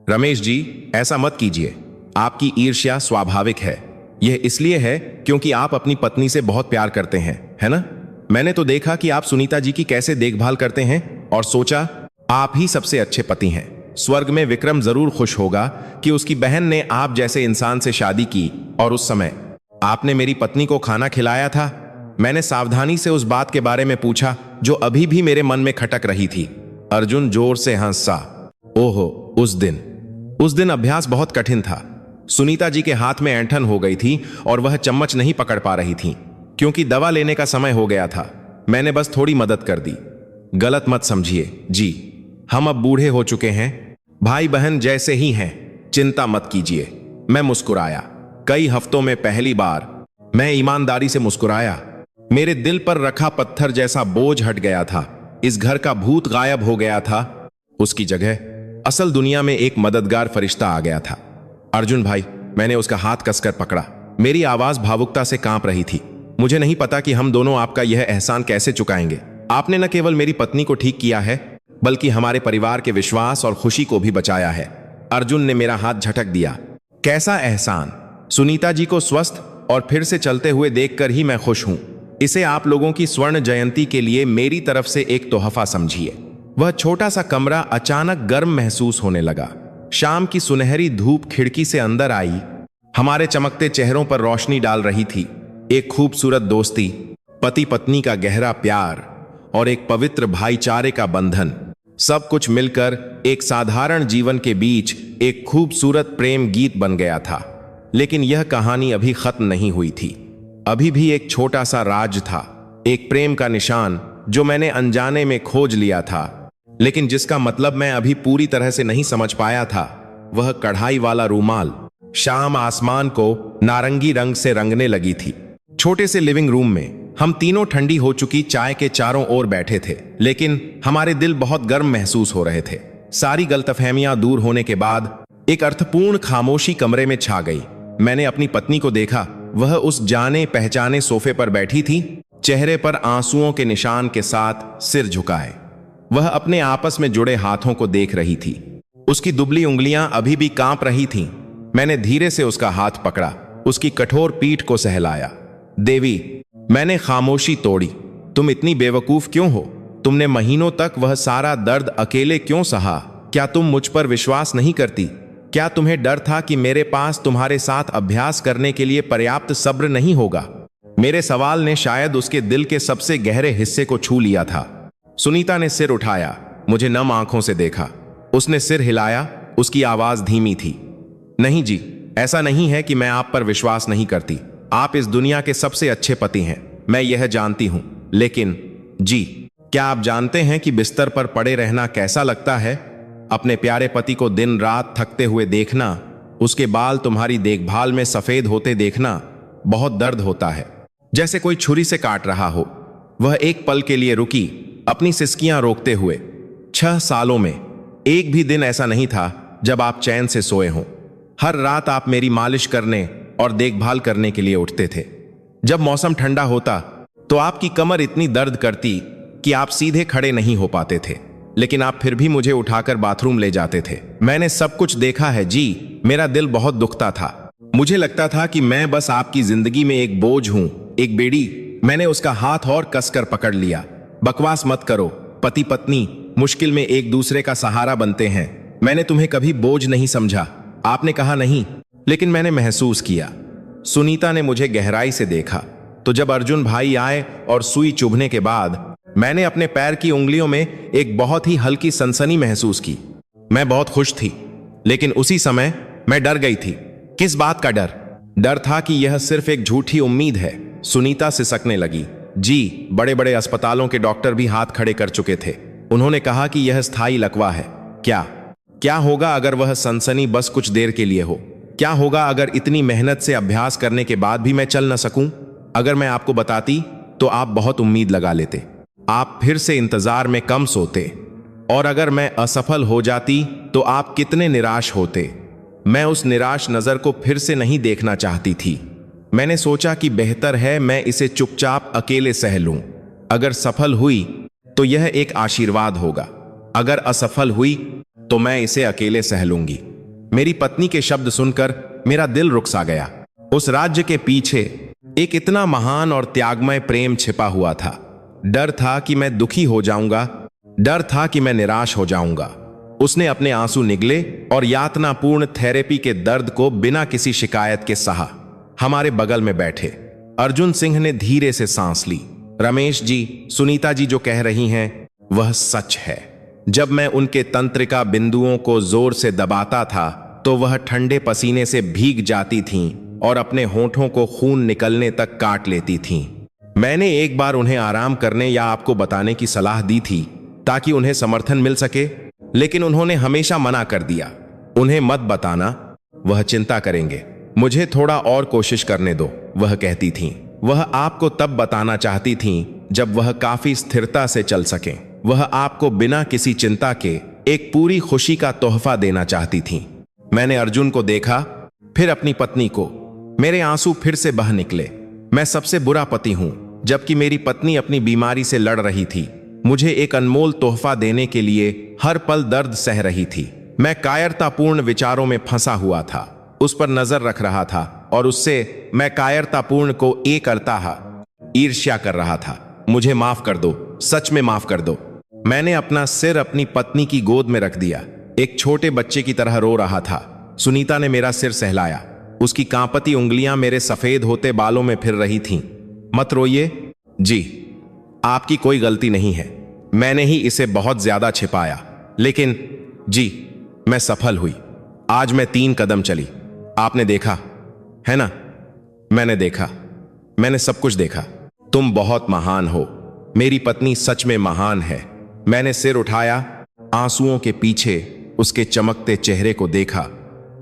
रमेश जी, ऐसा मत कीजिए। आपकी ईर्ष्या स्वाभाविक है। यह इसलिए है क्योंकि आप अपनी पत्नी से बहुत प्यार करते हैं, है ना? मैंने तो देखा कि आप सुनीता जी की कैसे देखभाल करते हैं और सोचा आप ही सबसे अच्छे पति हैं। स्वर्ग में विक्रम जरूर खुश होगा कि उसकी बहन ने आप जैसे इंसान से शादी की। और उस समय आपने मेरी पत्नी को खाना खिलाया था। मैंने सावधानी से उस बात के बारे में पूछा जो अभी भी मेरे मन में खटक रही थी। अर्जुन जोर से हंसा। ओहो, उस दिन अभ्यास बहुत कठिन था। सुनीता जी के हाथ में ऐंठन हो गई थी और वह चम्मच नहीं पकड़ पा रही थी, क्योंकि दवा लेने का समय हो गया था। मैंने बस थोड़ी मदद कर दी। गलत मत समझिए जी, हम अब बूढ़े हो चुके हैं, भाई बहन जैसे ही हैं, चिंता मत कीजिए। मैं मुस्कुराया। कई हफ्तों में पहली बार मैं ईमानदारी से मुस्कुराया। मेरे दिल पर रखा पत्थर जैसा बोझ हट गया था। इस घर का भूत गायब हो गया था। उसकी जगह असल दुनिया में एक मददगार फरिश्ता आ गया था। अर्जुन भाई, मैंने उसका हाथ कसकर पकड़ा। मेरी आवाज भावुकता से कांप रही थी। मुझे नहीं पता कि हम दोनों आपका यह एहसान कैसे चुकाएंगे। आपने न केवल मेरी पत्नी को ठीक किया है, बल्कि हमारे परिवार के विश्वास और खुशी को भी बचाया है। अर्जुन ने मेरा हाथ झटक दिया। कैसा एहसान? सुनीता जी को स्वस्थ और फिर से चलते हुए देखकर ही मैं खुश हूं। इसे आप लोगों की स्वर्ण जयंती के लिए मेरी तरफ से एक तोहफा समझिए। वह छोटा सा कमरा अचानक गर्म महसूस होने लगा। शाम की सुनहरी धूप खिड़की से अंदर आई, हमारे चमकते चेहरों पर रोशनी डाल रही थी। एक खूबसूरत दोस्ती, पति पत्नी का गहरा प्यार और एक पवित्र भाईचारे का बंधन, सब कुछ मिलकर एक साधारण जीवन के बीच एक खूबसूरत प्रेम गीत बन गया था। लेकिन यह कहानी अभी खत्म नहीं हुई थी। अभी भी एक छोटा सा राज था, एक प्रेम का निशान जो मैंने अनजाने में खोज लिया था, लेकिन जिसका मतलब मैं अभी पूरी तरह से नहीं समझ पाया था। वह कढ़ाई वाला रूमाल। शाम आसमान को नारंगी रंग से रंगने लगी थी। छोटे से लिविंग रूम में हम तीनों ठंडी हो चुकी चाय के चारों ओर बैठे थे, लेकिन हमारे दिल बहुत गर्म महसूस हो रहे थे। सारी गलतफहमियां दूर होने के बाद एक अर्थपूर्ण खामोशी कमरे में छा गई। मैंने अपनी पत्नी को देखा। वह उस जाने पहचाने सोफे पर बैठी थी, चेहरे पर आंसुओं के निशान के साथ सिर झुकाए। वह अपने आपस में जुड़े हाथों को देख रही थी। उसकी दुबली उंगलियां अभी भी कांप रही थीं। मैंने धीरे से उसका हाथ पकड़ा, उसकी कठोर पीठ को सहलाया। देवी, मैंने खामोशी तोड़ी। तुम इतनी बेवकूफ क्यों हो? तुमने महीनों तक वह सारा दर्द अकेले क्यों सहा? क्या तुम मुझ पर विश्वास नहीं करती? क्या तुम्हें डर था कि मेरे पास तुम्हारे साथ अभ्यास करने के लिए पर्याप्त सब्र नहीं होगा? मेरे सवाल ने शायद उसके दिल के सबसे गहरे हिस्से को छू लिया था। सुनीता ने सिर उठाया, मुझे नम आंखों से देखा। उसने सिर हिलाया, उसकी आवाज धीमी थी। नहीं जी, ऐसा नहीं है कि मैं आप पर विश्वास नहीं करती। आप इस दुनिया के सबसे अच्छे पति हैं, मैं यह जानती हूं। लेकिन जी, क्या आप जानते हैं कि बिस्तर पर पड़े रहना कैसा लगता है? अपने प्यारे पति को दिन रात थकते हुए देखना, उसके बाल तुम्हारी देखभाल में सफेद होते देखना बहुत दर्द होता है, जैसे कोई छुरी से काट रहा हो। वह एक पल के लिए रुकी, अपनी सिसकियां रोकते हुए। 6 सालों में एक भी दिन ऐसा नहीं था जब आप चैन से सोए हों। हर रात आप मेरी मालिश करने और देखभाल करने के लिए उठते थे। जब मौसम ठंडा होता तो आपकी कमर इतनी दर्द करती कि आप सीधे खड़े नहीं हो पाते थे, लेकिन आप फिर भी मुझे उठाकर बाथरूम ले जाते थे। मैंने सब कुछ देखा है जी। मेरा दिल बहुत दुखता था। मुझे लगता था कि मैं बस आपकी जिंदगी में एक बोझ हूं, एक बेड़ी। मैंने उसका हाथ और कसकर पकड़ लिया। बकवास मत करो, पति पत्नी मुश्किल में एक दूसरे का सहारा बनते हैं। मैंने तुम्हें कभी बोझ नहीं समझा। आपने कहा नहीं, लेकिन मैंने महसूस किया। सुनीता ने मुझे गहराई से देखा। तो जब अर्जुन भाई आए और सुई चुभने के बाद मैंने अपने पैर की उंगलियों में एक बहुत ही हल्की सनसनी महसूस की। मैं बहुत खुश थी, लेकिन उसी समय मैं डर गई थी। किस बात का डर? डर था कि यह सिर्फ एक झूठी उम्मीद है। सुनीता सिसकने लगी। जी, बड़े बड़े अस्पतालों के डॉक्टर भी हाथ खड़े कर चुके थे। उन्होंने कहा कि यह स्थायी लकवा है। क्या होगा अगर वह सनसनी बस कुछ देर के लिए हो? क्या होगा अगर इतनी मेहनत से अभ्यास करने के बाद भी मैं चल न सकूं? अगर मैं आपको बताती तो आप बहुत उम्मीद लगा लेते। आप फिर से इंतजार में कम सोते। और अगर मैं असफल हो जाती तो आप कितने निराश होते। मैं उस निराश नजर को फिर से नहीं देखना चाहती थी। मैंने सोचा कि बेहतर है मैं इसे चुपचाप अकेले सह लूं। अगर सफल हुई तो यह एक आशीर्वाद होगा, अगर असफल हुई तो मैं इसे अकेले सह लूंगी। मेरी पत्नी के शब्द सुनकर मेरा दिल रुक सा गया। उस राज्य के पीछे एक इतना महान और त्यागमय प्रेम छिपा हुआ था। डर था कि मैं दुखी हो जाऊंगा, डर था कि मैं निराश हो जाऊंगा। उसने अपने आंसू निगले और यातनापूर्ण थेरेपी के दर्द को बिना किसी शिकायत के सहा। हमारे बगल में बैठे अर्जुन सिंह ने धीरे से सांस ली। रमेश जी, सुनीता जी जो कह रही हैं वह सच है। जब मैं उनके तंत्रिका बिंदुओं को जोर से दबाता था तो वह ठंडे पसीने से भीग जाती थीं और अपने होंठों को खून निकलने तक काट लेती थीं। मैंने एक बार उन्हें आराम करने या आपको बताने की सलाह दी थी ताकि उन्हें समर्थन मिल सके, लेकिन उन्होंने हमेशा मना कर दिया। उन्हें मत बताना, वह चिंता करेंगे। मुझे थोड़ा और कोशिश करने दो, वह कहती थीं। वह आपको तब बताना चाहती थीं जब वह काफी स्थिरता से चल सकें। वह आपको बिना किसी चिंता के एक पूरी खुशी का तोहफा देना चाहती थीं। मैंने अर्जुन को देखा, फिर अपनी पत्नी को। मेरे आंसू फिर से बह निकले। मैं सबसे बुरा पति हूं, जबकि मेरी पत्नी अपनी बीमारी से लड़ रही थी। मुझे एक अनमोल तोहफा देने के लिए हर पल दर्द सह रही थी। मैं कायरतापूर्ण विचारों में फंसा हुआ था, उस पर नजर रख रहा था और उससे मैं कायरतापूर्ण को एक करता ईर्ष्या कर रहा था। मुझे माफ कर दो, सच में माफ कर दो। मैंने अपना सिर अपनी पत्नी की गोद में रख दिया। एक छोटे बच्चे की तरह रो रहा था। सुनीता ने मेरा सिर सहलाया। उसकी कांपती उंगलियां मेरे सफेद होते बालों में फिर रही थीं। मत रोइए जी, आपकी कोई गलती नहीं है। मैंने ही इसे बहुत ज्यादा छिपाया, लेकिन जी, मैं सफल हुई। आज मैं 3 कदम चली। आपने देखा है ना? मैंने देखा, मैंने सब कुछ देखा। तुम बहुत महान हो। मेरी पत्नी सच में महान है। मैंने सिर उठाया, आंसुओं के पीछे उसके चमकते चेहरे को देखा।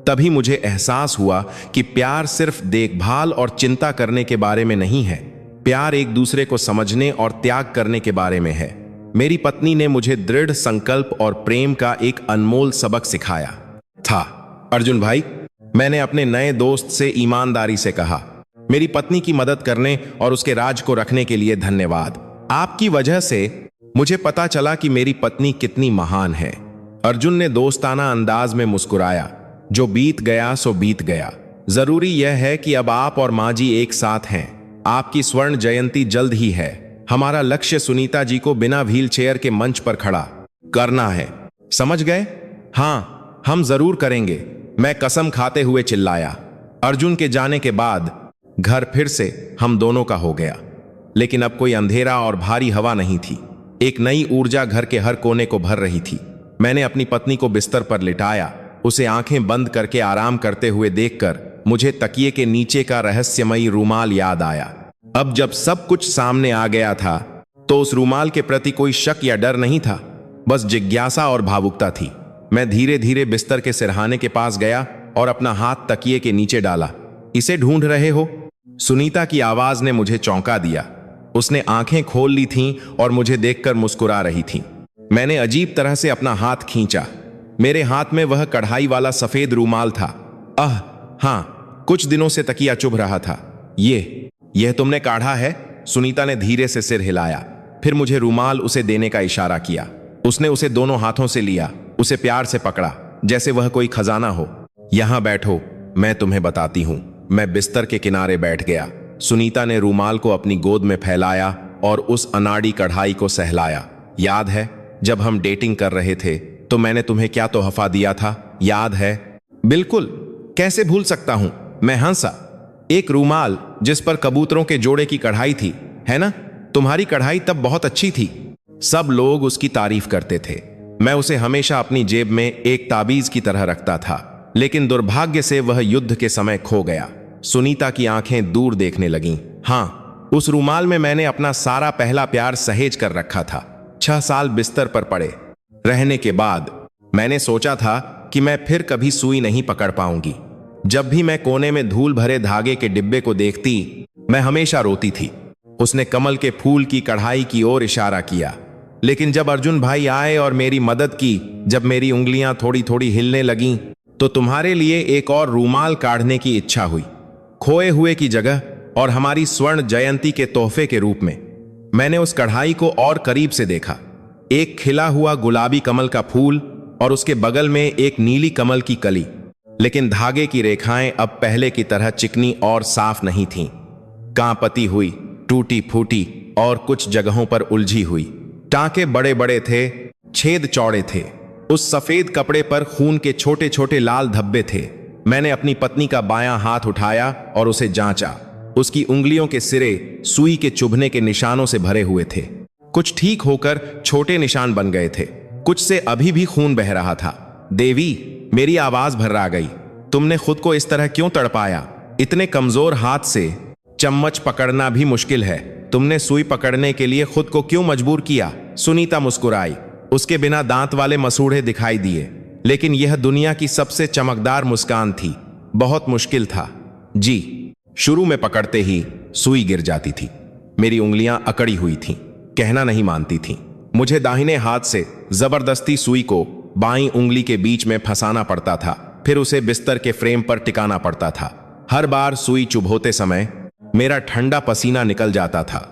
तभी मुझे एहसास हुआ कि प्यार सिर्फ देखभाल और चिंता करने के बारे में नहीं है। प्यार एक दूसरे को समझने और त्याग करने के बारे में है। मेरी पत्नी ने मुझे दृढ़ संकल्प और प्रेम का एक अनमोल सबक सिखाया था। अर्जुन भाई, मैंने अपने नए दोस्त से ईमानदारी से कहा, मेरी पत्नी की मदद करने और उसके राज को रखने के लिए धन्यवाद। आपकी वजह से मुझे पता चला कि मेरी पत्नी कितनी महान है। अर्जुन ने दोस्ताना अंदाज में मुस्कुराया। जो बीत गया सो बीत गया। जरूरी यह है कि अब आप और माँ जी एक साथ हैं। आपकी स्वर्ण जयंती जल्द ही है। हमारा लक्ष्य सुनीता जी को बिना व्हील चेयर के मंच पर खड़ा करना है। समझ गए? हाँ, हम जरूर करेंगे, मैं कसम खाते हुए चिल्लाया। अर्जुन के जाने के बाद घर फिर से हम दोनों का हो गया, लेकिन अब कोई अंधेरा और भारी हवा नहीं थी। एक नई ऊर्जा घर के हर कोने को भर रही थी। मैंने अपनी पत्नी को बिस्तर पर लिटाया। उसे आंखें बंद करके आराम करते हुए देखकर मुझे तकिए के नीचे का रहस्यमयी रूमाल याद आया। अब जब सब कुछ सामने आ गया था, तो उस रूमाल के प्रति कोई शक या डर नहीं था, बस जिज्ञासा और भावुकता थी। मैं धीरे धीरे बिस्तर के सिरहाने के पास गया और अपना हाथ तकिए के नीचे डाला। इसे ढूंढ रहे हो? सुनीता की आवाज ने मुझे चौंका दिया। उसने आंखें खोल ली थीं और मुझे देखकर मुस्कुरा रही थी। मैंने अजीब तरह से अपना हाथ खींचा। मेरे हाथ में वह कढ़ाई वाला सफेद रूमाल था। हाँ, कुछ दिनों से तकिया चुभ रहा था। यह तुमने काढ़ा है? सुनीता ने धीरे से सिर हिलाया। फिर मुझे रूमाल उसे देने का इशारा किया। उसने उसे दोनों हाथों से लिया, उसे प्यार से पकड़ा, जैसे वह कोई खजाना हो। यहां बैठो, मैं तुम्हें बताती हूं। मैं बिस्तर के किनारे बैठ गया। सुनीता ने रूमाल को अपनी गोद में फैलाया और उस अनाड़ी कढ़ाई को सहलाया। याद है जब हम डेटिंग कर रहे थे तो मैंने तुम्हें क्या तोहफा दिया था? याद है? बिल्कुल, कैसे भूल सकता हूं। मैं हंसा। एक रूमाल जिस पर कबूतरों के जोड़े की कढ़ाई थी, है ना? तुम्हारी कढ़ाई तब बहुत अच्छी थी। सब लोग उसकी तारीफ करते थे। मैं उसे हमेशा अपनी जेब में एक ताबीज की तरह रखता था, लेकिन दुर्भाग्य से वह युद्ध के समय खो गया। सुनीता की आंखें दूर देखने लगीं। हाँ, उस रूमाल में मैंने अपना सारा पहला प्यार सहेज कर रखा था। 6 साल बिस्तर पर पड़े रहने के बाद मैंने सोचा था कि मैं फिर कभी सुई नहीं पकड़ पाऊंगी। जब भी मैं कोने में धूल भरे धागे के डिब्बे को देखती, मैं हमेशा रोती थी। उसने कमल के फूल की कढ़ाई की ओर इशारा किया, लेकिन जब अर्जुन भाई आए और मेरी मदद की, जब मेरी उंगलियां थोड़ी थोड़ी हिलने लगीं, तो तुम्हारे लिए एक और रूमाल काढ़ने की इच्छा हुई। खोए हुए की जगह और हमारी स्वर्ण जयंती के तोहफे के रूप में। मैंने उस कढ़ाई को और करीब से देखा। एक खिला हुआ गुलाबी कमल का फूल और उसके बगल में एक नीली कमल की कली, लेकिन धागे की रेखाएं अब पहले की तरह चिकनी और साफ नहीं थीं। कांपती हुई, टूटी फूटी और कुछ जगहों पर उलझी हुई। टांके बड़े बड़े थे, छेद चौड़े थे। उस सफेद कपड़े पर खून के छोटे छोटे लाल धब्बे थे। मैंने अपनी पत्नी का बायां हाथ उठाया और उसे जांचा। उसकी उंगलियों के सिरे सुई के चुभने के निशानों से भरे हुए थे। कुछ ठीक होकर छोटे निशान बन गए थे, कुछ से अभी भी खून बह रहा था। देवी, मेरी आवाज भर्रा गई। तुमने खुद को इस तरह क्यों तड़पाया? इतने कमजोर हाथ से चम्मच पकड़ना भी मुश्किल है। तुमने सुई पकड़ने के लिए खुद को क्यों मजबूर किया? सुनीता मुस्कुराई। उसके बिना दांत वाले मसूड़े दिखाई दिए, लेकिन यह दुनिया की सबसे चमकदार मुस्कान थी। बहुत मुश्किल था। जी। शुरू में पकड़ते ही सुई गिर जाती थी। मेरी उंगलियां अकड़ी हुई थीं, कहना नहीं मानती थीं। मुझे दाहिने हाथ से जबरदस्ती सुई को बाईं उंगली के बीच में फंसाना पड़ता था, फिर उसे बिस्तर के फ्रेम पर टिकाना पड़ता था। हर बार सुई चुभोते समय मेरा ठंडा पसीना निकल जाता था।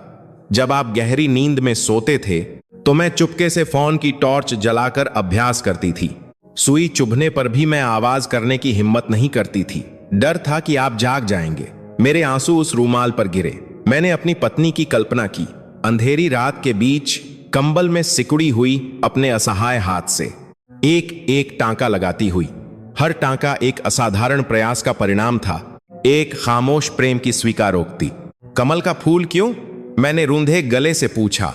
जब आप गहरी नींद में सोते थे तो मैं चुपके से फोन की टॉर्च जलाकर अभ्यास करती थी। सुई चुभने पर भी मैं आवाज करने की हिम्मत नहीं करती थी। डर था कि आप जाग जाएंगे। मेरे आंसू उस रूमाल पर गिरे। मैंने अपनी पत्नी की कल्पना की, अंधेरी रात के बीच कंबल में सिकुड़ी हुई अपने असहाय हाथ से एक एक टांका लगाती हुई। हर टांका एक असाधारण प्रयास का परिणाम था, एक खामोश प्रेम की स्वीकारोक्ति। कमल का फूल क्यों? मैंने रूंधे गले से पूछा।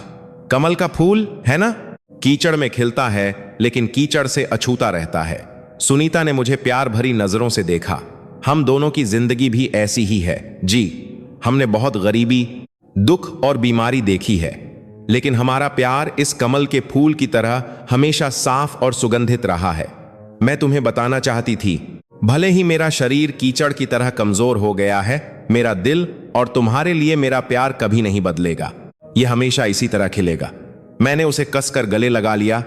कमल का फूल है ना, कीचड़ में खिलता है लेकिन कीचड़ से अछूता रहता है। सुनीता ने मुझे प्यार भरी नजरों से देखा। हम दोनों की जिंदगी भी ऐसी ही है जी। हमने बहुत गरीबी, दुख और बीमारी देखी है, लेकिन हमारा प्यार इस कमल के फूल की तरह हमेशा साफ और सुगंधित रहा है। मैं तुम्हें बताना चाहती थी, भले ही मेरा शरीर कीचड़ की तरह कमजोर हो गया है, मेरा दिल और तुम्हारे लिए मेरा प्यार कभी नहीं बदलेगा। यह हमेशा इसी तरह खिलेगा। मैंने उसे कसकर गले लगा लिया,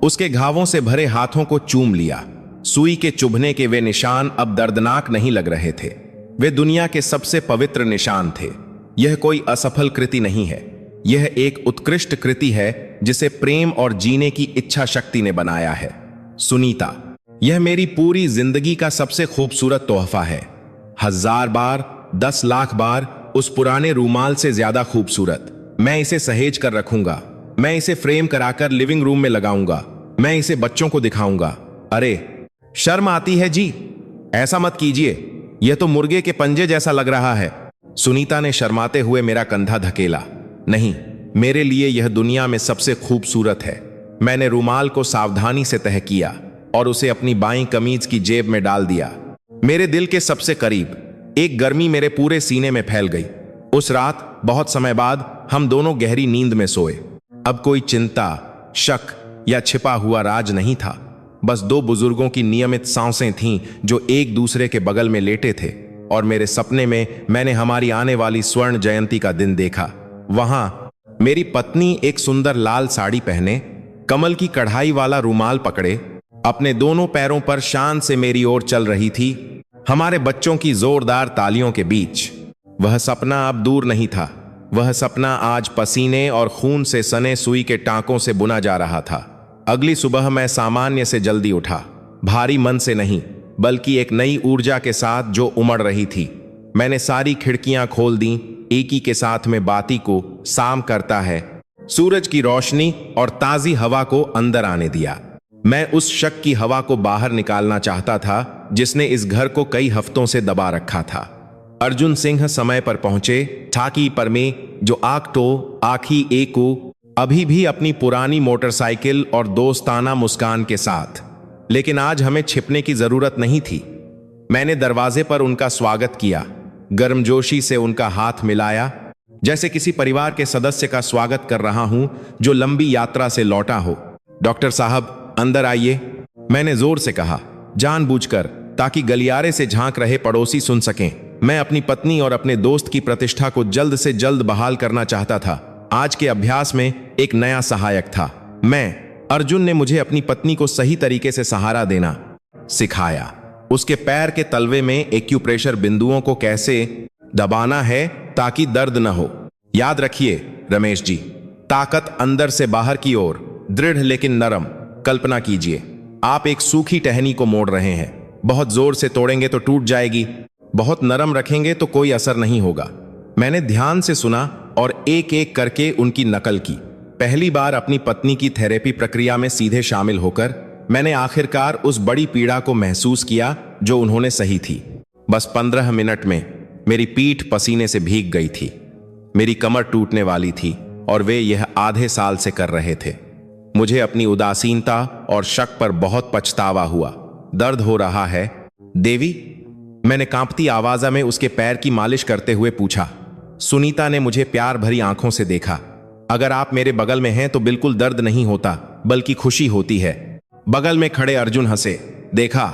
उसके घावों से भरे हाथों को चूम लिया। सुई के चुभने के वे निशान अब दर्दनाक नहीं लग रहे थे, वे दुनिया के सबसे पवित्र निशान थे। यह कोई असफल कृति नहीं है, यह एक उत्कृष्ट कृति है जिसे प्रेम और जीने की इच्छा शक्ति ने बनाया है। सुनीता, यह मेरी पूरी जिंदगी का सबसे खूबसूरत तोहफा है। 1000 बार, 10 लाख बार उस पुराने रूमाल से ज्यादा खूबसूरत। मैं इसे सहेज कर रखूंगा। मैं इसे फ्रेम कराकर लिविंग रूम में लगाऊंगा। मैं इसे बच्चों को दिखाऊंगा। अरे शर्म आती है जी, ऐसा मत कीजिए, यह तो मुर्गे के पंजे जैसा लग रहा है। सुनीता ने शर्माते हुए मेरा कंधा धकेला। नहीं, मेरे लिए यह दुनिया में सबसे खूबसूरत है। मैंने रूमाल को सावधानी से तह किया और उसे अपनी बाईं कमीज की जेब में डाल दिया। मेरे दिल के सबसे करीब एक गर्मी मेरे पूरे सीने में फैल गई। उस रात बहुत समय बाद हम दोनों गहरी नींद में सोए। अब कोई चिंता, शक या छिपा हुआ राज नहीं था। बस दो बुजुर्गों की नियमित सांसें थीं जो एक दूसरे के बगल में लेटे थे। और मेरे सपने में मैंने हमारी आने वाली स्वर्ण जयंती का दिन देखा। वहां मेरी पत्नी एक सुंदर लाल साड़ी पहने, कमल की कढ़ाई वाला रूमाल पकड़े, अपने दोनों पैरों पर शान से मेरी ओर चल रही थी। हमारे बच्चों की जोरदार तालियों के बीच वह सपना अब दूर नहीं था। वह सपना आज पसीने और खून से सने सुई के टांकों से बुना जा रहा था। अगली सुबह मैं सामान्य से जल्दी उठा, भारी मन से नहीं, बल्कि एक नई ऊर्जा के साथ जो उमड़ रही थी। मैंने सारी खिड़कियां खोल दी, एक ही के साथ में बाती को शाम करता है, सूरज की रोशनी और ताजी हवा को अंदर आने दिया। मैं उस शक की हवा को बाहर निकालना चाहता था जिसने इस घर को कई हफ्तों से दबा रखा था। अर्जुन सिंह समय पर पहुंचे, ठाकी पर में जो आकटो आखी एकू अभी भी अपनी पुरानी मोटरसाइकिल और दोस्ताना मुस्कान के साथ। लेकिन आज हमें छिपने की जरूरत नहीं थी। मैंने दरवाजे पर उनका स्वागत किया, गर्मजोशी से उनका हाथ मिलाया, जैसे किसी परिवार के सदस्य का स्वागत कर रहा हूं जो लंबी यात्रा से लौटा हो। डॉक्टर साहब अंदर आइए, मैंने जोर से कहा, जानबूझकर, ताकि गलियारे से झांक रहे पड़ोसी सुन सकें। मैं अपनी पत्नी और अपने दोस्त की प्रतिष्ठा को जल्द से जल्द बहाल करना चाहता था। आज के अभ्यास में एक नया सहायक था मैं। अर्जुन ने मुझे अपनी पत्नी को सही तरीके से सहारा देना सिखाया। उसके पैर के तलवे में एक्यूप्रेशर बिंदुओं को कैसे दबाना है ताकि दर्द न हो। याद रखिए रमेश जी, ताकत अंदर से बाहर की ओर, दृढ़ लेकिन नरम। कल्पना कीजिए आप एक सूखी टहनी को मोड़ रहे हैं। बहुत जोर से तोड़ेंगे तो टूट जाएगी, बहुत नरम रखेंगे तो कोई असर नहीं होगा। मैंने ध्यान से सुना और एक एक करके उनकी नकल की। पहली बार अपनी पत्नी की थेरेपी प्रक्रिया में सीधे शामिल होकर मैंने आखिरकार उस बड़ी पीड़ा को महसूस किया जो उन्होंने सही थी। बस 15 मिनट में मेरी पीठ पसीने से भीग गई थी, मेरी कमर टूटने वाली थी और वे यह आधे साल से कर रहे थे। मुझे अपनी उदासीनता और शक पर बहुत पछतावा हुआ। दर्द हो रहा है देवी? मैंने कांपती आवाज में उसके पैर की मालिश करते हुए पूछा। सुनीता ने मुझे प्यार भरी आंखों से देखा। अगर आप मेरे बगल में हैं तो बिल्कुल दर्द नहीं होता, बल्कि खुशी होती है। बगल में खड़े अर्जुन हंसे। देखा,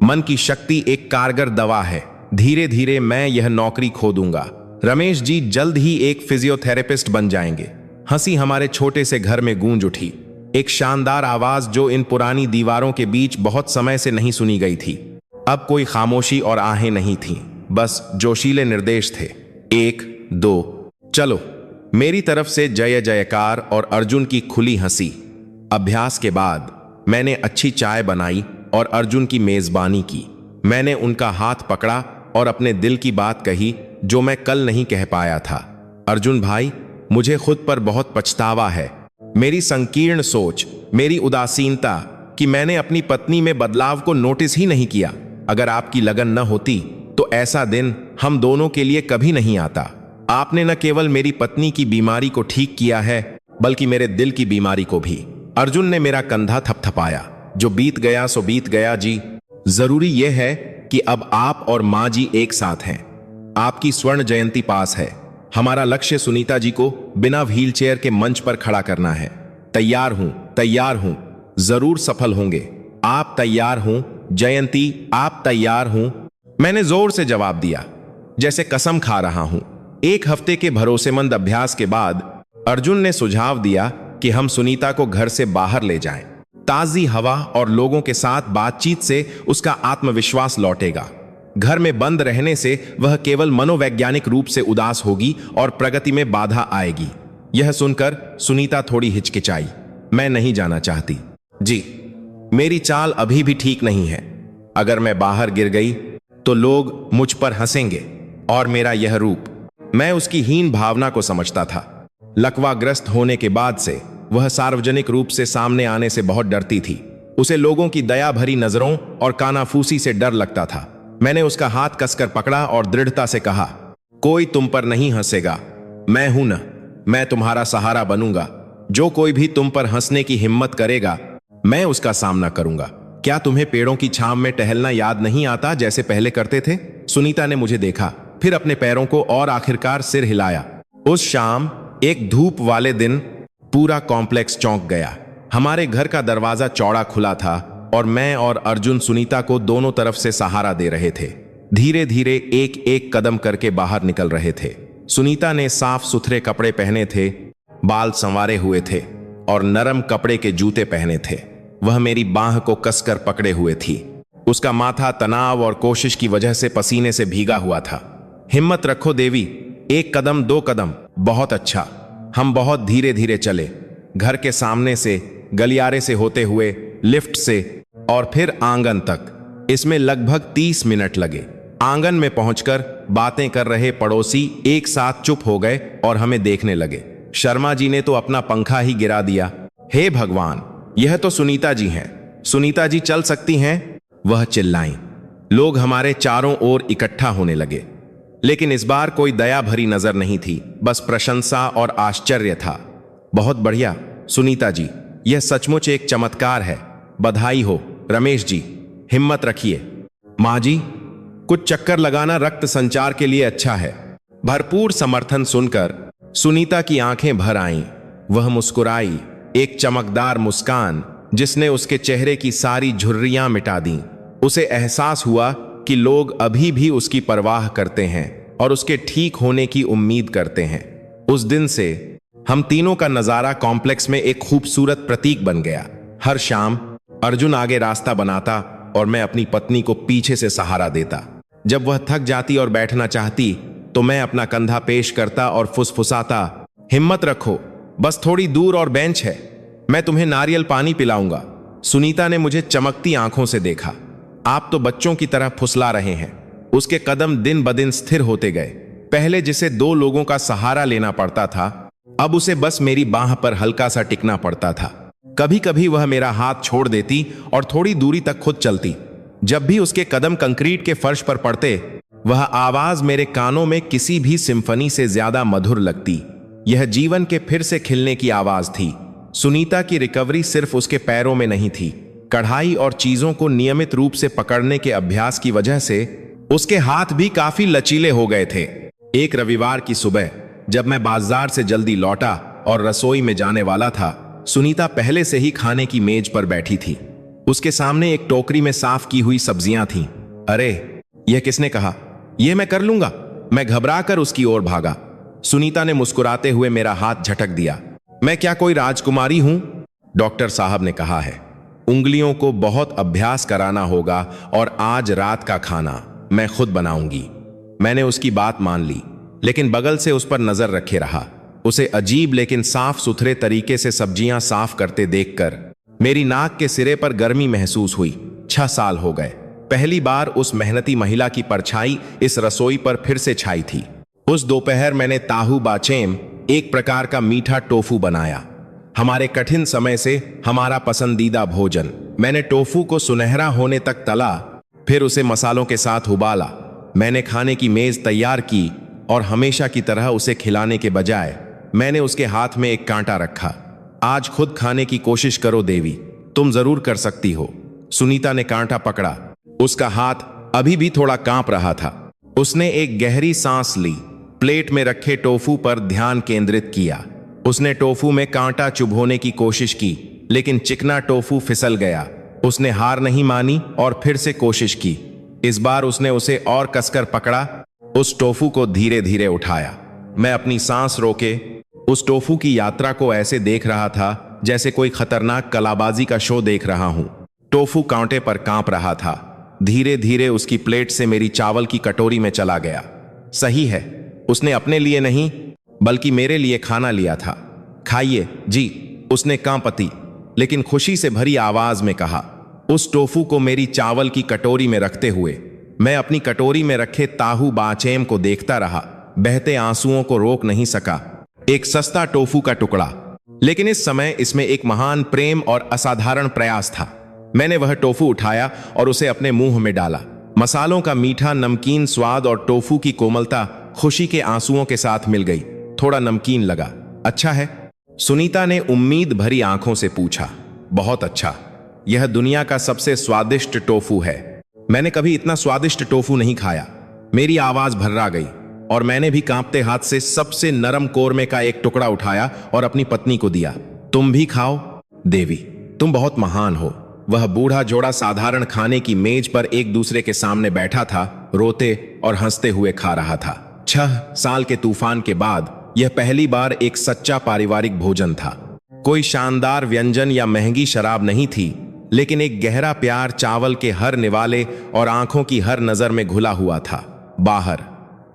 मन की शक्ति एक कारगर दवा है। धीरे धीरे मैं यह नौकरी खो दूंगा। रमेश जी जल्द ही एक फिजियोथेरेपिस्ट बन जाएंगे। हंसी हमारे छोटे से घर में गूंज उठी, एक शानदार आवाज जो इन पुरानी दीवारों के बीच बहुत समय से नहीं सुनी गई थी। अब कोई खामोशी और आहें नहीं थीं, बस जोशीले निर्देश थे। 1 2 चलो। मेरी तरफ से जय जयकार और अर्जुन की खुली हंसी। अभ्यास के बाद मैंने अच्छी चाय बनाई और अर्जुन की मेजबानी की। मैंने उनका हाथ पकड़ा और अपने दिल की बात कही जो मैं कल नहीं कह पाया था। अर्जुन भाई, मुझे खुद पर बहुत पछतावा है। मेरी संकीर्ण सोच, मेरी उदासीनता कि मैंने अपनी पत्नी में बदलाव को नोटिस ही नहीं किया। अगर आपकी लगन न होती तो ऐसा दिन हम दोनों के लिए कभी नहीं आता। आपने न केवल मेरी पत्नी की बीमारी को ठीक किया है, बल्कि मेरे दिल की बीमारी को भी। अर्जुन ने मेरा कंधा थपथपाया। जो बीत गया सो बीत गया जी। जरूरी यह है कि अब आप और माँ जी एक साथ हैं। आपकी स्वर्ण जयंती पास है। हमारा लक्ष्य सुनीता जी को बिना व्हीलचेयर के मंच पर खड़ा करना है। तैयार हूं, तैयार हूं, जरूर सफल होंगे। आप तैयार हूं जयंती, आप तैयार हूं। मैंने जोर से जवाब दिया, जैसे कसम खा रहा हूं। 1 हफ्ते के भरोसेमंद अभ्यास के बाद अर्जुन ने सुझाव दिया कि हम सुनीता को घर से बाहर ले जाएं। ताजी हवा और लोगों के साथ बातचीत से उसका आत्मविश्वास लौटेगा। घर में बंद रहने से वह केवल मनोवैज्ञानिक रूप से उदास होगी और प्रगति में बाधा आएगी। यह सुनकर सुनीता थोड़ी हिचकिचाई। मैं नहीं जाना चाहती जी, मेरी चाल अभी भी ठीक नहीं है। अगर मैं बाहर गिर गई तो लोग मुझ पर हंसेंगे। और मेरा यह रूप, मैं उसकी हीन भावना को समझता था। लकवाग्रस्त होने के बाद से वह सार्वजनिक रूप से सामने आने से बहुत डरती थी। उसे लोगों की दया भरी नजरों और कानाफूसी से डर लगता था। मैंने उसका हाथ कसकर पकड़ा और दृढ़ता से कहा, कोई तुम पर नहीं हंसेगा, मैं हूं ना, मैं तुम्हारा सहारा बनूंगा। जो कोई भी तुम पर हंसने की हिम्मत करेगा, मैं उसका सामना करूंगा। क्या तुम्हें पेड़ों की छांव में टहलना याद नहीं आता जैसे पहले करते थे? सुनीता ने मुझे देखा, फिर अपने पैरों को और आखिरकार सिर हिलाया। उस शाम एक धूप वाले दिन पूरा कॉम्प्लेक्स चौंक गया। हमारे घर का दरवाजा चौड़ा खुला था और मैं और अर्जुन सुनीता को दोनों तरफ से सहारा दे रहे थे। धीरे धीरे एक एक कदम करके बाहर निकल रहे थे। सुनीता ने साफ सुथरे कपड़े पहने थे, बाल संवारे हुए थे और नरम कपड़े के जूते पहने थे। वह मेरी बांह को कसकर पकड़े हुए थी। उसका माथा तनाव और कोशिश की वजह से पसीने से भीगा हुआ था। हिम्मत रखो देवी, 1 कदम 2 कदम, बहुत अच्छा। हम बहुत धीरे धीरे चले, घर के सामने से, गलियारे से होते हुए, लिफ्ट से और फिर आंगन तक। इसमें लगभग 30 मिनट लगे। आंगन में पहुंचकर बातें कर रहे पड़ोसी एक साथ चुप हो गए और हमें देखने लगे। शर्मा जी ने तो अपना पंखा ही गिरा दिया। हे भगवान, यह तो सुनीता जी हैं। सुनीता जी चल सकती हैं, वह चिल्लाईं। लोग हमारे चारों ओर इकट्ठा होने लगे, लेकिन इस बार कोई दया भरी नजर नहीं थी, बस प्रशंसा और आश्चर्य था। बहुत बढ़िया सुनीता जी, यह सचमुच एक चमत्कार है। बधाई हो रमेश जी, हिम्मत रखिए। माँ जी, कुछ चक्कर लगाना रक्त संचार के लिए अच्छा है। भरपूर समर्थन सुनकर सुनीता की आंखें भर आईं। वह मुस्कुराई, एक चमकदार मुस्कान जिसने उसके चेहरे की सारी झुर्रियां मिटा दी। उसे एहसास हुआ कि लोग अभी भी उसकी परवाह करते हैं और उसके ठीक होने की उम्मीद करते हैं। उस दिन से हम तीनों का नजारा कॉम्प्लेक्स में एक खूबसूरत प्रतीक बन गया। हर शाम अर्जुन आगे रास्ता बनाता और मैं अपनी पत्नी को पीछे से सहारा देता। जब वह थक जाती और बैठना चाहती तो मैं अपना कंधा पेश करता और फुसफुसाता, हिम्मत रखो, बस थोड़ी दूर और बेंच है, मैं तुम्हें नारियल पानी पिलाऊंगा। सुनीता ने मुझे चमकती आंखों से देखा। आप तो बच्चों की तरह फुसला रहे हैं। उसके कदम दिन ब दिन स्थिर होते गए। पहले जिसे 2 लोगों का सहारा लेना पड़ता था, अब उसे बस मेरी बाह पर हल्का सा टिकना पड़ता था। कभी कभी वह मेरा हाथ छोड़ देती और थोड़ी दूरी तक खुद चलती। जब भी उसके कदम कंक्रीट के फर्श पर पड़ते, वह आवाज मेरे कानों में किसी भी सिम्फनी से ज्यादा मधुर लगती। यह जीवन के फिर से खिलने की आवाज थी। सुनीता की रिकवरी सिर्फ उसके पैरों में नहीं थी। कढ़ाई और चीजों को नियमित रूप से पकड़ने के अभ्यास की वजह से उसके हाथ भी काफी लचीले हो गए थे। एक रविवार की सुबह जब मैं बाजार से जल्दी लौटा और रसोई में जाने वाला था, सुनीता पहले से ही खाने की मेज पर बैठी थी। उसके सामने एक टोकरी में साफ की हुई सब्जियां थीं। अरे, यह किसने कहा? यह मैं कर लूंगा। मैं घबरा कर उसकी ओर भागा। सुनीता ने मुस्कुराते हुए मेरा हाथ झटक दिया। मैं क्या कोई राजकुमारी हूं? डॉक्टर साहब ने कहा है, उंगलियों को बहुत अभ्यास कराना होगा और आज रात का खाना मैं खुद बनाऊंगी। मैंने उसकी बात मान ली, लेकिन बगल से उस पर नजर रखे रहा। उसे अजीब लेकिन साफ सुथरे तरीके से सब्जियां साफ करते देखकर मेरी नाक के सिरे पर गर्मी महसूस हुई। 6 साल हो गए, पहली बार उस मेहनती महिला की परछाई इस रसोई पर फिर से छाई थी। उस दोपहर मैंने ताहू बाचेम, एक प्रकार का मीठा टोफू बनाया, हमारे कठिन समय से हमारा पसंदीदा भोजन। मैंने टोफू को सुनहरा होने तक तला, फिर उसे मसालों के साथ उबाला। मैंने खाने की मेज तैयार की और हमेशा की तरह उसे खिलाने के बजाय मैंने उसके हाथ में एक कांटा रखा। आज खुद खाने की कोशिश करो देवी, तुम जरूर कर सकती हो। सुनीता ने कांटा पकड़ा। उसका हाथ अभी भी थोड़ा कांप रहा था। उसने एक गहरी सांस ली, प्लेट में रखे टोफू पर ध्यान केंद्रित किया। उसने टोफू में कांटा चुभोने की कोशिश की, लेकिन चिकना टोफू फिसल गया। उसने हार नहीं मानी और फिर से कोशिश की। इस बार उसने उसे और कसकर पकड़ा, उस टोफू को धीरे धीरे उठाया। मैं अपनी सांस रोके उस टोफू की यात्रा को ऐसे देख रहा था जैसे कोई खतरनाक कलाबाजी का शो देख रहा हूं। टोफू कांटे पर कांप रहा था, धीरे धीरे उसकी प्लेट से मेरी चावल की कटोरी में चला गया। सही है, उसने अपने लिए नहीं बल्कि मेरे लिए खाना लिया था। खाइए जी, उसने कांपती लेकिन खुशी से भरी आवाज में कहा। उस टोफू को मेरी चावल की कटोरी में रखते हुए मैं अपनी कटोरी में रखे ताहू बाचेम को देखता रहा। बहते आंसुओं को रोक नहीं सका। एक सस्ता टोफू का टुकड़ा, लेकिन इस समय इसमें एक महान प्रेम और असाधारण प्रयास था। मैंने वह टोफू उठाया और उसे अपने मुंह में डाला। मसालों का मीठा नमकीन स्वाद और टोफू की कोमलता खुशी के आंसुओं के साथ मिल गई। थोड़ा नमकीन लगा। अच्छा है? सुनीता ने उम्मीद भरी आंखों से पूछा। बहुत अच्छा, यह दुनिया का सबसे स्वादिष्ट टोफू है। मैंने कभी इतना स्वादिष्ट टोफू नहीं खाया। मेरी आवाज भर्रा गई और मैंने भी कांपते हाथ से सबसे नरम कोरमे का एक टुकड़ा उठाया और अपनी पत्नी को दिया। तुम भी खाओ देवी, तुम बहुत महान हो। वह बूढ़ा जोड़ा साधारण खाने की मेज पर एक दूसरे के सामने बैठा था, रोते और हंसते हुए खा रहा था। 6 साल के तूफान के बाद यह पहली बार एक सच्चा पारिवारिक भोजन था। कोई शानदार व्यंजन या महंगी शराब नहीं थी, लेकिन एक गहरा प्यार चावल के हर निवाले और आंखों की हर नजर में घुला हुआ था। बाहर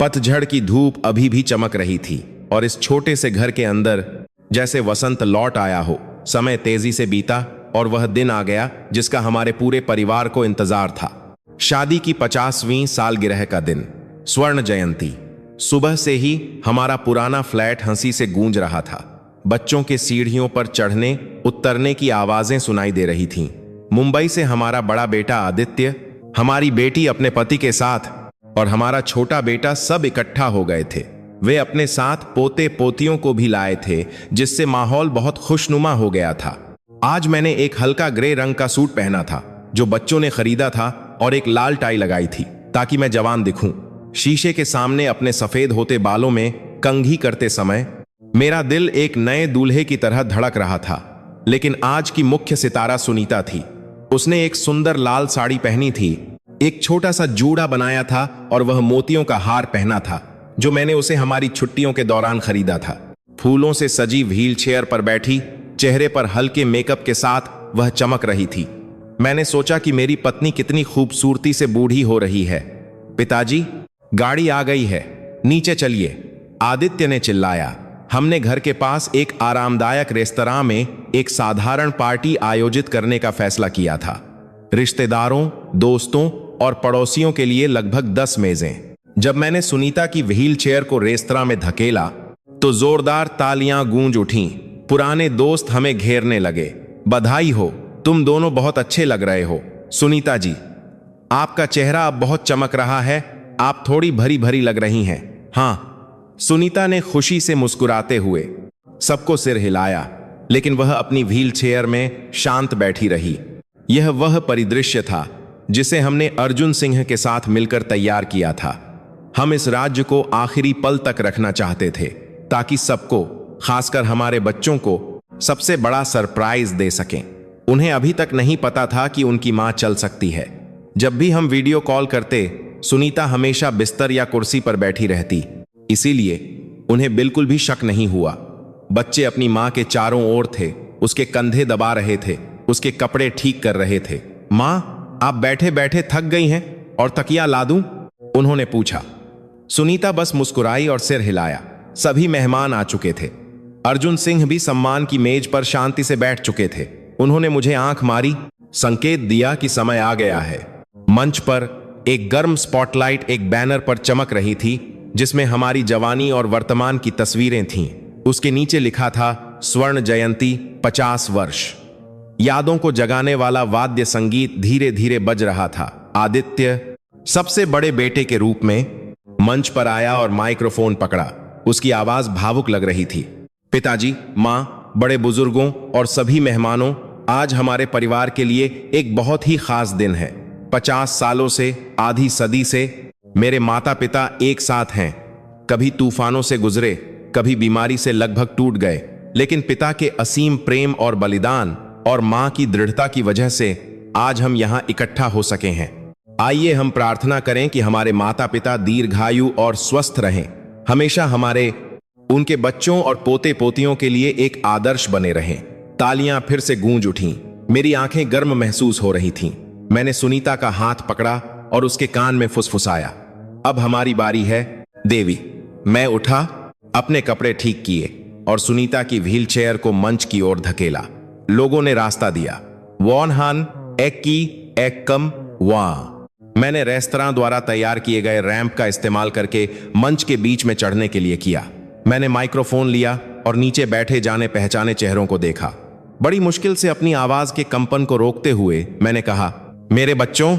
पतझड़ की धूप अभी भी चमक रही थी और इस छोटे से घर के अंदर जैसे वसंत लौट आया हो। समय तेजी से बीता और वह दिन आ गया जिसका हमारे पूरे परिवार को इंतजार था। शादी की 50वीं सालगिरह का दिन, स्वर्ण जयंती। सुबह से ही हमारा पुराना फ्लैट हंसी से गूंज रहा था। बच्चों के सीढ़ियों पर चढ़ने उतरने की आवाजें सुनाई दे रही थीं। मुंबई से हमारा बड़ा बेटा आदित्य, हमारी बेटी अपने पति के साथ और हमारा छोटा बेटा सब इकट्ठा हो गए थे। वे अपने साथ पोते पोतियों को भी लाए थे, जिससे माहौल बहुत खुशनुमा हो गया था। आज मैंने एक हल्का ग्रे रंग का सूट पहना था जो बच्चों ने खरीदा था और एक लाल टाई लगाई थी ताकि मैं जवान दिखूं। शीशे के सामने अपने सफेद होते बालों में कंघी करते समय मेरा दिल एक नए दूल्हे की तरह धड़क रहा था। लेकिन आज की मुख्य सितारा सुनीता थी। उसने एक सुंदर लाल साड़ी पहनी थी, एक छोटा सा जूड़ा बनाया था और वह मोतियों का हार पहना था जो मैंने उसे हमारी छुट्टियों के दौरान खरीदा था। फूलों से सजी व्हील चेयर पर बैठी, चेहरे पर हल्के मेकअप के साथ वह चमक रही थी। मैंने सोचा कि मेरी पत्नी कितनी खूबसूरती से बूढ़ी हो रही है। पिताजी, गाड़ी आ गई है, नीचे चलिए, आदित्य ने चिल्लाया। हमने घर के पास एक आरामदायक रेस्तरां में एक साधारण पार्टी आयोजित करने का फैसला किया था। रिश्तेदारों, दोस्तों और पड़ोसियों के लिए लगभग 10 मेजें। जब मैंने सुनीता की व्हील चेयर को रेस्तरां में धकेला तो जोरदार तालियां गूंज उठीं। पुराने दोस्त हमें घेरने लगे। बधाई हो, तुम दोनों बहुत अच्छे लग रहे हो। सुनीता जी, आपका चेहरा अब बहुत चमक रहा है, आप थोड़ी भरी भरी लग रही हैं। हाँ, सुनीता ने खुशी से मुस्कुराते हुए सबको सिर हिलाया, लेकिन वह अपनी व्हील चेयर में शांत बैठी रही। यह वह परिदृश्य था जिसे हमने अर्जुन सिंह के साथ मिलकर तैयार किया था। हम इस राज्य को आखिरी पल तक रखना चाहते थे ताकि सबको, खासकर हमारे बच्चों को, सबसे बड़ा सरप्राइज दे सकें। उन्हें अभी तक नहीं पता था कि उनकी मां चल सकती है। जब भी हम वीडियो कॉल करते, सुनीता हमेशा बिस्तर या कुर्सी पर बैठी रहती, इसीलिए उन्हें बिल्कुल भी शक नहीं हुआ। बच्चे अपनी मां के चारों ओर थे, उसके कंधे दबा रहे थे, उसके कपड़े ठीक कर रहे थे। मां, आप बैठे बैठे थक गई हैं और तकिया ला दूं? उन्होंने पूछा। सुनीता बस मुस्कुराई और सिर हिलाया। सभी मेहमान आ चुके थे। अर्जुन सिंह भी सम्मान की मेज पर शांति से बैठ चुके थे। उन्होंने मुझे आंख मारी, संकेत दिया कि समय आ गया है। मंच पर एक गर्म स्पॉटलाइट एक बैनर पर चमक रही थी, जिसमें हमारी जवानी और वर्तमान की तस्वीरें थीं। उसके नीचे लिखा था स्वर्ण जयंती 50 वर्ष। यादों को जगाने वाला वाद्य संगीत धीरे धीरे बज रहा था। आदित्य सबसे बड़े बेटे के रूप में मंच पर आया और माइक्रोफोन पकड़ा। उसकी आवाज भावुक लग रही थी। पिताजी, मां, बड़े बुजुर्गों और सभी मेहमानों, आज हमारे परिवार के लिए एक बहुत ही खास दिन है। 50 सालों से, आधी सदी से मेरे माता पिता एक साथ हैं। कभी तूफानों से गुजरे, कभी बीमारी से लगभग टूट गए, लेकिन पिता के असीम प्रेम और बलिदान और मां की दृढ़ता की वजह से आज हम यहां इकट्ठा हो सके हैं। आइए हम प्रार्थना करें कि हमारे माता पिता दीर्घायु और स्वस्थ रहें, हमेशा हमारे उनके बच्चों और पोते पोतियों के लिए एक आदर्श बने रहें। तालियां फिर से गूंज उठीं। मेरी आंखें गर्म महसूस हो रही थीं। मैंने सुनीता का हाथ पकड़ा और उसके कान में फुसफुसाया, अब हमारी बारी है देवी। मैं उठा, अपने कपड़े ठीक किए और सुनीता की व्हीलचेयर को मंच की ओर धकेला। लोगों ने रास्ता दिया। वॉन हान एक्की एक्कम वाह। मैंने रेस्तरां द्वारा तैयार किए गए रैंप का इस्तेमाल करके मंच के बीच में चढ़ने के लिए किया। मैंने माइक्रोफोन लिया और नीचे बैठे जाने पहचाने चेहरों को देखा। बड़ी मुश्किल से अपनी आवाज के कंपन को रोकते हुए मैंने कहा, मेरे बच्चों,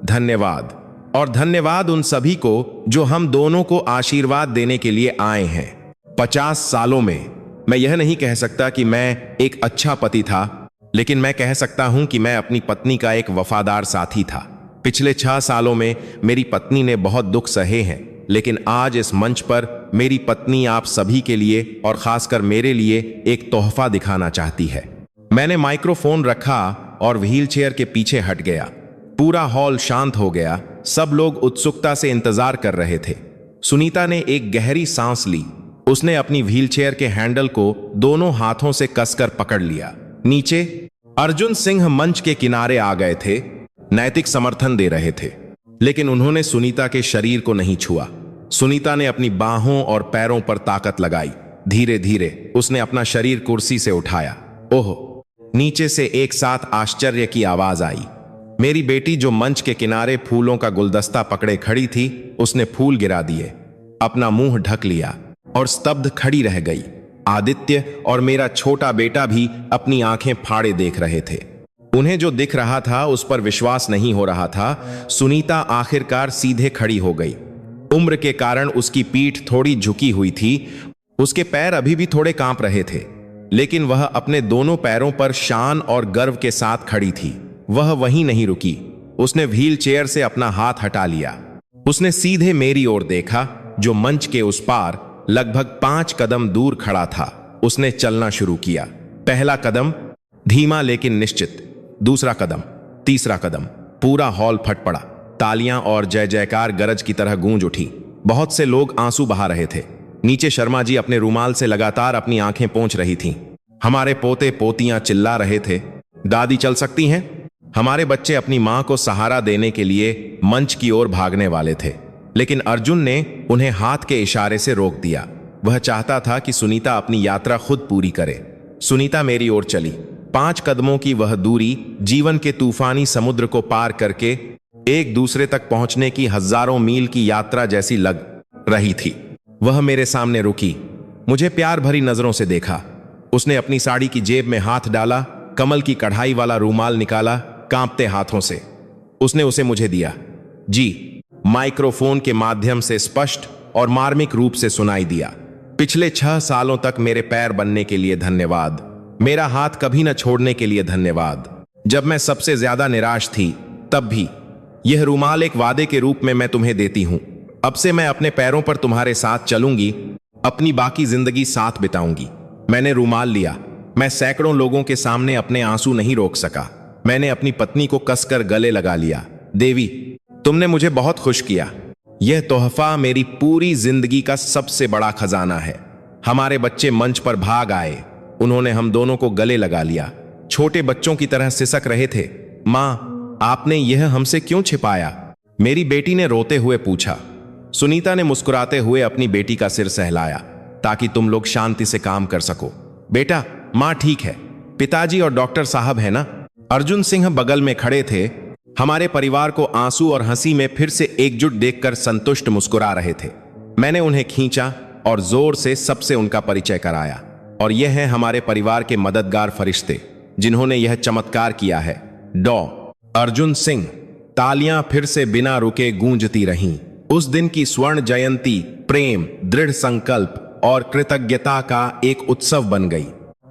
धन्यवाद। और धन्यवाद उन सभी को जो हम दोनों को आशीर्वाद देने के लिए आए हैं। 50 सालों में मैं यह नहीं कह सकता कि मैं एक अच्छा पति था, लेकिन मैं कह सकता हूं कि मैं अपनी पत्नी का एक वफादार साथी था। पिछले 6 सालों में मेरी पत्नी ने बहुत दुख सहे हैं, लेकिन आज इस मंच पर मेरी पत्नी आप सभी के लिए और खासकर मेरे लिए एक तोहफा दिखाना चाहती है। मैंने माइक्रोफोन रखा और व्हीलचेयर के पीछे हट गया। पूरा हॉल शांत हो गया। सब लोग उत्सुकता से इंतजार कर रहे थे। सुनीता ने एक गहरी सांस ली। उसने अपनी व्हीलचेयर के हैंडल को दोनों हाथों से कसकर पकड़ लिया। नीचे अर्जुन सिंह मंच के किनारे आ गए थे, नैतिक समर्थन दे रहे थे, लेकिन उन्होंने सुनीता के शरीर को नहीं छुआ। सुनीता ने अपनी बाहों और पैरों पर ताकत लगाई। धीरे धीरे उसने अपना शरीर कुर्सी से उठाया। ओह! नीचे से एक साथ आश्चर्य की आवाज आई। मेरी बेटी जो मंच के किनारे फूलों का गुलदस्ता पकड़े खड़ी थी, उसने फूल गिरा दिए, अपना मुंह ढक लिया और स्तब्ध खड़ी रह गई। आदित्य और मेरा छोटा बेटा भी अपनी आंखें फाड़े देख रहे थे। उन्हें जो दिख रहा था उस पर विश्वास नहीं हो रहा था। सुनीता आखिरकार सीधे खड़ी हो गई। उम्र के कारण उसकी पीठ थोड़ी झुकी हुई थी। उसके पैर अभी भी थोड़े कांप रहे थे, लेकिन वह अपने दोनों पैरों पर शान और गर्व के साथ खड़ी थी। वह वहीं नहीं रुकी। उसने व्हील चेयर से अपना हाथ हटा लिया। उसने सीधे मेरी ओर देखा, जो मंच के उस पार लगभग 5 कदम दूर खड़ा था। उसने चलना शुरू किया। पहला कदम धीमा लेकिन निश्चित, दूसरा कदम, तीसरा कदम। पूरा हॉल फट पड़ा। तालियां और जय जयकार गरज की तरह गूंज उठी। बहुत से लोग आंसू बहा रहे थे। नीचे शर्मा जी अपने रुमाल से लगातार अपनी आंखें पोंछ रही थीं। हमारे पोते पोतियां चिल्ला रहे थे, दादी चल सकती हैं। हमारे बच्चे अपनी मां को सहारा देने के लिए मंच की ओर भागने वाले थे, लेकिन अर्जुन ने उन्हें हाथ के इशारे से रोक दिया। वह चाहता था कि सुनीता अपनी यात्रा खुद पूरी करे। सुनीता मेरी ओर चली। 5 कदमों की वह दूरी जीवन के तूफानी समुद्र को पार करके एक दूसरे तक पहुंचने की हजारों मील की यात्रा जैसी लग रही थी। वह मेरे सामने रुकी, मुझे प्यार भरी नजरों से देखा। उसने अपनी साड़ी की जेब में हाथ डाला, कमल की कढ़ाई वाला रूमाल निकाला। कांपते हाथों से उसने उसे मुझे दिया। जी, माइक्रोफोन के माध्यम से स्पष्ट और मार्मिक रूप से सुनाई दिया। पिछले 6 सालों तक मेरे पैर बनने के लिए धन्यवाद। मेरा हाथ कभी न छोड़ने के लिए धन्यवाद। जब मैं सबसे ज्यादा निराश थी, तब भी यह रूमाल एक वादे के रूप में मैं तुम्हें देती हूं। अब से मैं अपने पैरों पर तुम्हारे साथ चलूंगी, अपनी बाकी जिंदगी साथ बिताऊंगी। मैंने रूमाल लिया। मैं सैकड़ों लोगों के सामने अपने आंसू नहीं रोक सका। मैंने अपनी पत्नी को कसकर गले लगा लिया। देवी, तुमने मुझे बहुत खुश किया। यह तोहफा मेरी पूरी जिंदगी का सबसे बड़ा खजाना है। हमारे बच्चे मंच पर भाग आए। उन्होंने हम दोनों को गले लगा लिया, छोटे बच्चों की तरह सिसक रहे थे। माँ, आपने यह हमसे क्यों छिपाया? मेरी बेटी ने रोते हुए पूछा। सुनीता ने मुस्कुराते हुए अपनी बेटी का सिर सहलाया, ताकि तुम लोग शांति से काम कर सको। बेटा, माँ ठीक है, पिताजी और डॉक्टर साहब है ना? अर्जुन सिंह बगल में खड़े थे, हमारे परिवार को आंसू और हंसी में फिर से एकजुट देखकर संतुष्ट मुस्कुरा रहे थे। मैंने उन्हें खींचा और जोर से सबसे उनका परिचय कराया। और यह हैं हमारे परिवार के मददगार फरिश्ते, जिन्होंने यह चमत्कार किया है। डॉ अर्जुन सिंह। तालियां फिर से बिना रुके गूंजती रहीं। उस दिन की स्वर्ण जयंती प्रेम, दृढ़ संकल्प और कृतज्ञता का एक उत्सव बन गई।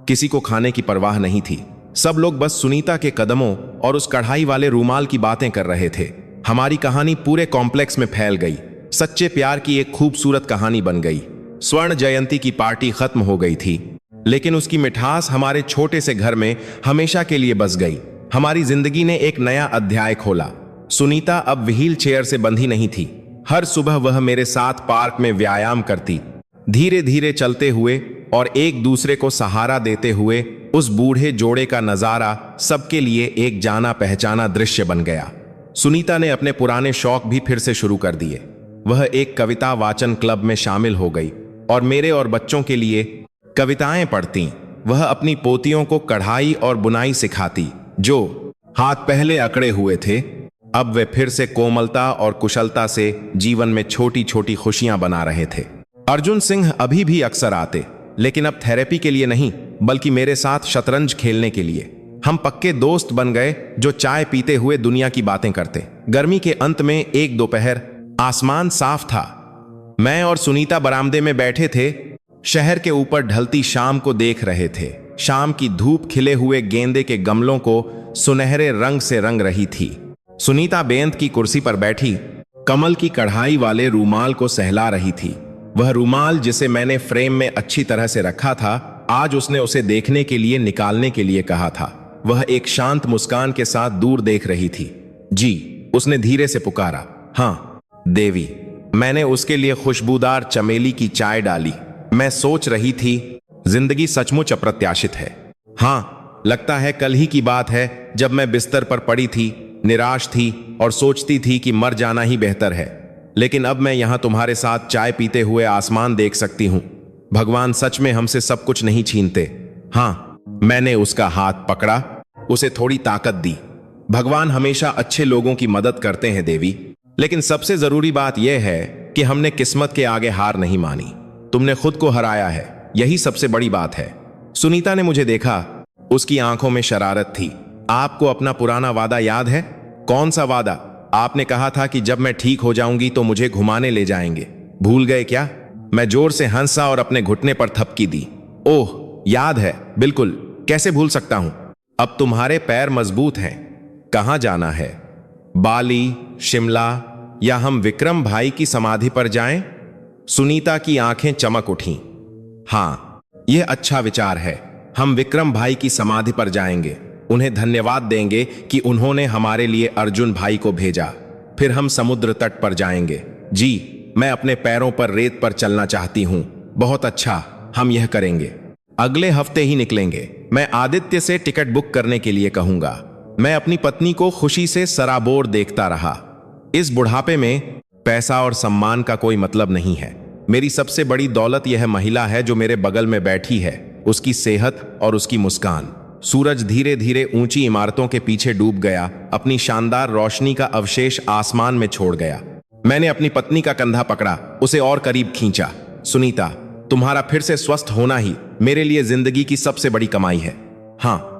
किसी को खाने की परवाह नहीं थी। सब लोग बस सुनीता के कदमों और उस कढ़ाई वाले रूमाल की बातें कर रहे थे। हमारी कहानी पूरे कॉम्प्लेक्स में फैल गई। सच्चे प्यार की एक खूबसूरत कहानी बन गई। स्वर्ण जयंती की पार्टी खत्म हो गई थी, लेकिन उसकी मिठास हमारे छोटे से घर में हमेशा के लिए बस गई। हमारी जिंदगी ने एक नया अध्याय खोला। सुनीता अब व्हील चेयर से बंधी नहीं थी। हर सुबह वह मेरे साथ पार्क में व्यायाम करती, धीरे धीरे चलते हुए और एक दूसरे को सहारा देते हुए। उस बूढ़े जोड़े का नजारा सबके लिए एक जाना पहचाना दृश्य बन गया। सुनीता ने अपने पुराने शौक भी फिर से शुरू कर दिए। वह एक कविता वाचन क्लब में शामिल हो गई और मेरे और बच्चों के लिए कविताएं पढ़ती। वह अपनी पोतियों को कढ़ाई और बुनाई सिखाती, जो हाथ पहले अकड़े हुए थे, अब वे फिर से कोमलता और कुशलता से जीवन में छोटी छोटी खुशियां बना रहे थे। अर्जुन सिंह अभी भी अक्सर आते, लेकिन अब थेरेपी के लिए नहीं, बल्कि मेरे साथ शतरंज खेलने के लिए। हम पक्के दोस्त बन गए, जो चाय पीते हुए दुनिया की बातें करते। गर्मी के अंत में एक दोपहर, आसमान साफ था। मैं और सुनीता बरामदे में बैठे थे, शहर के ऊपर ढलती शाम को देख रहे थे। शाम की धूप खिले हुए गेंदे के गमलों को सुनहरे रंग से रंग रही थी। सुनीता बेंत की कुर्सी पर बैठी कमल की कढ़ाई वाले रूमाल को सहला रही थी। वह रूमाल जिसे मैंने फ्रेम में अच्छी तरह से रखा था, आज उसने उसे देखने के लिए निकालने के लिए कहा था। वह एक शांत मुस्कान के साथ दूर देख रही थी। जी, उसने धीरे से पुकारा। हाँ देवी। मैंने उसके लिए खुशबूदार चमेली की चाय डाली। मैं सोच रही थी, जिंदगी सचमुच अप्रत्याशित है। हाँ, लगता है कल ही की बात है जब मैं बिस्तर पर पड़ी थी, निराश थी और सोचती थी कि मर जाना ही बेहतर है। लेकिन अब मैं यहां तुम्हारे साथ चाय पीते हुए आसमान देख सकती हूं। भगवान सच में हमसे सब कुछ नहीं छीनते। हाँ, मैंने उसका हाथ पकड़ा, उसे थोड़ी ताकत दी। भगवान हमेशा अच्छे लोगों की मदद करते हैं देवी, लेकिन सबसे जरूरी बात यह है कि हमने किस्मत के आगे हार नहीं मानी। तुमने खुद को हराया है, यही सबसे बड़ी बात है। सुनीता ने मुझे देखा, उसकी आंखों में शरारत थी। आपको अपना पुराना वादा याद है? कौन सा वादा? आपने कहा था कि जब मैं ठीक हो जाऊंगी तो मुझे घुमाने ले जाएंगे। भूल गए क्या? मैं जोर से हंसा और अपने घुटने पर थपकी दी। ओह, याद है, बिल्कुल, कैसे भूल सकता हूं। अब तुम्हारे पैर मजबूत हैं। कहां जाना है? बाली, शिमला या हम विक्रम भाई की समाधि पर जाएं? सुनीता की आंखें चमक उठीं। हाँ, यह अच्छा विचार है। हम विक्रम भाई की समाधि पर जाएंगे, उन्हें धन्यवाद देंगे कि उन्होंने हमारे लिए अर्जुन भाई को भेजा। फिर हम समुद्र तट पर जाएंगे। जी, मैं अपने पैरों पर रेत पर चलना चाहती हूं। बहुत अच्छा, हम यह करेंगे। अगले हफ्ते ही निकलेंगे। मैं आदित्य से टिकट बुक करने के लिए कहूंगा। मैं अपनी पत्नी को खुशी से सराबोर देखता रहा। इस बुढ़ापे में पैसा और सम्मान का कोई मतलब नहीं है। मेरी सबसे बड़ी दौलत यह महिला है जो मेरे बगल में बैठी है, उसकी सेहत और उसकी मुस्कान। सूरज धीरे धीरे ऊंची इमारतों के पीछे डूब गया, अपनी शानदार रोशनी का अवशेष आसमान में छोड़ गया। मैंने अपनी पत्नी का कंधा पकड़ा, उसे और करीब खींचा। सुनीता, तुम्हारा फिर से स्वस्थ होना ही मेरे लिए जिंदगी की सबसे बड़ी कमाई है। हाँ,